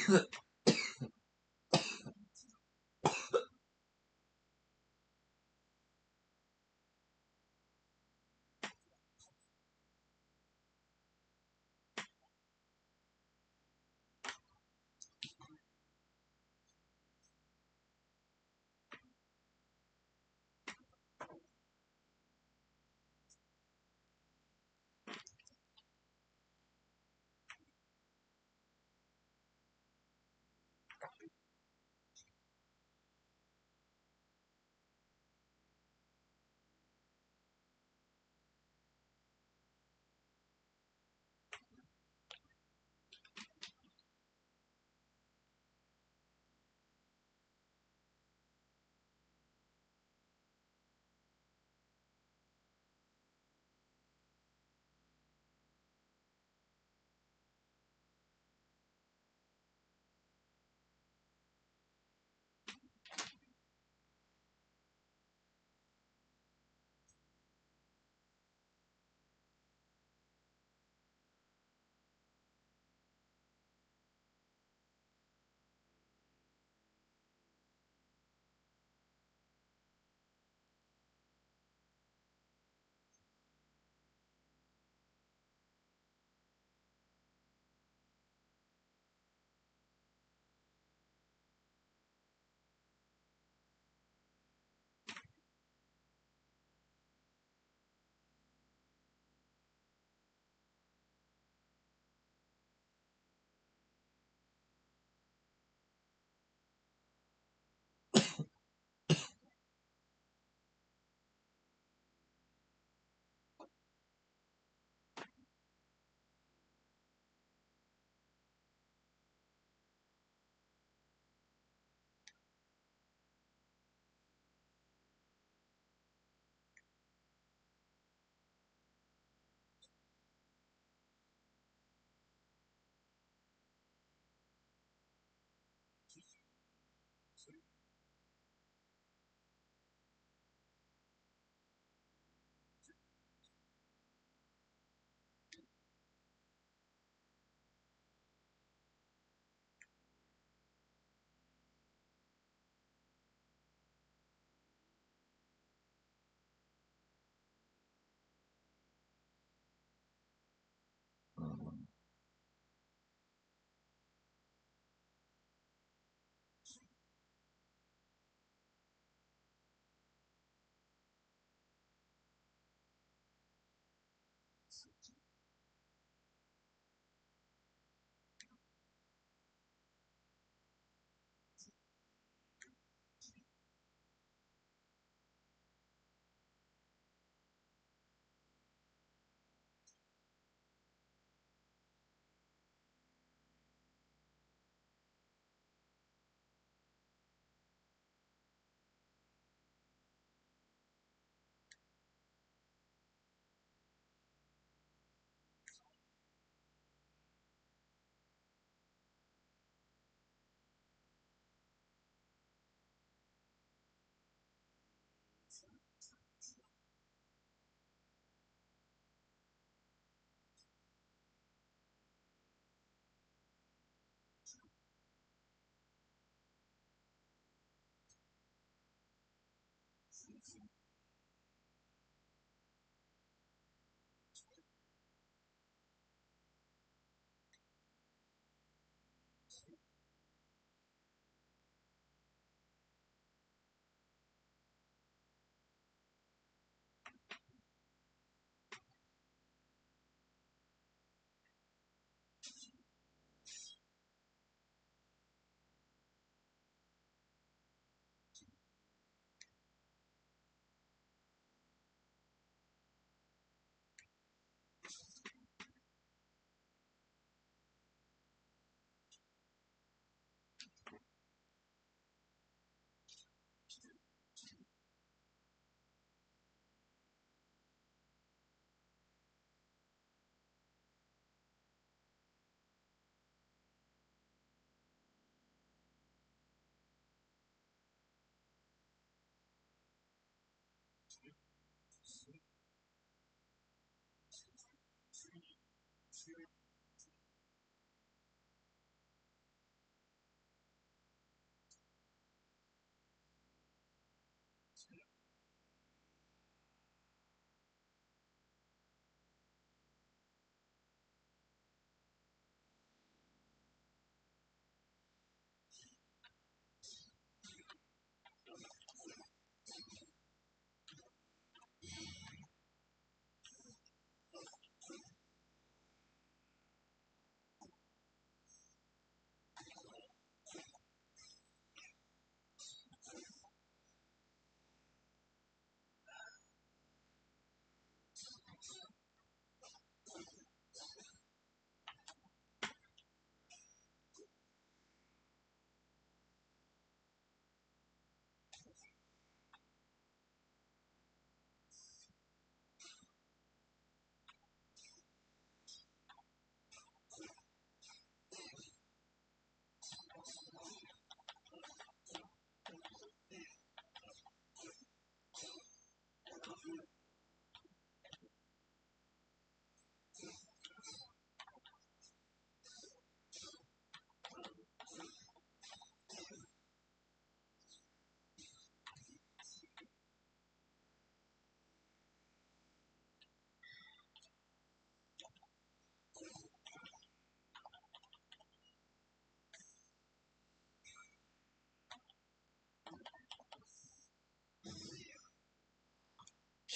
Mhm.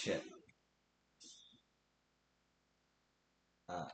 shit. Uh,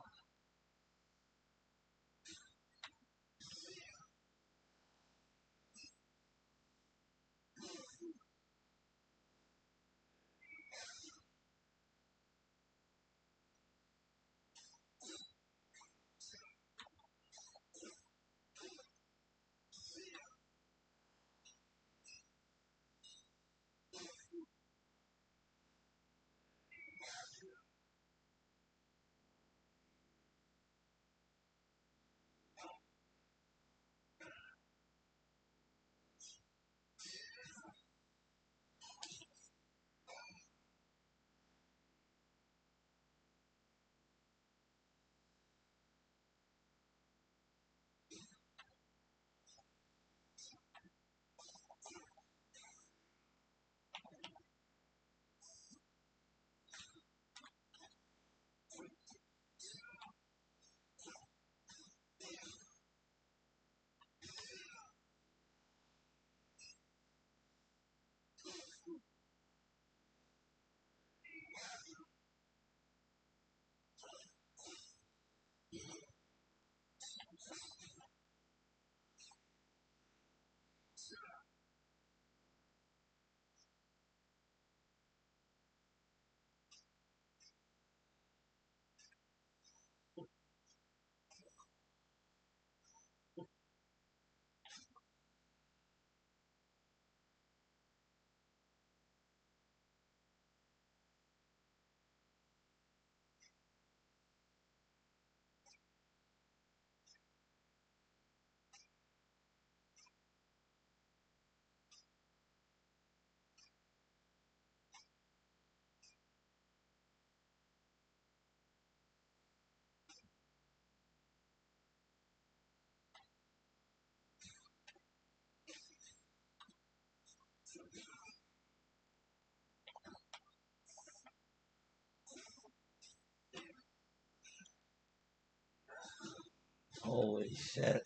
holy shit.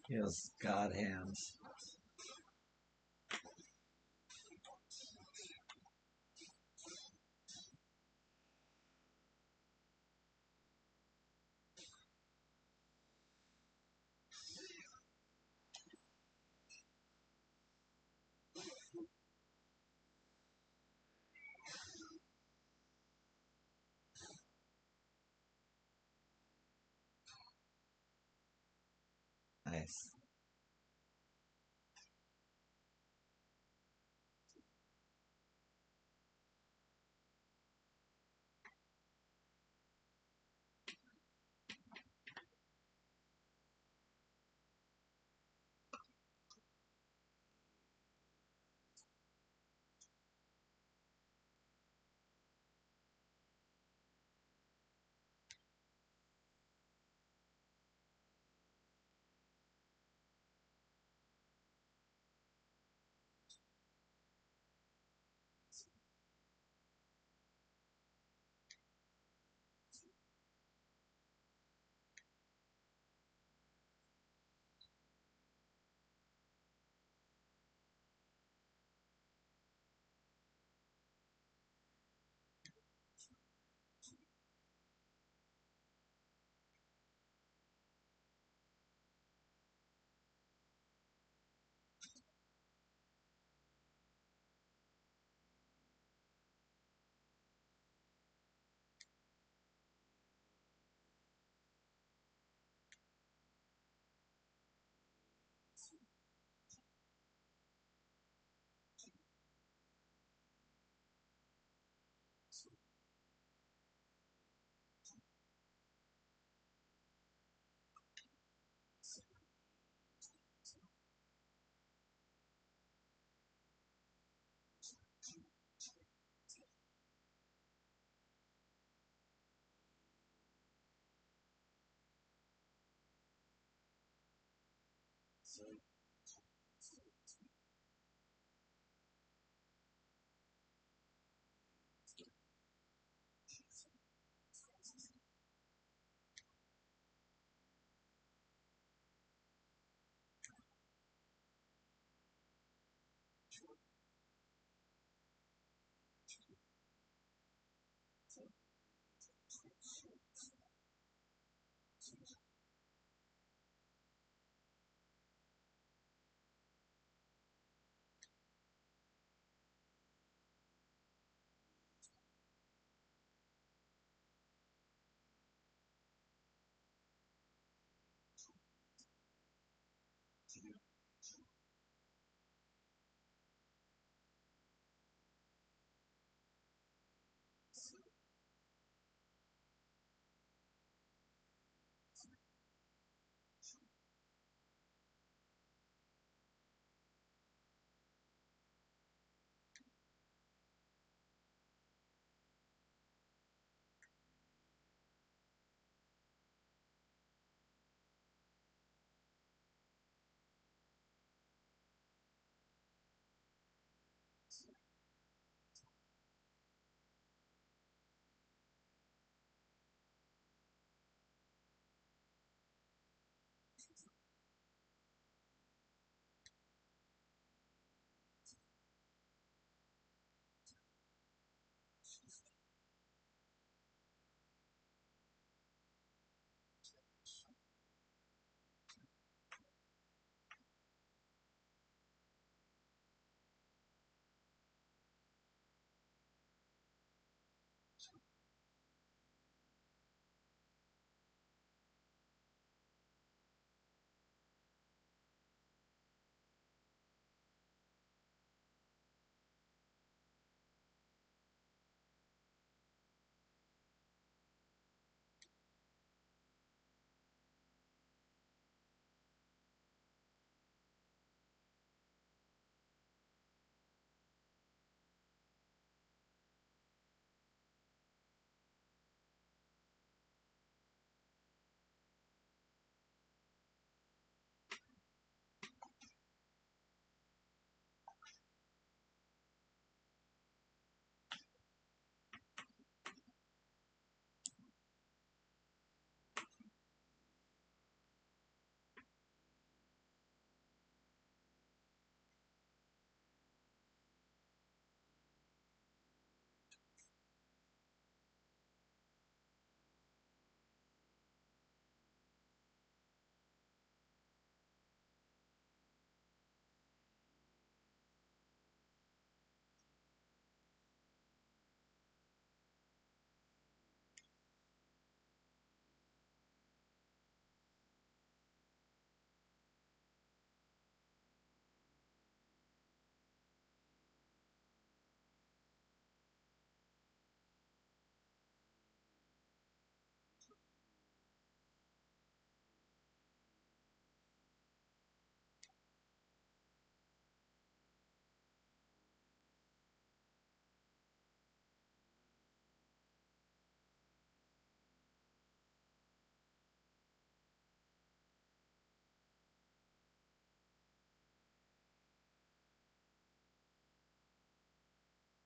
Feels God hands. Nice.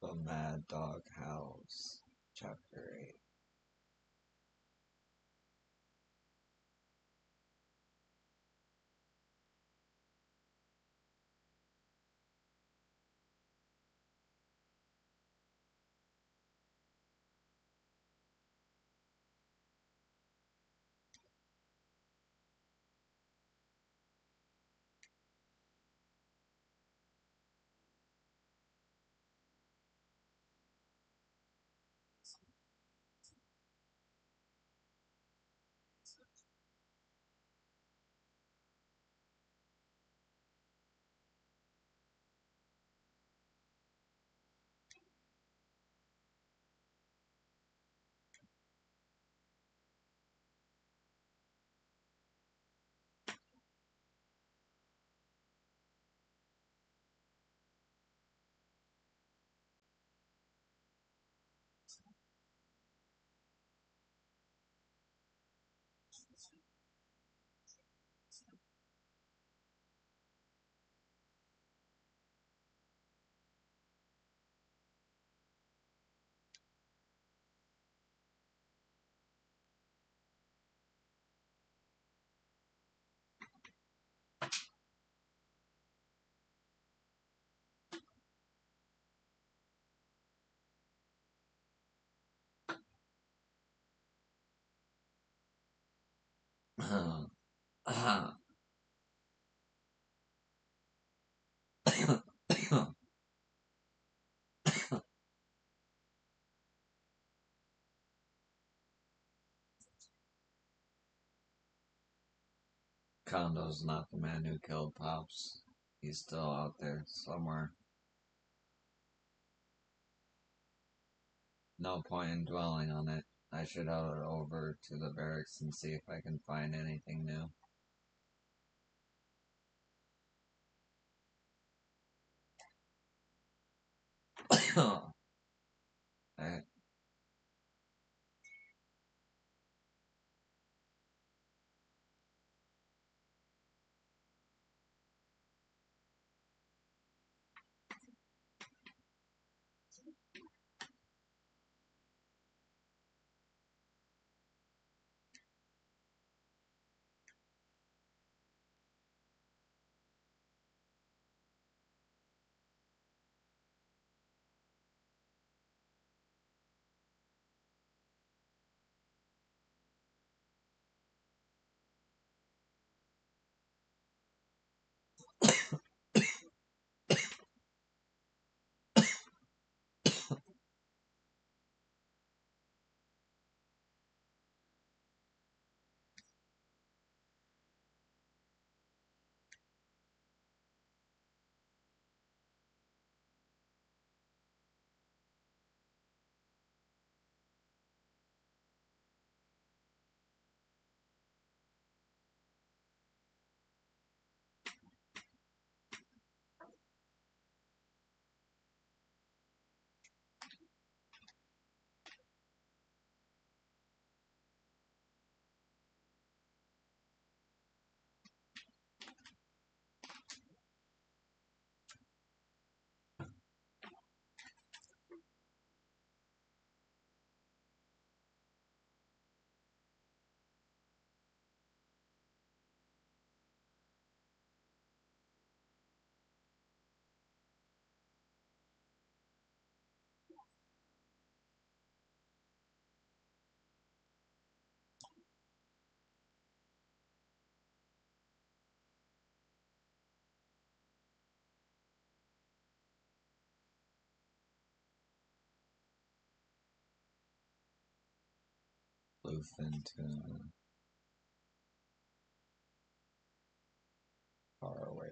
The Mad Dog House, Chapter 8. Kondo's not the man who killed Pops. He's still out there somewhere. No point in dwelling on it. I should head over to the barracks and see if I can find anything new. I, bluefin tuna. Far away.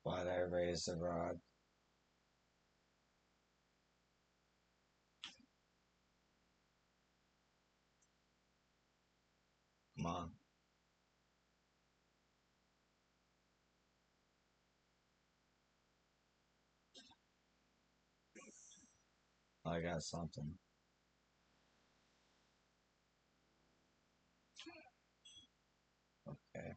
Why'd I raise the rod? Come on. I got something. Okay.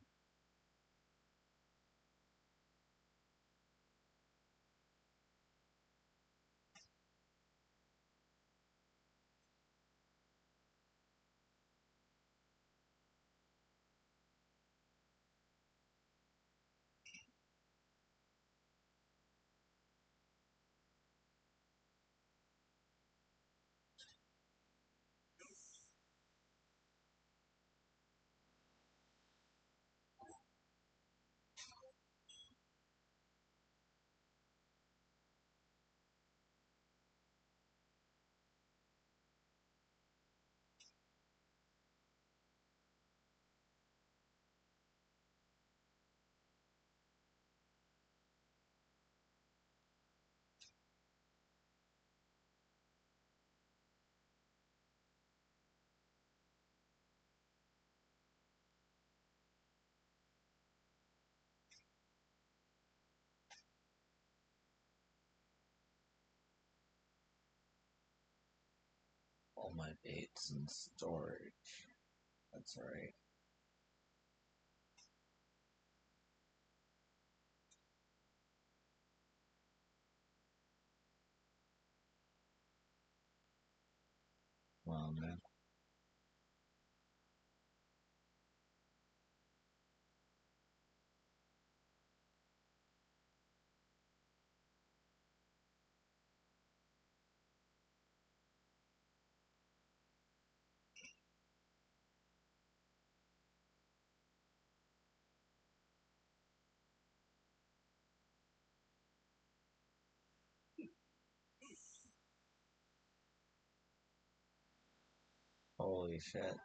my dates in storage. That's right. Well, man. Holy shit.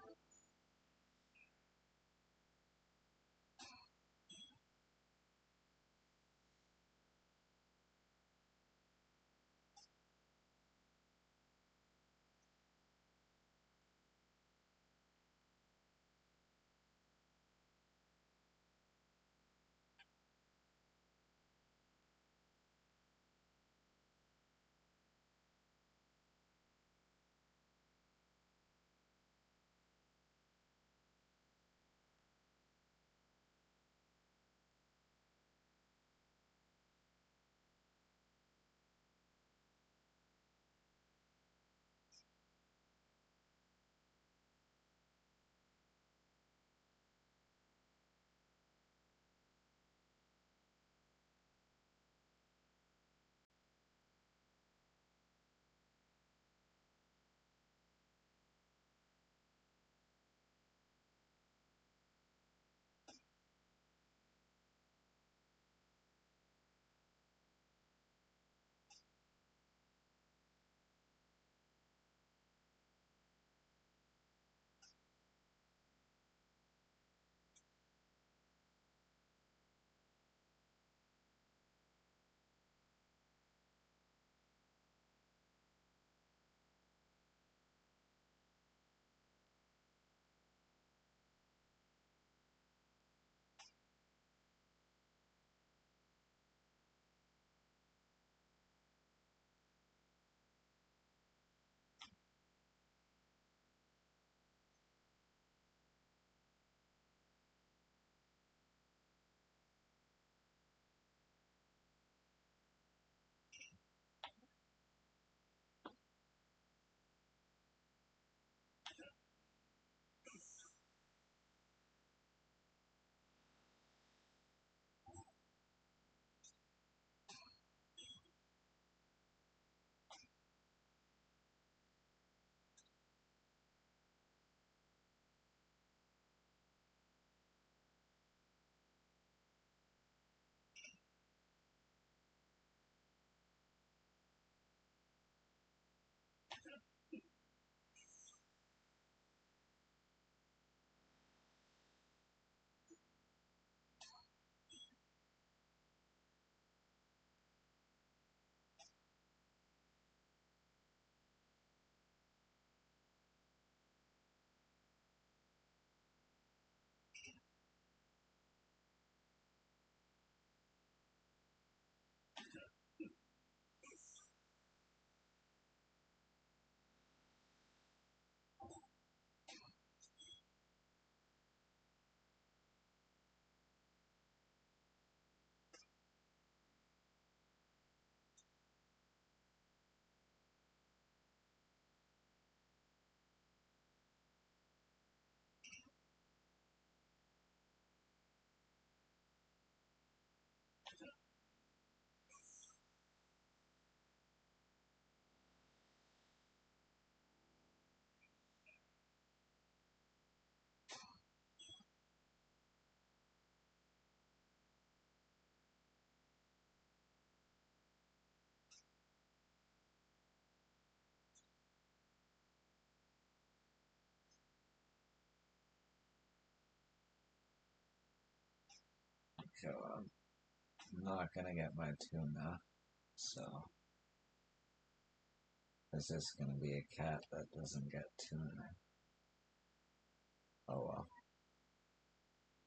So I'm not gonna get my tuna. So this is gonna be a cat that doesn't get tuna. Oh well.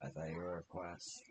I thought you were a quest.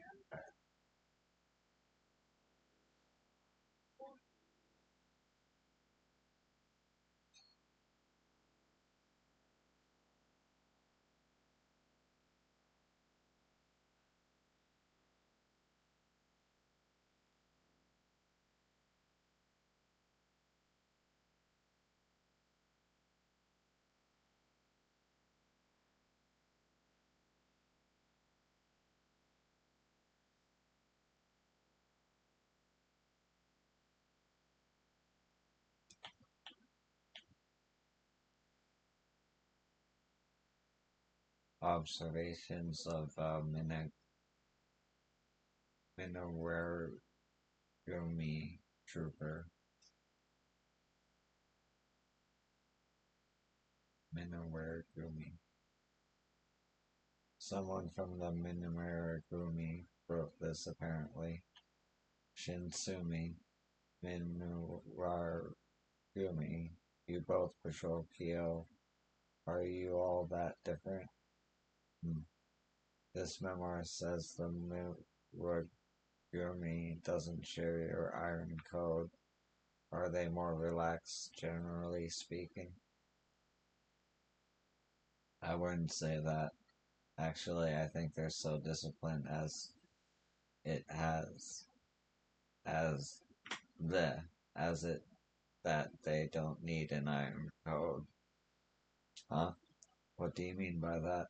Observations of Minowergumi Trooper. Minowergumi. Someone from the Minowergumi wrote this apparently. Shinsumi Minowargumi. You both patrol Kyo. Are you all that different? Hmm. This memoir says the Minowargumi doesn't share your iron code. Are they more relaxed, generally speaking? I wouldn't say that. Actually, I think they're so disciplined it has as the as it that they don't need an iron code. Huh? What do you mean by that?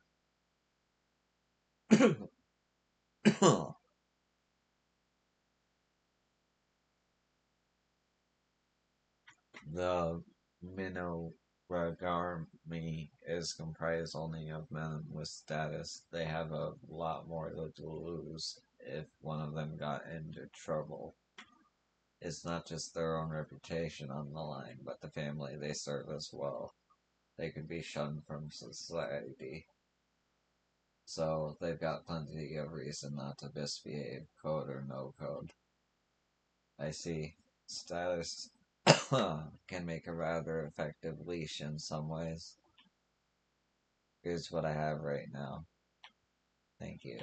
The Minowargami is comprised only of men with status. They have a lot more to lose if one of them got into trouble. It's not just their own reputation on the line, but the family they serve as well. They could be shunned from society. So they've got plenty of reason not to misbehave, code or no code. I see. Status can make a rather effective leash in some ways. Here's what I have right now. Thank you.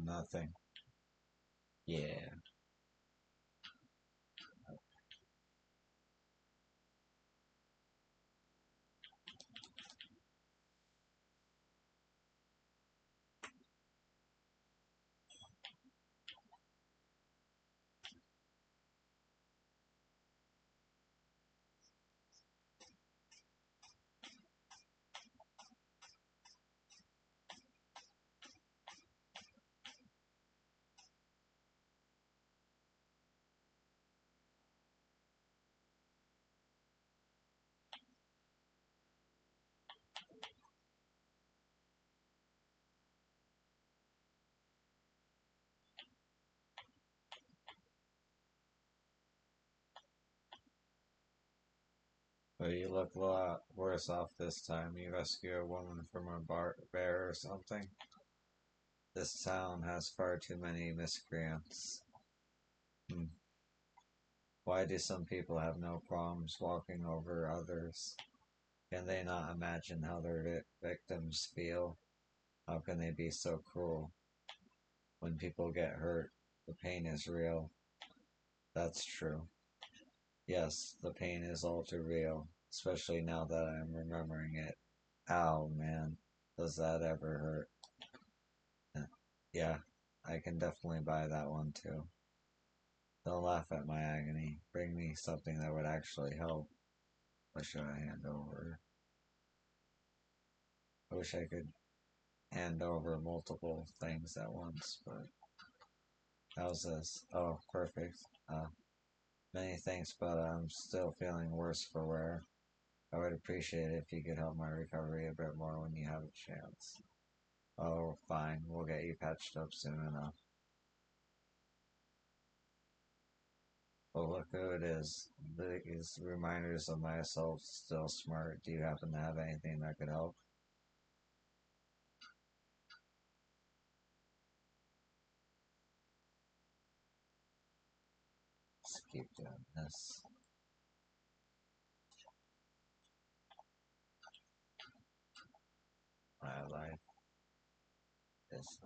Nothing. Yeah. But you look a lot worse off this time. You rescue a woman from a bear or something. This town has far too many miscreants. Hmm. Why do some people have no problems walking over others? Can they not imagine how their victims feel? How can they be so cruel? When people get hurt, the pain is real. That's true. Yes, the pain is all too real, especially now that I'm remembering it. Ow, man. Does that ever hurt? Yeah, I can definitely buy that one too. They'll laugh at my agony. Bring me something that would actually help. What should I hand over? I wish I could hand over multiple things at once, but how's this? Oh, perfect. Many thanks, but I'm still feeling worse for wear. I would appreciate it if you could help my recovery a bit more when you have a chance. Oh, fine. We'll get you patched up soon enough. Oh, look who it is. These reminders of my assault still smart. Do you happen to have anything that could help? Just keep doing this. My life is.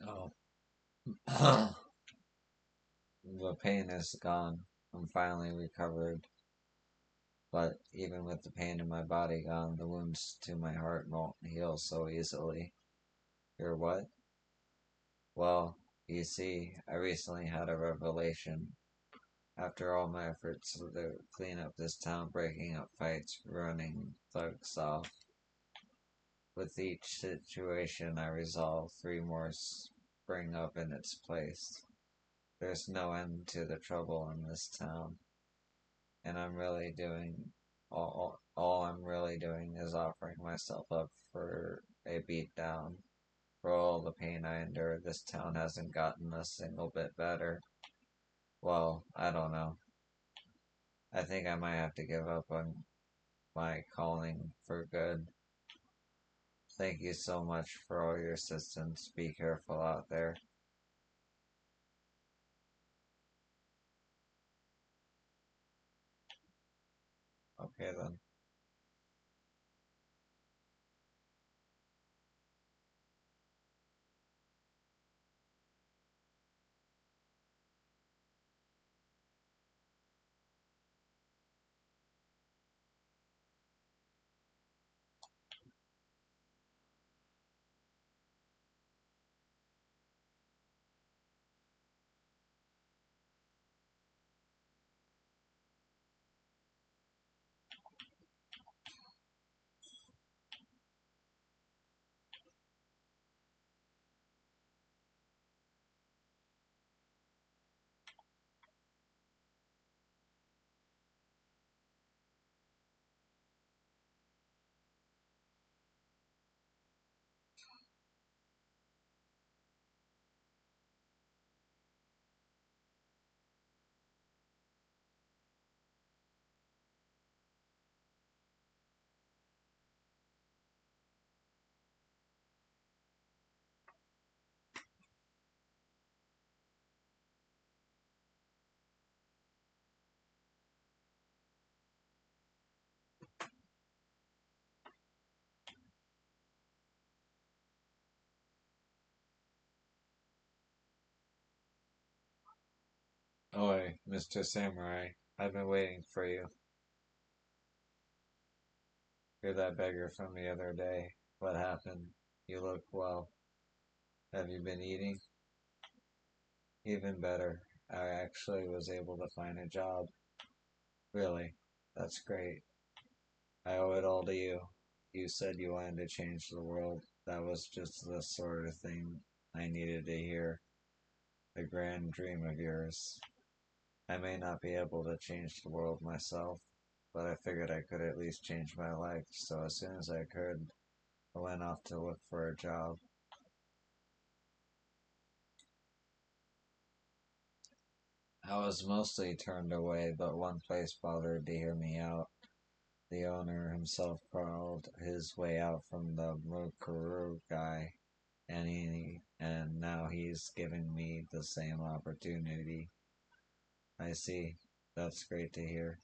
Oh. The pain is gone. I'm finally recovered. But even with the pain in my body gone, the wounds to my heart won't heal so easily. You're what? Well, you see, I recently had a revelation. After all my efforts to clean up this town, breaking up fights, running thugs off, with each situation I resolve, three more spring up in its place. There's no end to the trouble in this town, and all I'm really doing is offering myself up for a beatdown. For all the pain I endured, this town hasn't gotten a single bit better. Well, I don't know. I think I might have to give up on my calling for good. Thank you so much for all your assistance. Be careful out there. Okay then. Oi, Mr. Samurai, I've been waiting for you. You're that beggar from the other day. What happened? You look well. Have you been eating? Even better. I actually was able to find a job. Really? That's great. I owe it all to you. You said you wanted to change the world. That was just the sort of thing I needed to hear. A grand dream of yours. I may not be able to change the world myself, but I figured I could at least change my life, so as soon as I could, I went off to look for a job. I was mostly turned away, but one place bothered to hear me out. The owner himself crawled his way out from the Mukuru guy, and now he's giving me the same opportunity. I see. That's great to hear.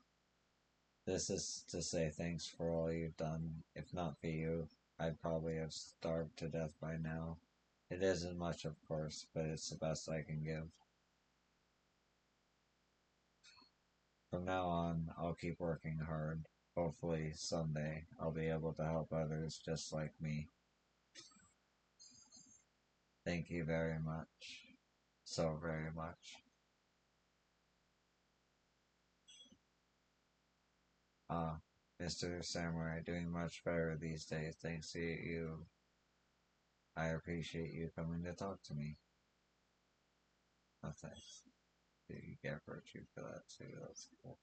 This is to say thanks for all you've done. If not for you, I'd probably have starved to death by now. It isn't much, of course, but it's the best I can give. From now on, I'll keep working hard. Hopefully, someday, I'll be able to help others just like me. Thank you very much. So very much. Ah, Mr. Samurai, doing much better these days thanks to you. I appreciate you coming to talk to me. Oh, thanks. You get virtue for that too. That's cool.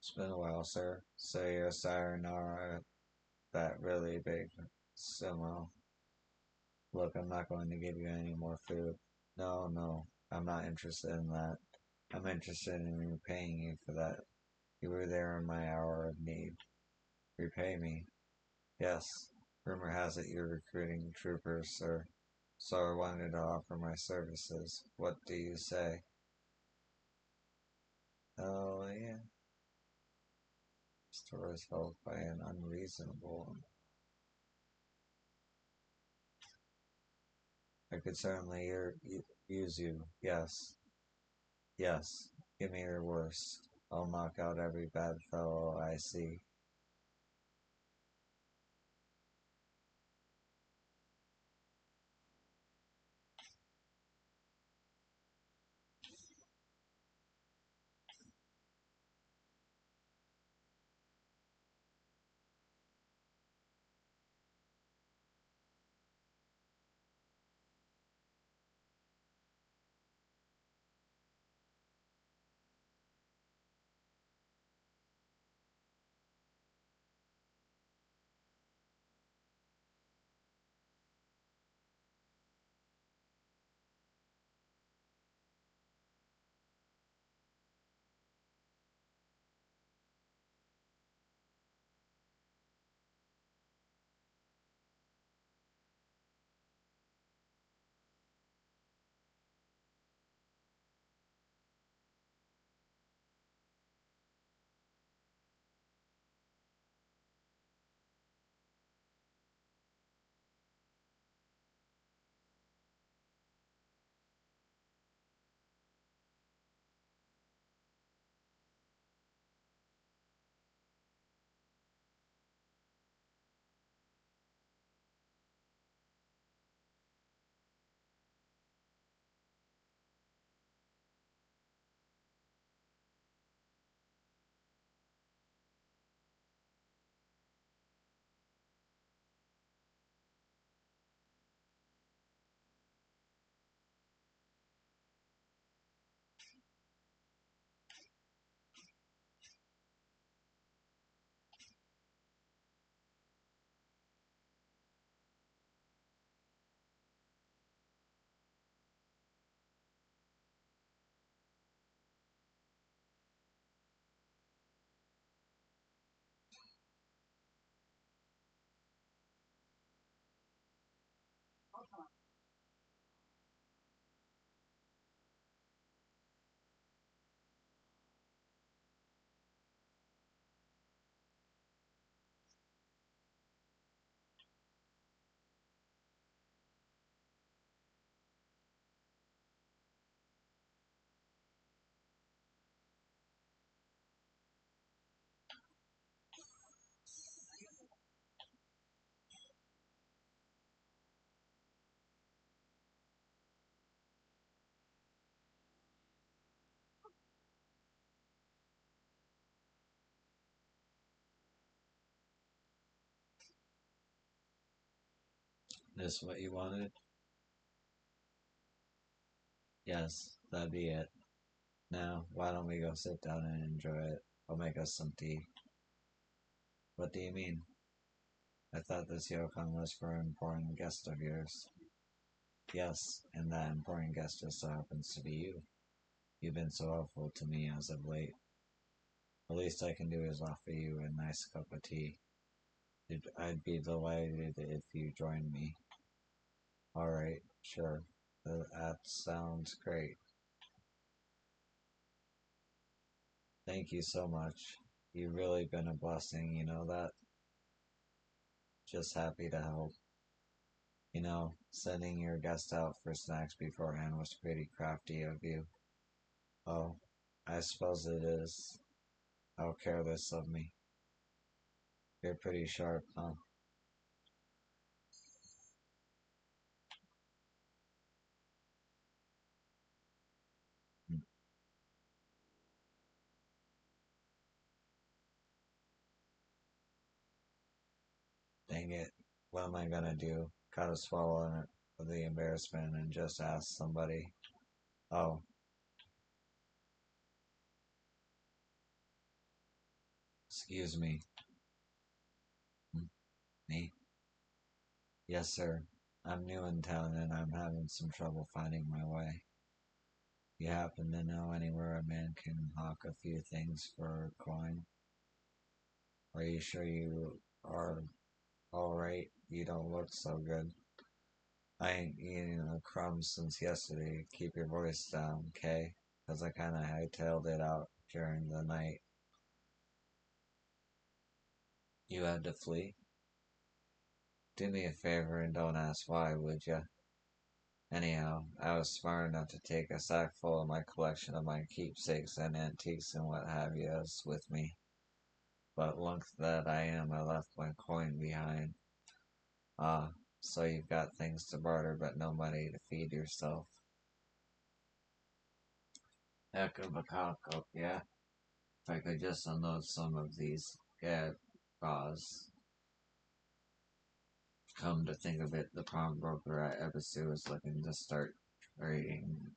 It's been a while, sir. So you're sayonara, that really big sumo. Look, I'm not going to give you any more food. No, no, I'm not interested in that. I'm interested in repaying you for that. You were there in my hour of need. Repay me? Yes. Rumor has it you're recruiting troopers, sir. So I wanted to offer my services. What do you say? Oh, yeah. Store is held by an unreasonable. I could certainly use you. Yes. Yes. Give me your worst. I'll knock out every bad fellow I see. This what you wanted? Yes, that'd be it. Now, why don't we go sit down and enjoy it? I'll make us some tea. What do you mean? I thought this yokon was for an important guest of yours. Yes, and that important guest just so happens to be you. You've been so helpful to me as of late. The least I can do is offer you a nice cup of tea. I'd be delighted if you joined me. Alright, sure. That sounds great. Thank you so much. You've really been a blessing, you know that? Just happy to help. Sending your guest out for snacks beforehand was pretty crafty of you. Oh, I suppose it is. How careless of me. You're pretty sharp, huh? Hmm. Dang it. What am I gonna do? Gotta swallow it for the embarrassment and just ask somebody. Oh, excuse me. Hmm, me? Yes, sir. I'm new in town and I'm having some trouble finding my way. You happen to know anywhere a man can hawk a few things for a coin? Are you sure you are alright? You don't look so good. I ain't eaten a crumb since yesterday. Keep your voice down, okay? 'Cause I kinda hightailed it out during the night. You had to flee? Do me a favor and don't ask why, would ya? Anyhow, I was smart enough to take a sack full of my collection of my keepsakes and antiques and what have yous with me. But lunk that I am, I left my coin behind. Ah, so you've got things to barter but no money to feed yourself. Heck of a cock up, yeah? If I could just unload some of these gag bras. Come to think of it, the pawnbroker at Ebisu is looking to start trading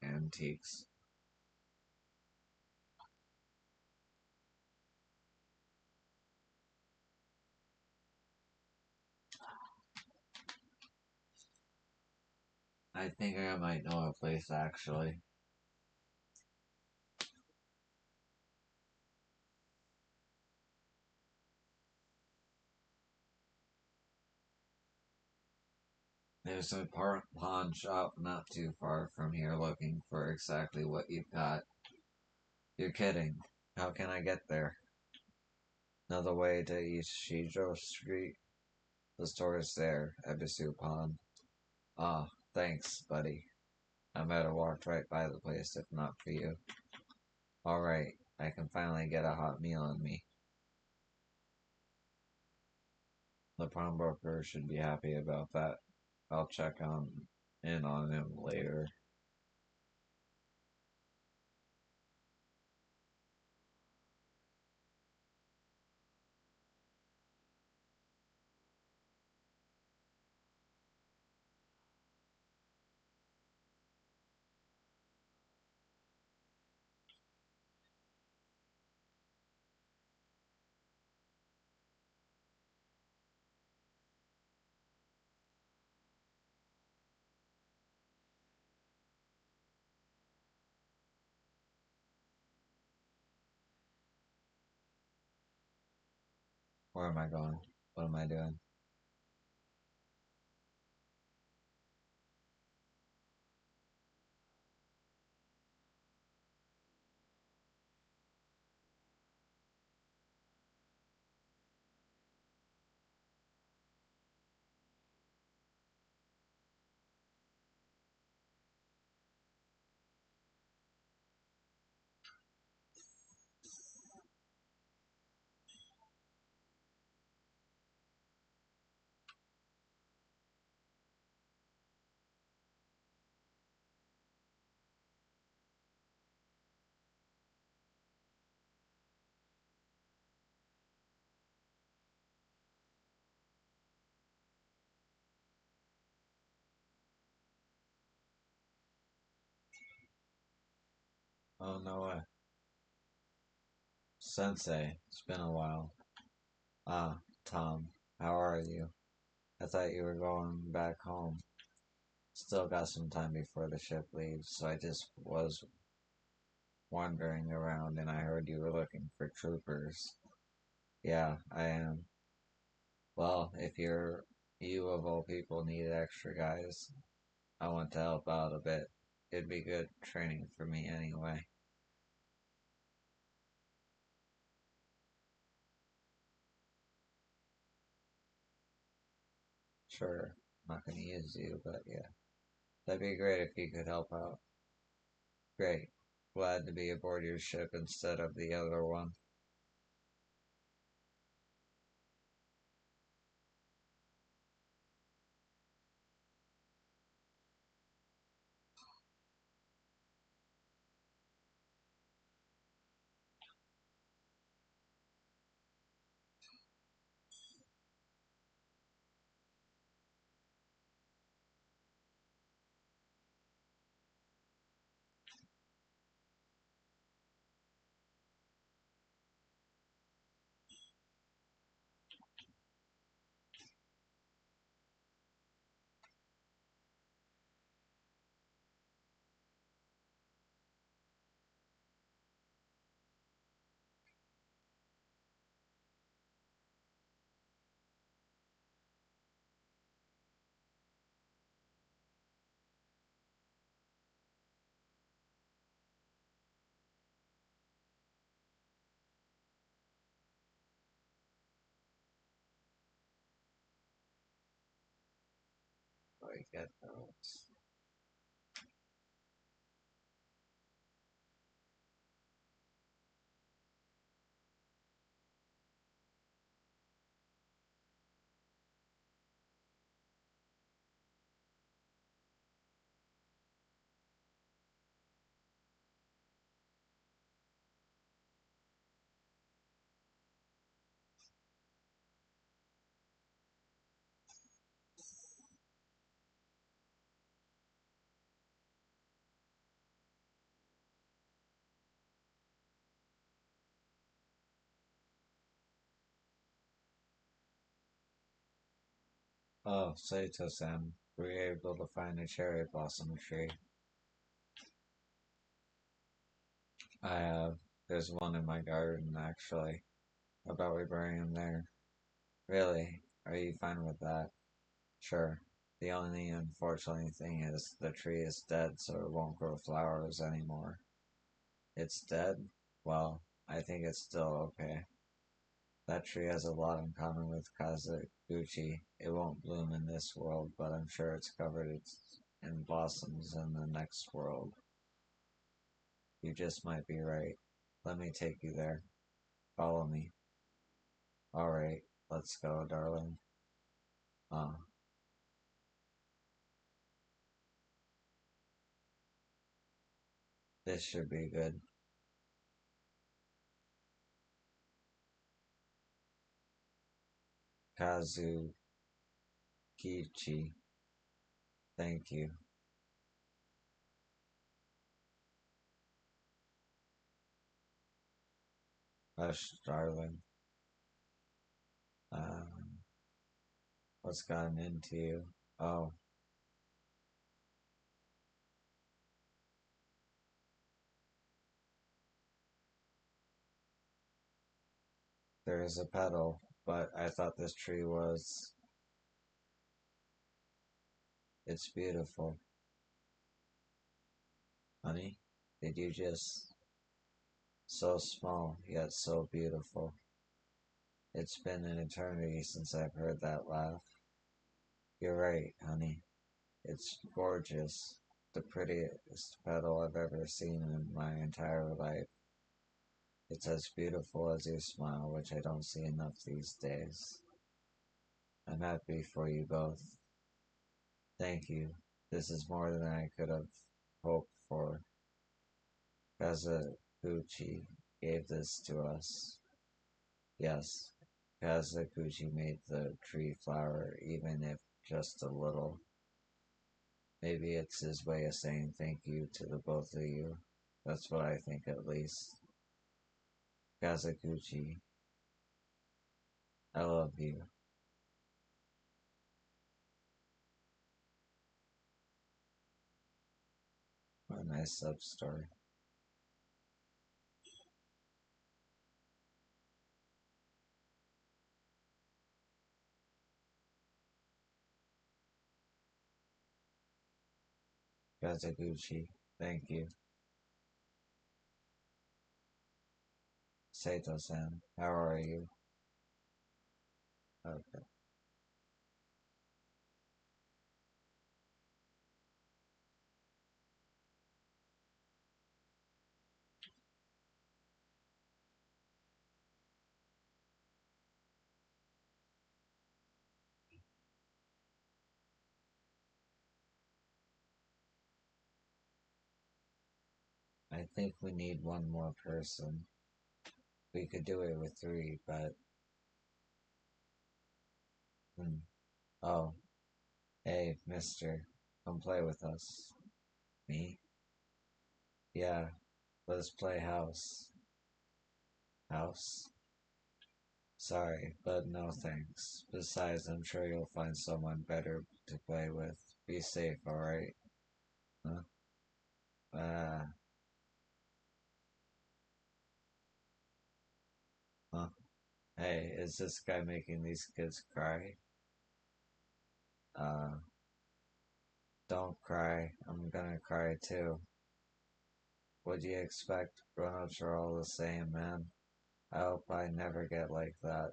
antiques. I think I might know a place actually. There's a pawn shop not too far from here looking for exactly what you've got. You're kidding. How can I get there? Another way to East Shijo Street. The store is there, Ebisu Pawn. Ah, thanks, buddy. I might have walked right by the place if not for you. Alright, I can finally get a hot meal in me. The pawnbroker should be happy about that. I'll check on in on him later. Where am I going? What am I doing? Oh, no way. Sensei, it's been a while. Ah, Tom, how are you? I thought you were going back home. Still got some time before the ship leaves, so I just was wandering around and I heard you were looking for troopers. Yeah, I am. Well, if you of all people need extra guys, I want to help out a bit. It'd be good training for me anyway. Sure, I'm not gonna use you, but yeah. That'd be great if you could help out. Great. Glad to be aboard your ship instead of the other one. I get those. Oh, Saito-san, were you able to find a cherry blossom tree? I have. There's one in my garden, actually. How about we bring him there? Really? Are you fine with that? Sure. The only unfortunate thing is the tree is dead, so it won't grow flowers anymore. It's dead? Well, I think it's still okay. That tree has a lot in common with Kazaguchi. It won't bloom in this world, but I'm sure it's covered in blossoms in the next world. You just might be right. Let me take you there. Follow me. Alright, let's go, darling. Uh, this should be good. Kazukichi, thank you. Hush, darling. Um, what's gotten into you? Oh, there is a petal, but I thought this tree was. It's beautiful. Honey, did you just. So small, yet so beautiful. It's been an eternity since I've heard that laugh. You're right, honey. It's gorgeous. The prettiest petal I've ever seen in my entire life. It's as beautiful as your smile, which I don't see enough these days. I'm happy for you both. Thank you. This is more than I could have hoped for. Kazaguchi gave this to us. Yes, Kazaguchi made the tree flower, even if just a little. Maybe it's his way of saying thank you to the both of you. That's what I think at least. Kazakuchi, I love you. What a nice sub story. Kazaguchi, thank you. Sato-san, how are you? Okay. I think we need one more person. We could do it with three, but... Hmm. Oh, hey, mister. Come play with us. Me? Yeah, let's play house. House? Sorry, but no thanks. Besides, I'm sure you'll find someone better to play with. Be safe, alright? Huh? Ah, huh? Hey, is this guy making these kids cry? Uh, don't cry. I'm gonna cry too. What do you expect? Grown-ups are all the same, man. I hope I never get like that.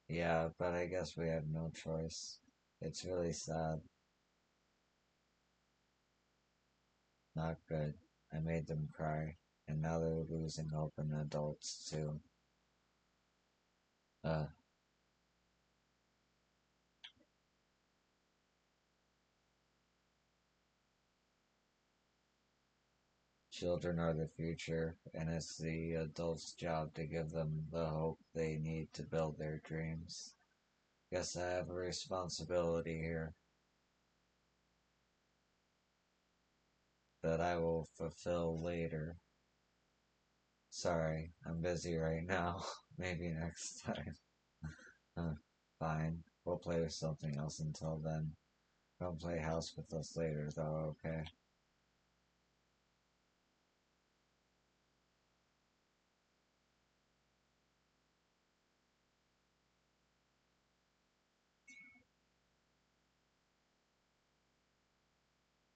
Yeah, but I guess we have no choice. It's really sad. Not good. I made them cry, and now they're losing hope in adults too. Uh, Children are the future, and it's the adults' job to give them the hope they need to build their dreams. Guess I have a responsibility here that I will fulfill later. Sorry, I'm busy right now. Maybe next time. Huh, fine. We'll play with something else until then. Come play house with us later, though, okay?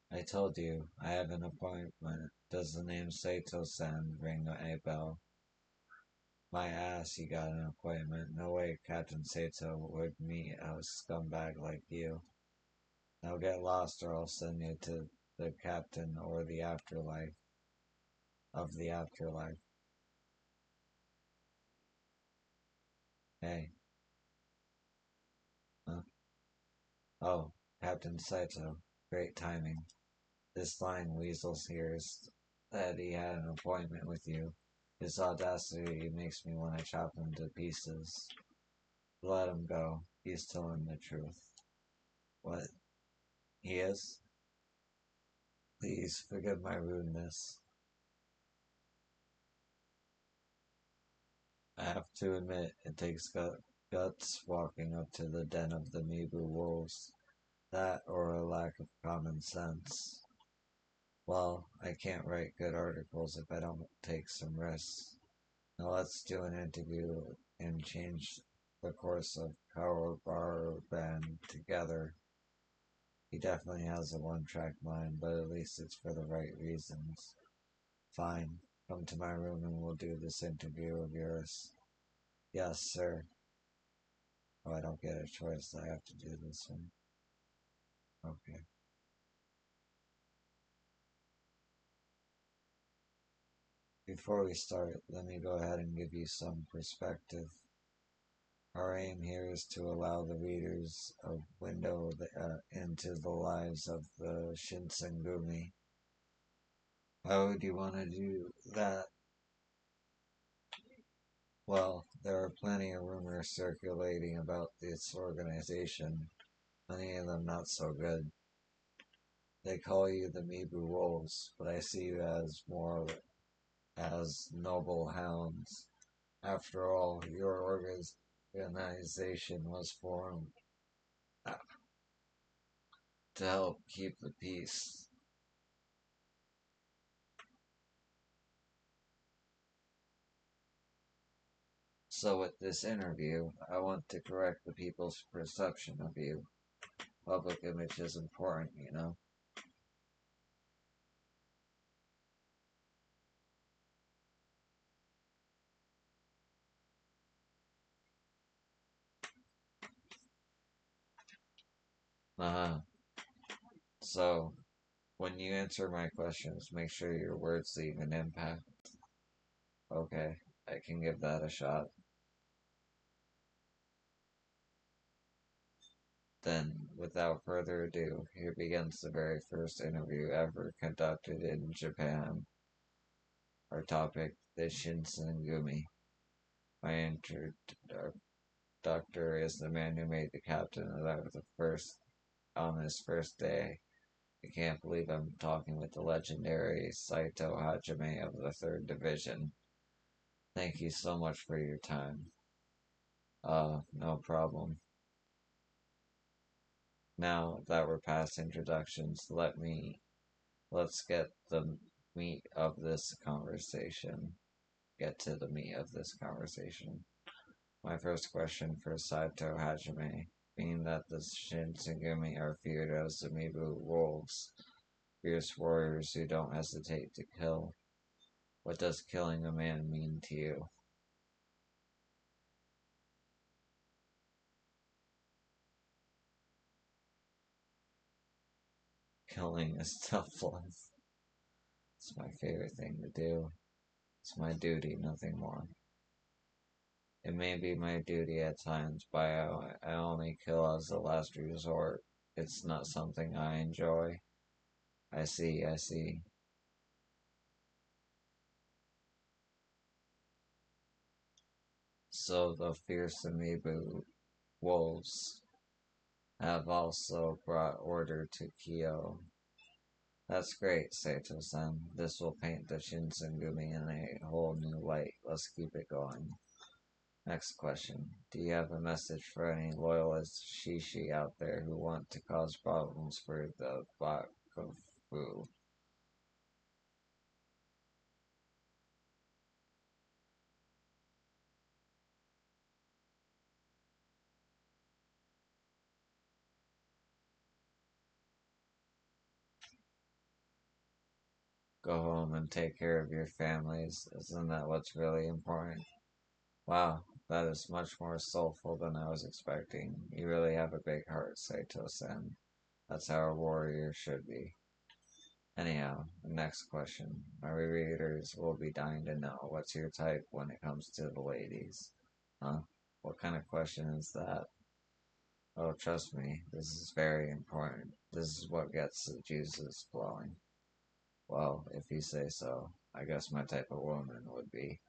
I told you, I have an appointment. Does the name Sato-san ring a bell? My ass, you got an appointment. No way Captain Sato would meet a scumbag like you. Now get lost or I'll send you to the captain or the afterlife of the afterlife. Hey, huh? Oh, Captain Saito. Great timing. This lying weasel hears that he had an appointment with you. His audacity makes me want to chop him to pieces. Let him go. He's telling the truth. What? He is? Please forgive my rudeness. I have to admit, it takes guts walking up to the den of the Mibu wolves. That or a lack of common sense. Well, I can't write good articles if I don't take some risks. Now let's do an interview and change the course of our bar band together. He definitely has a one-track mind, but at least it's for the right reasons. Fine, come to my room and we'll do this interview of yours. Yes, sir. Oh, I don't get a choice. I have to do this one. Okay. Before we start, let me go ahead and give you some perspective. Our aim here is to allow the readers a window into the lives of the Shinsengumi. Why would you want to do that? Well, there are plenty of rumors circulating about this organization, many of them not so good. They call you the Mibu Wolves, but I see you as more as noble hounds. After all, your organization was formed to help keep the peace. So with this interview, I want to correct the people's perception of you. Public image is important, you know? Uh-huh. So, when you answer my questions, make sure your words leave an impact. Okay, I can give that a shot. Then, without further ado, here begins the very first interview ever conducted in Japan. Our topic, the Shinsengumi. My introductor is the man who made the captain of the first on his first day. I can't believe I'm talking with the legendary Saito Hajime of the 3rd Division. Thank you so much for your time. No problem. Now that we're past introductions, let's get the meat of this conversation. Get to the meat of this conversation. My first question for Saito Hajime, being that the Shinsengumi are feared as the Mibu wolves, fierce warriors who don't hesitate to kill. What does killing a man mean to you? Killing is tough love. It's my favorite thing to do. It's my duty, nothing more. It may be my duty at times, but I only kill as a last resort. It's not something I enjoy. I see. So the fierce Amiibo wolves have also brought order to Kyo. That's great, Sato-san. This will paint the Shinsengumi in a whole new light. Let's keep it going. Next question. Do you have a message for any loyalist shishi out there who want to cause problems for the Bakufu? Go home and take care of your families. Isn't that what's really important? Wow, that is much more soulful than I was expecting. You really have a big heart, Saito-san. That's how a warrior should be. Anyhow, next question. My readers will be dying to know what's your type when it comes to the ladies. Huh? What kind of question is that? Oh, trust me, this is very important. This is what gets the juices flowing. Well, if you say so, I guess my type of woman would be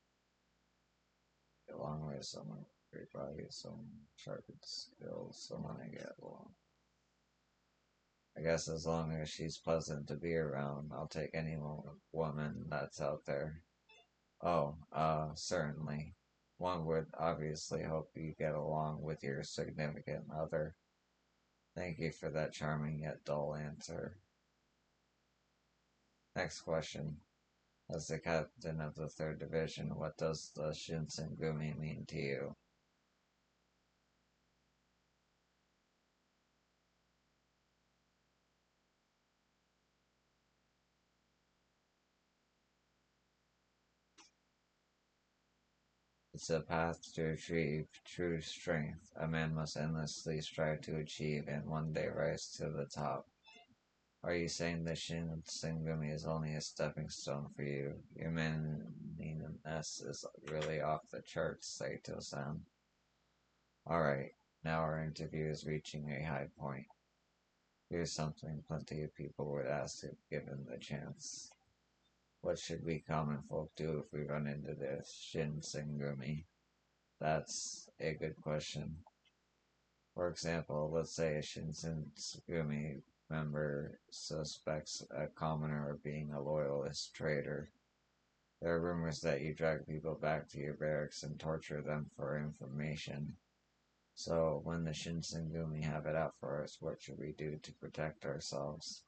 get along with someone, great body, someone sharpened skills, someone I get along. I guess as long as she's pleasant to be around, I'll take any woman that's out there. Oh, certainly. One would obviously hope you get along with your significant other. Thank you for that charming yet dull answer. Next question. As the captain of the 3rd Division, what does the Shinsengumi mean to you? It's a path to achieve true strength a man must endlessly strive to achieve and one day rise to the top. Are you saying the Shinsengumi is only a stepping stone for you? Your manliness is really off the charts, Saito-san. Alright, now our interview is reaching a high point. Here's something plenty of people would ask if given the chance. What should we common folk do if we run into this Shinsengumi? That's a good question. For example, let's say a Shinsengumi member suspects a commoner of being a loyalist traitor. There are rumors that you drag people back to your barracks and torture them for information. So, when the Shinsengumi have it out for us, what should we do to protect ourselves?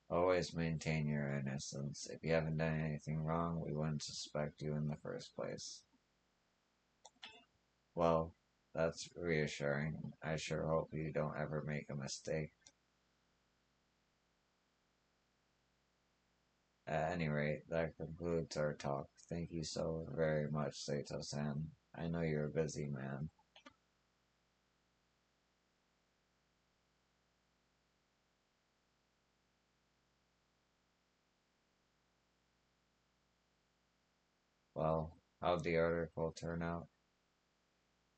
Always maintain your innocence. If you haven't done anything wrong, we wouldn't suspect you in the first place. Well, that's reassuring. I sure hope you don't ever make a mistake. At any rate, that concludes our talk. Thank you so very much, Sato-san. I know you're a busy man. Well, how'd the article turn out?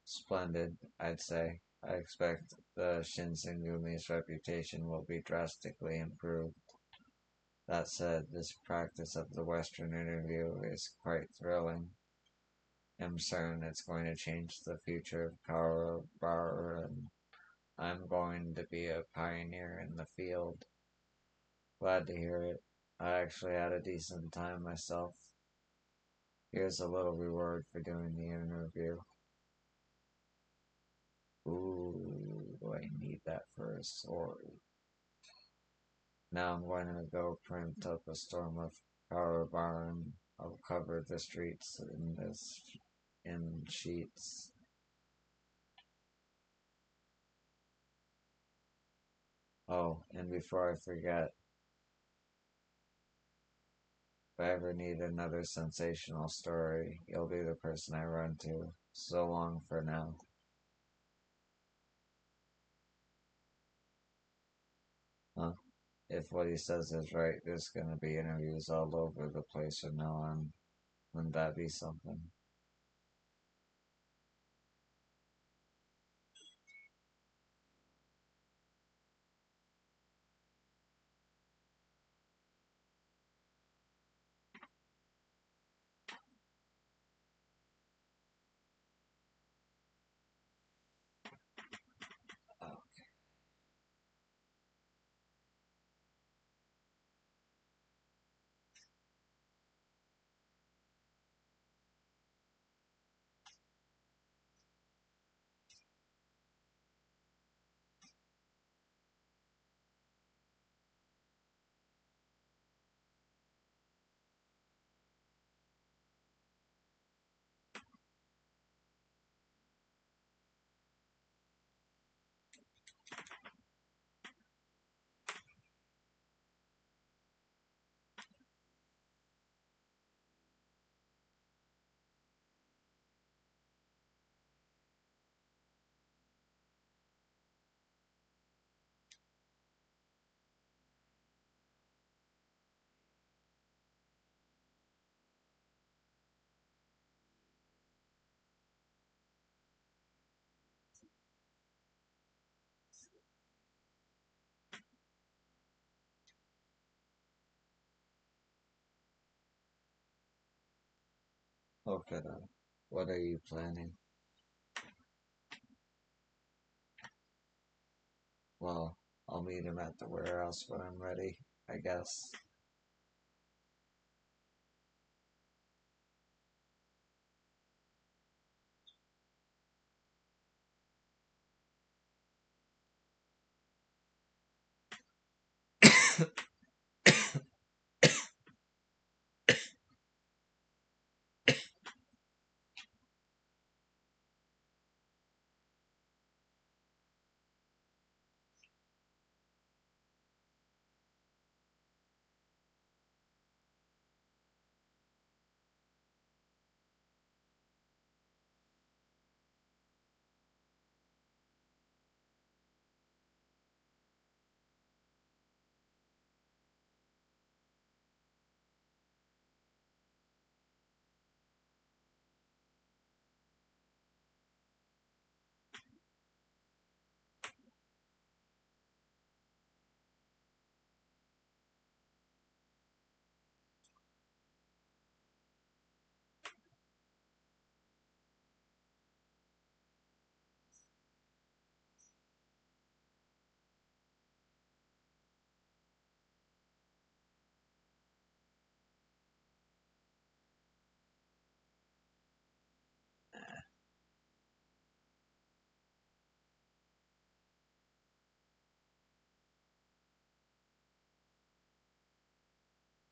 Splendid, I'd say. I expect the Shinsengumi's reputation will be drastically improved. That said, this practice of the Western interview is quite thrilling. I'm certain it's going to change the future of Kara and I'm going to be a pioneer in the field. Glad to hear it. I actually had a decent time myself. Here's a little reward for doing the interview. Ooh, I need that for a sword. Now I'm going to go print up a storm of power and I'll cover the streets in sheets. Oh, and before I forget, if I ever need another sensational story, you'll be the person I run to. So long for now. Huh? If what he says is right, there's gonna be interviews all over the place from now on. Wouldn't that be something? Oh, okay then. What are you planning? Well, I'll meet him at the warehouse when I'm ready, I guess.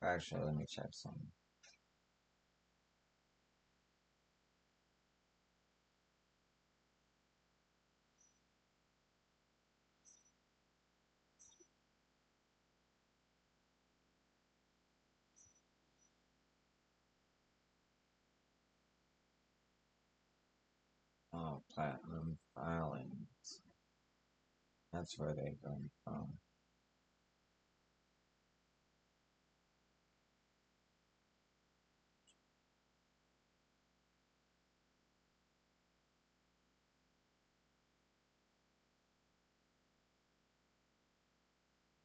Actually, let me check some. Oh, platinum filings. That's where they come from.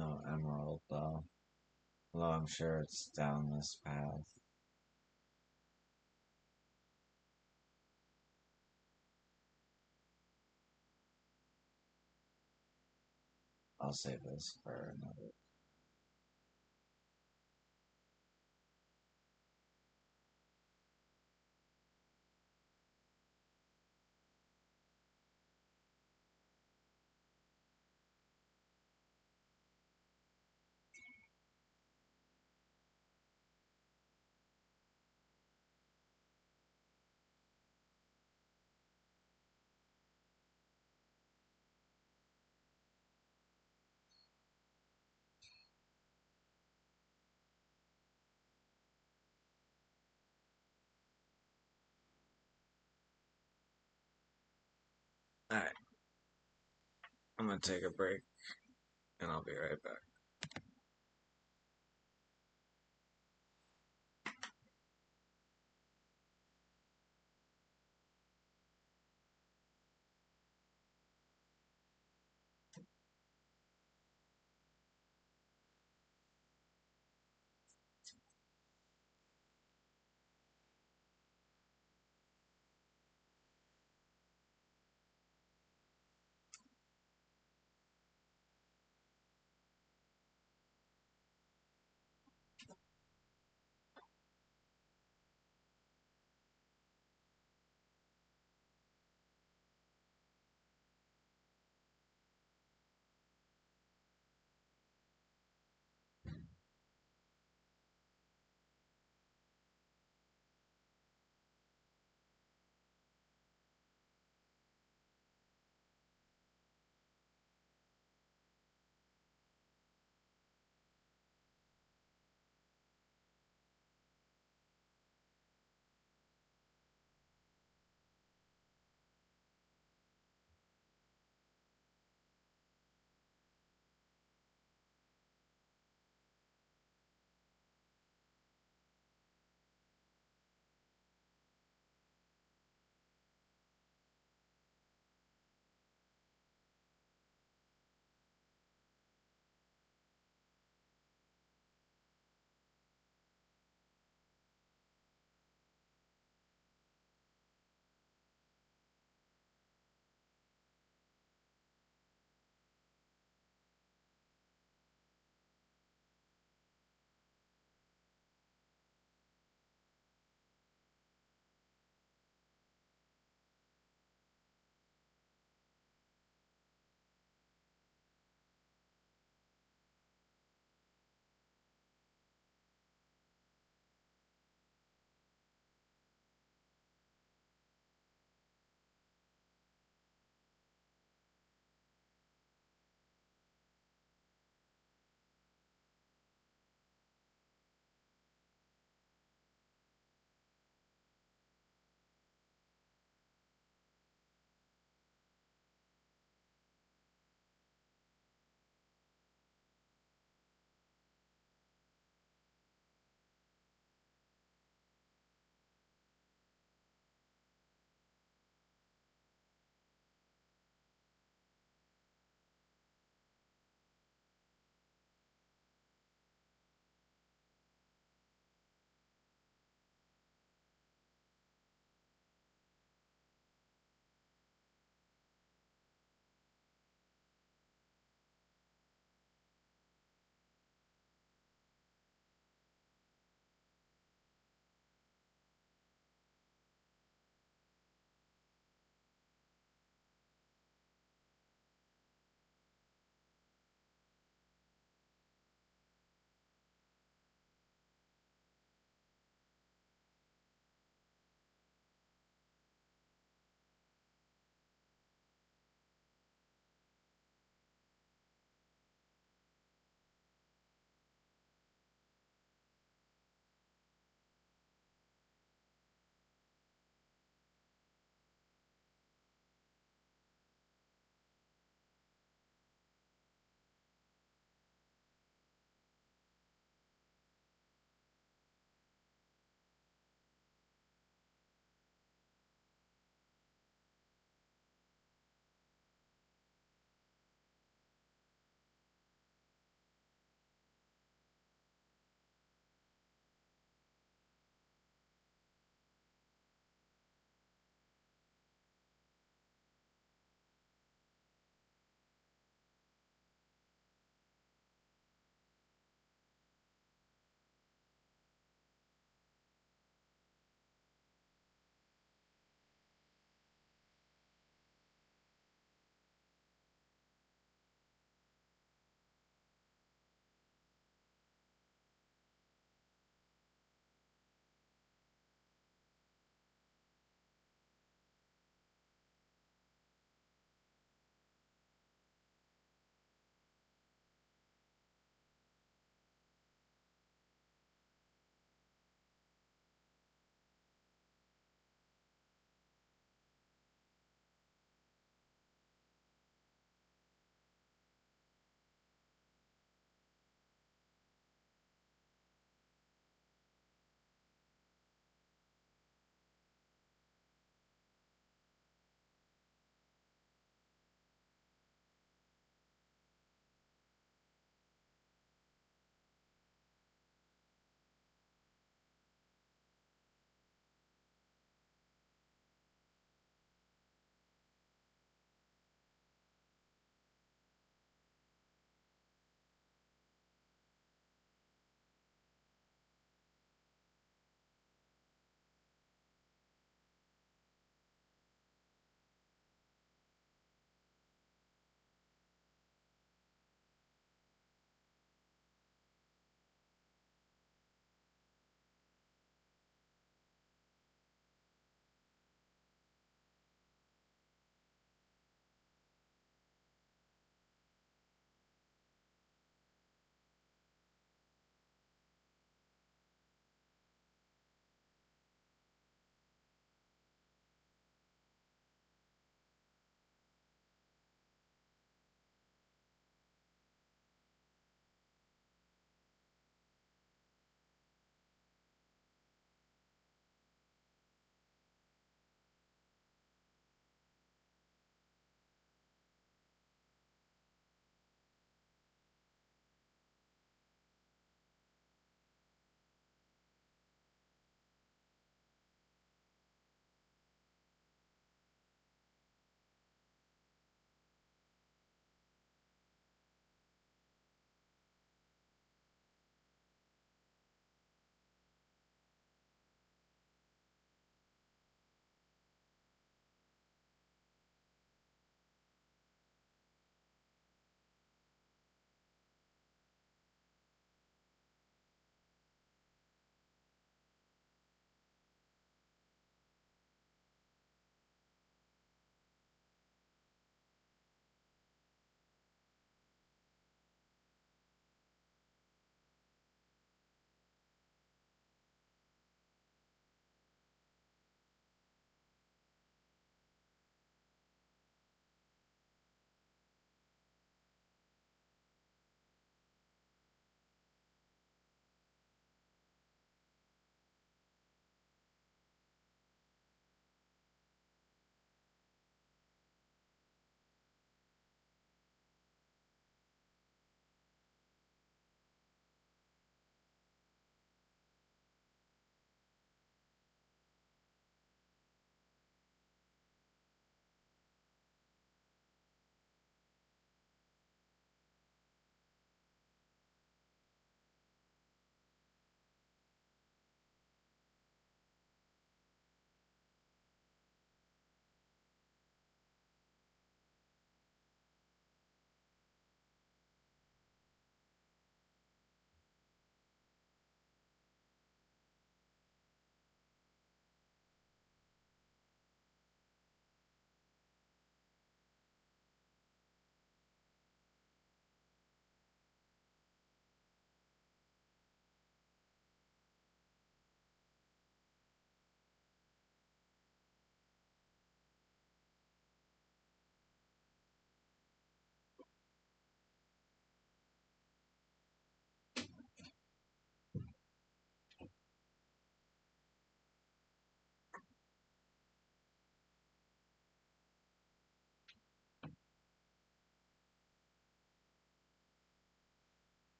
No emerald though. Although I'm sure it's down this path. I'll save this for another. Alright, I'm gonna take a break and I'll be right back.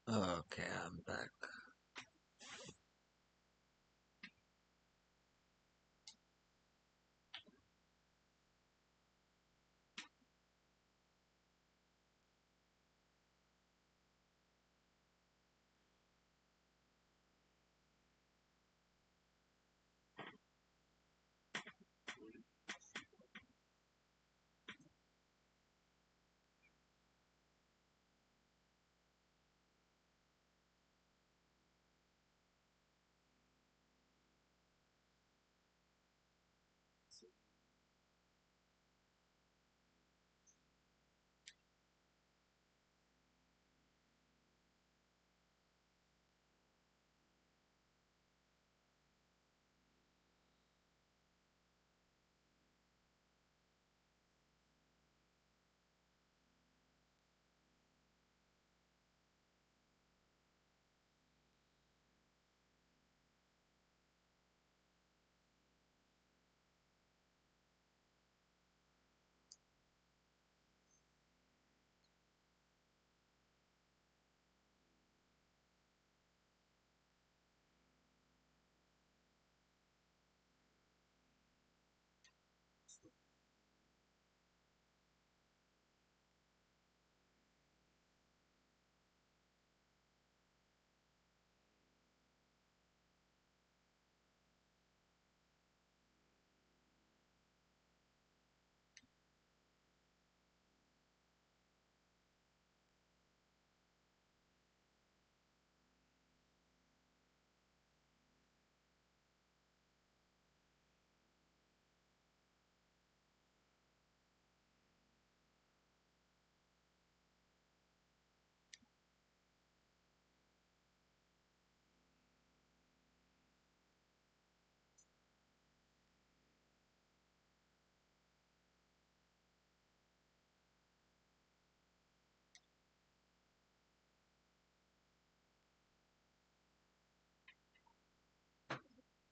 Okay, I'm back.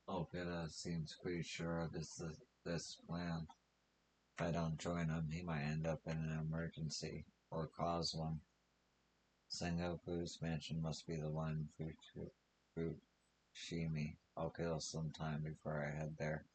Okay, that seems pretty sure of this plan. If I don't join him, he might end up in an emergency or cause one. Sengoku's mansion must be the one Fukushima. I'll kill some time before I head there.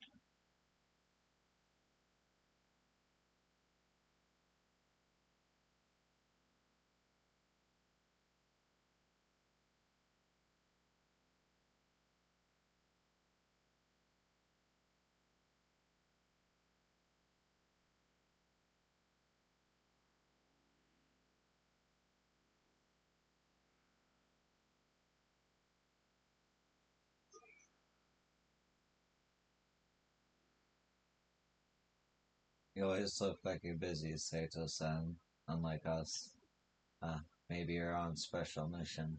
You always look like you're busy, Sato-san. Unlike us. Uh, maybe you're on special mission.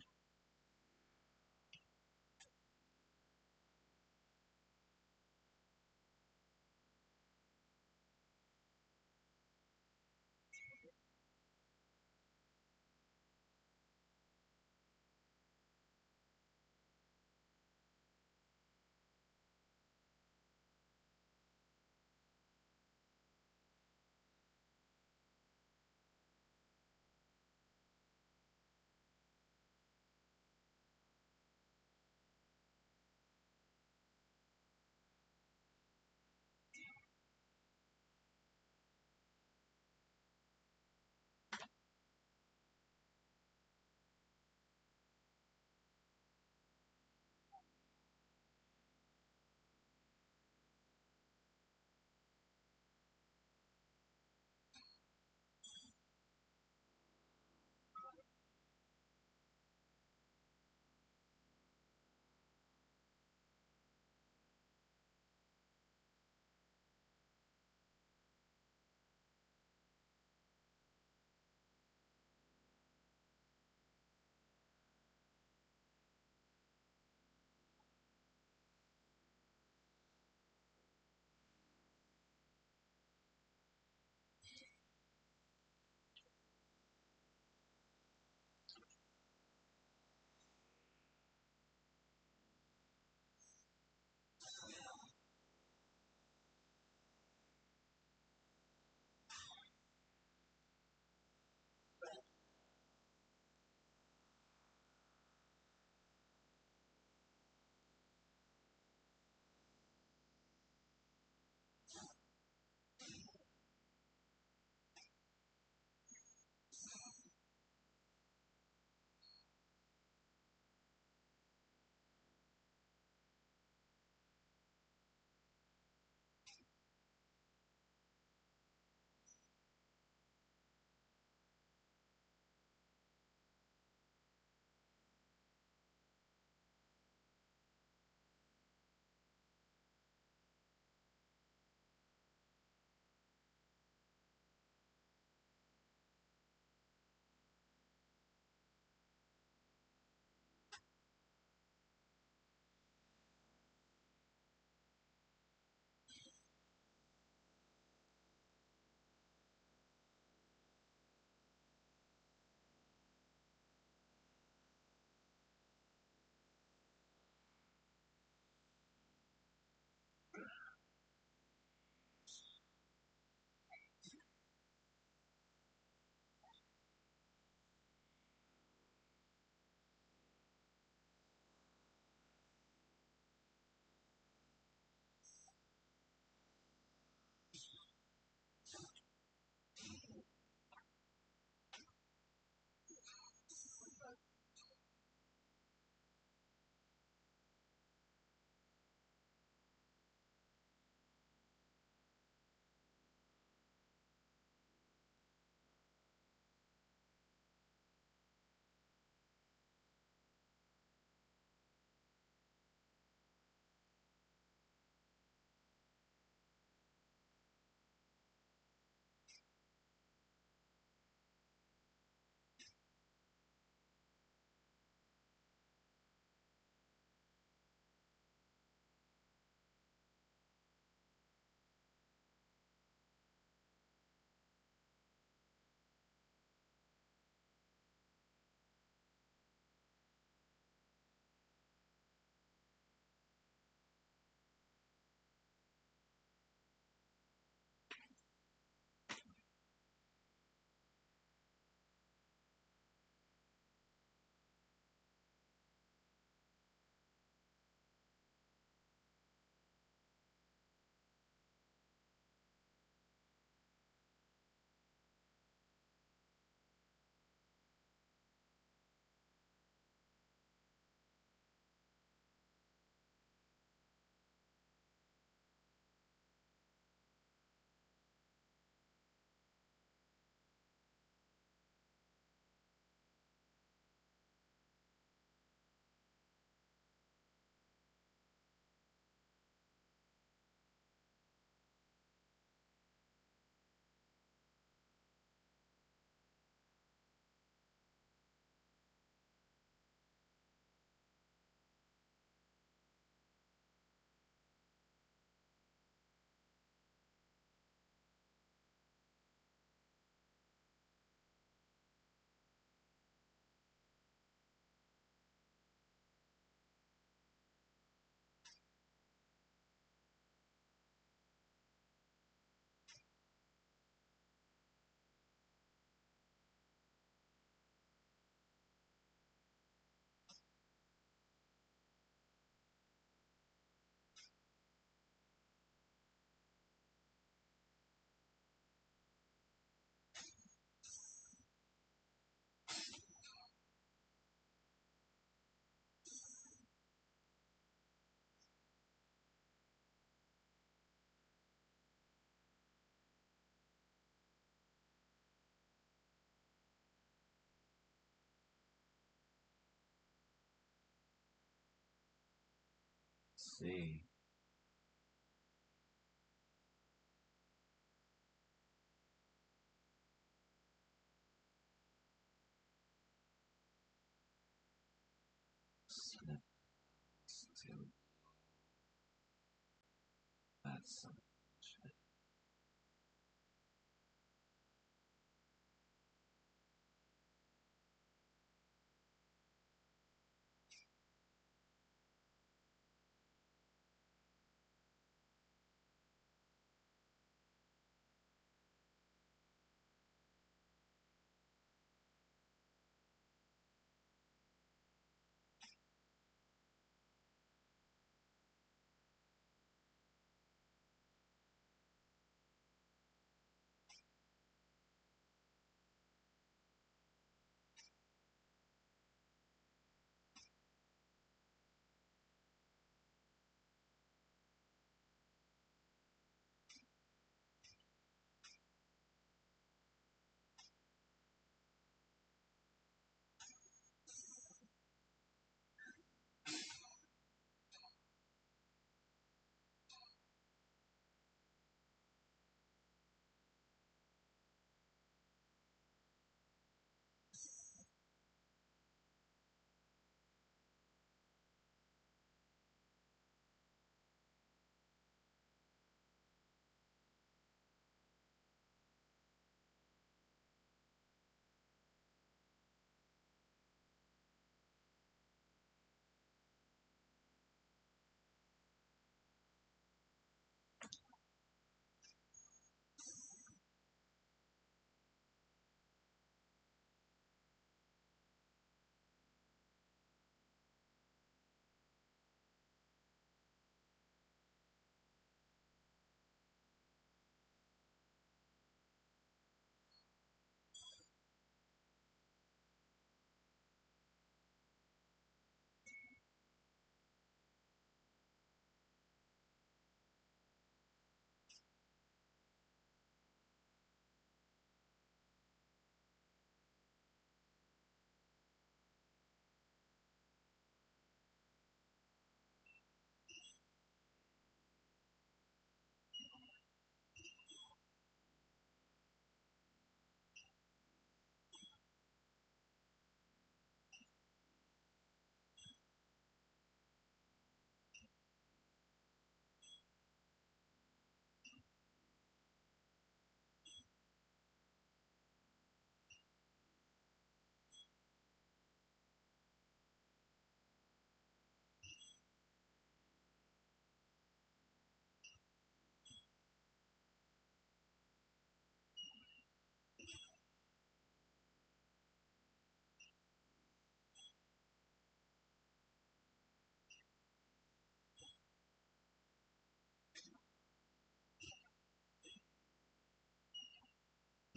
see. Snip to that's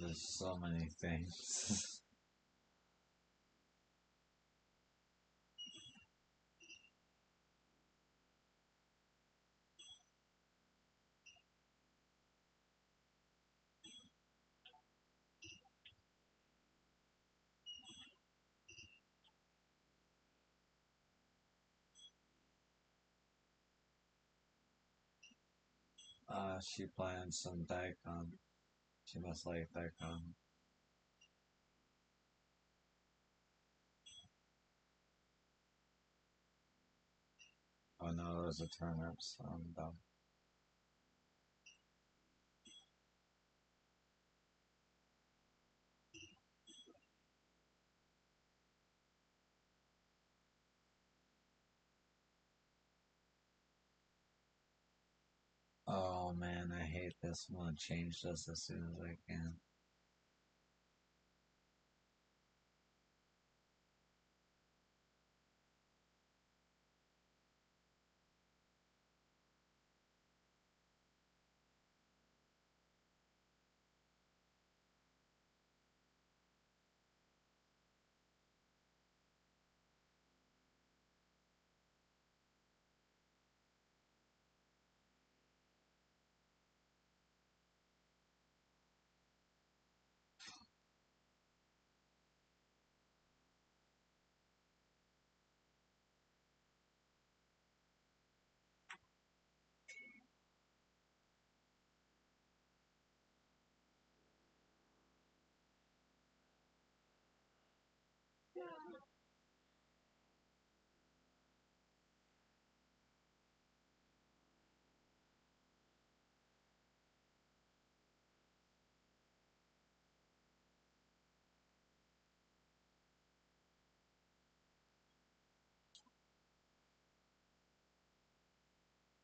there's so many things. She planned some daikon. She must like daikon. Oh no, those are turnips. I'm dumb. Oh man, I hate this one. Change this as soon as I can.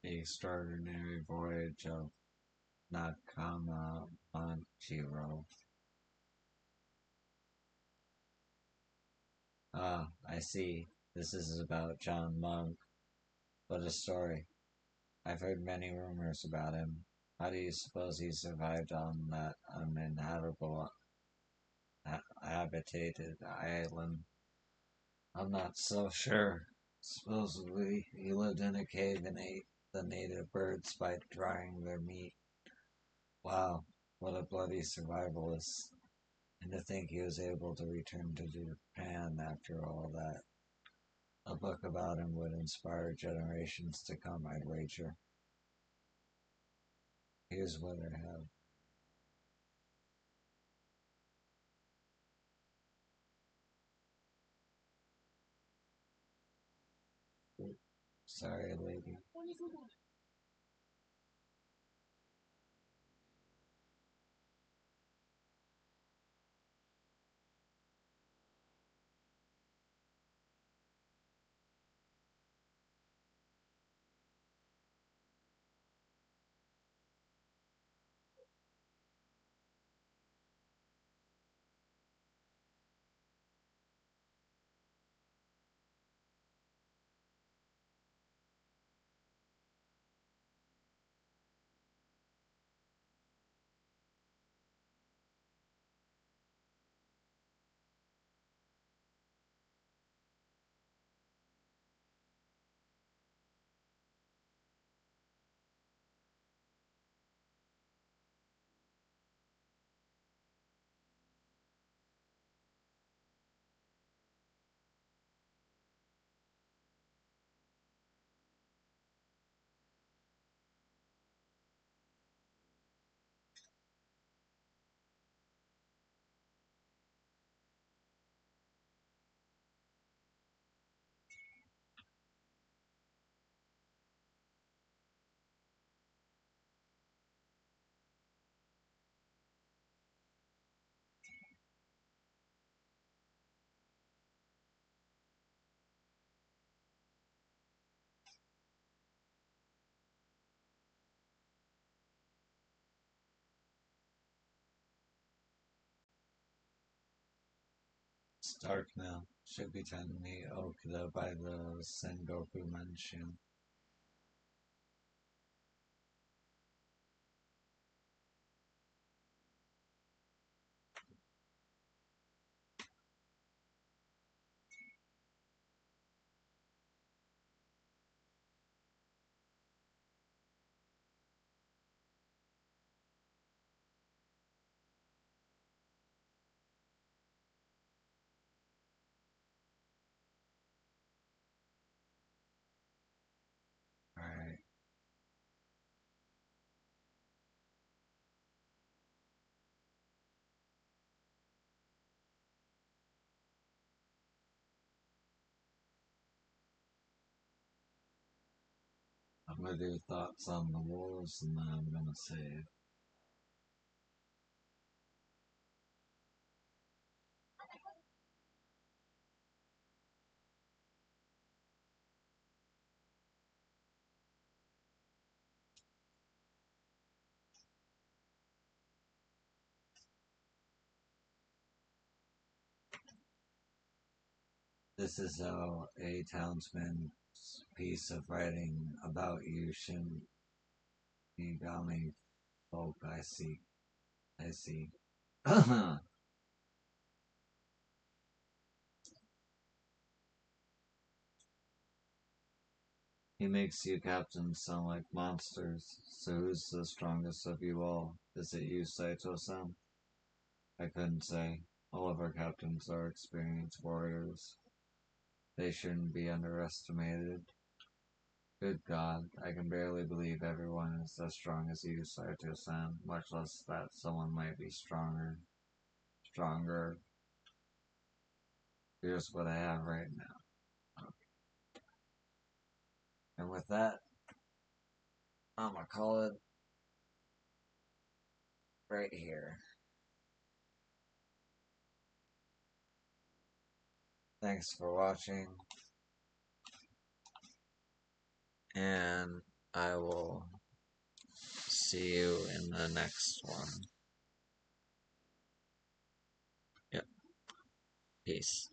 The Extraordinary Voyage of Nakama Manjiro. Ah, I see. This is about John Monk. What a story. I've heard many rumors about him. How do you suppose he survived on that uninhabitable, habitated island? I'm not so sure. Supposedly, he lived in a cave and ate the native birds by drying their meat. Wow, what a bloody survivalist. And to think he was able to return to Japan after all that. A book about him would inspire generations to come, I'd wager. Here's what I have. Sorry, lady. Stark now. Should be telling me Okuda by the Sengoku Mansion. Alright. I'm gonna do thoughts on the wolves and then I'm gonna save. This is how a townsman's piece of writing about you Shinigami folk I see. I see. He makes you captains sound like monsters. So who's the strongest of you all? Is it you, Saito-san? I couldn't say. All of our captains are experienced warriors. They shouldn't be underestimated. Good God, I can barely believe everyone is as strong as you, Saito-san, much less that someone might be stronger. Stronger. Here's what I have right now. And with that, I'm gonna call it right here. Thanks for watching, and I will see you in the next one. Yep. Peace.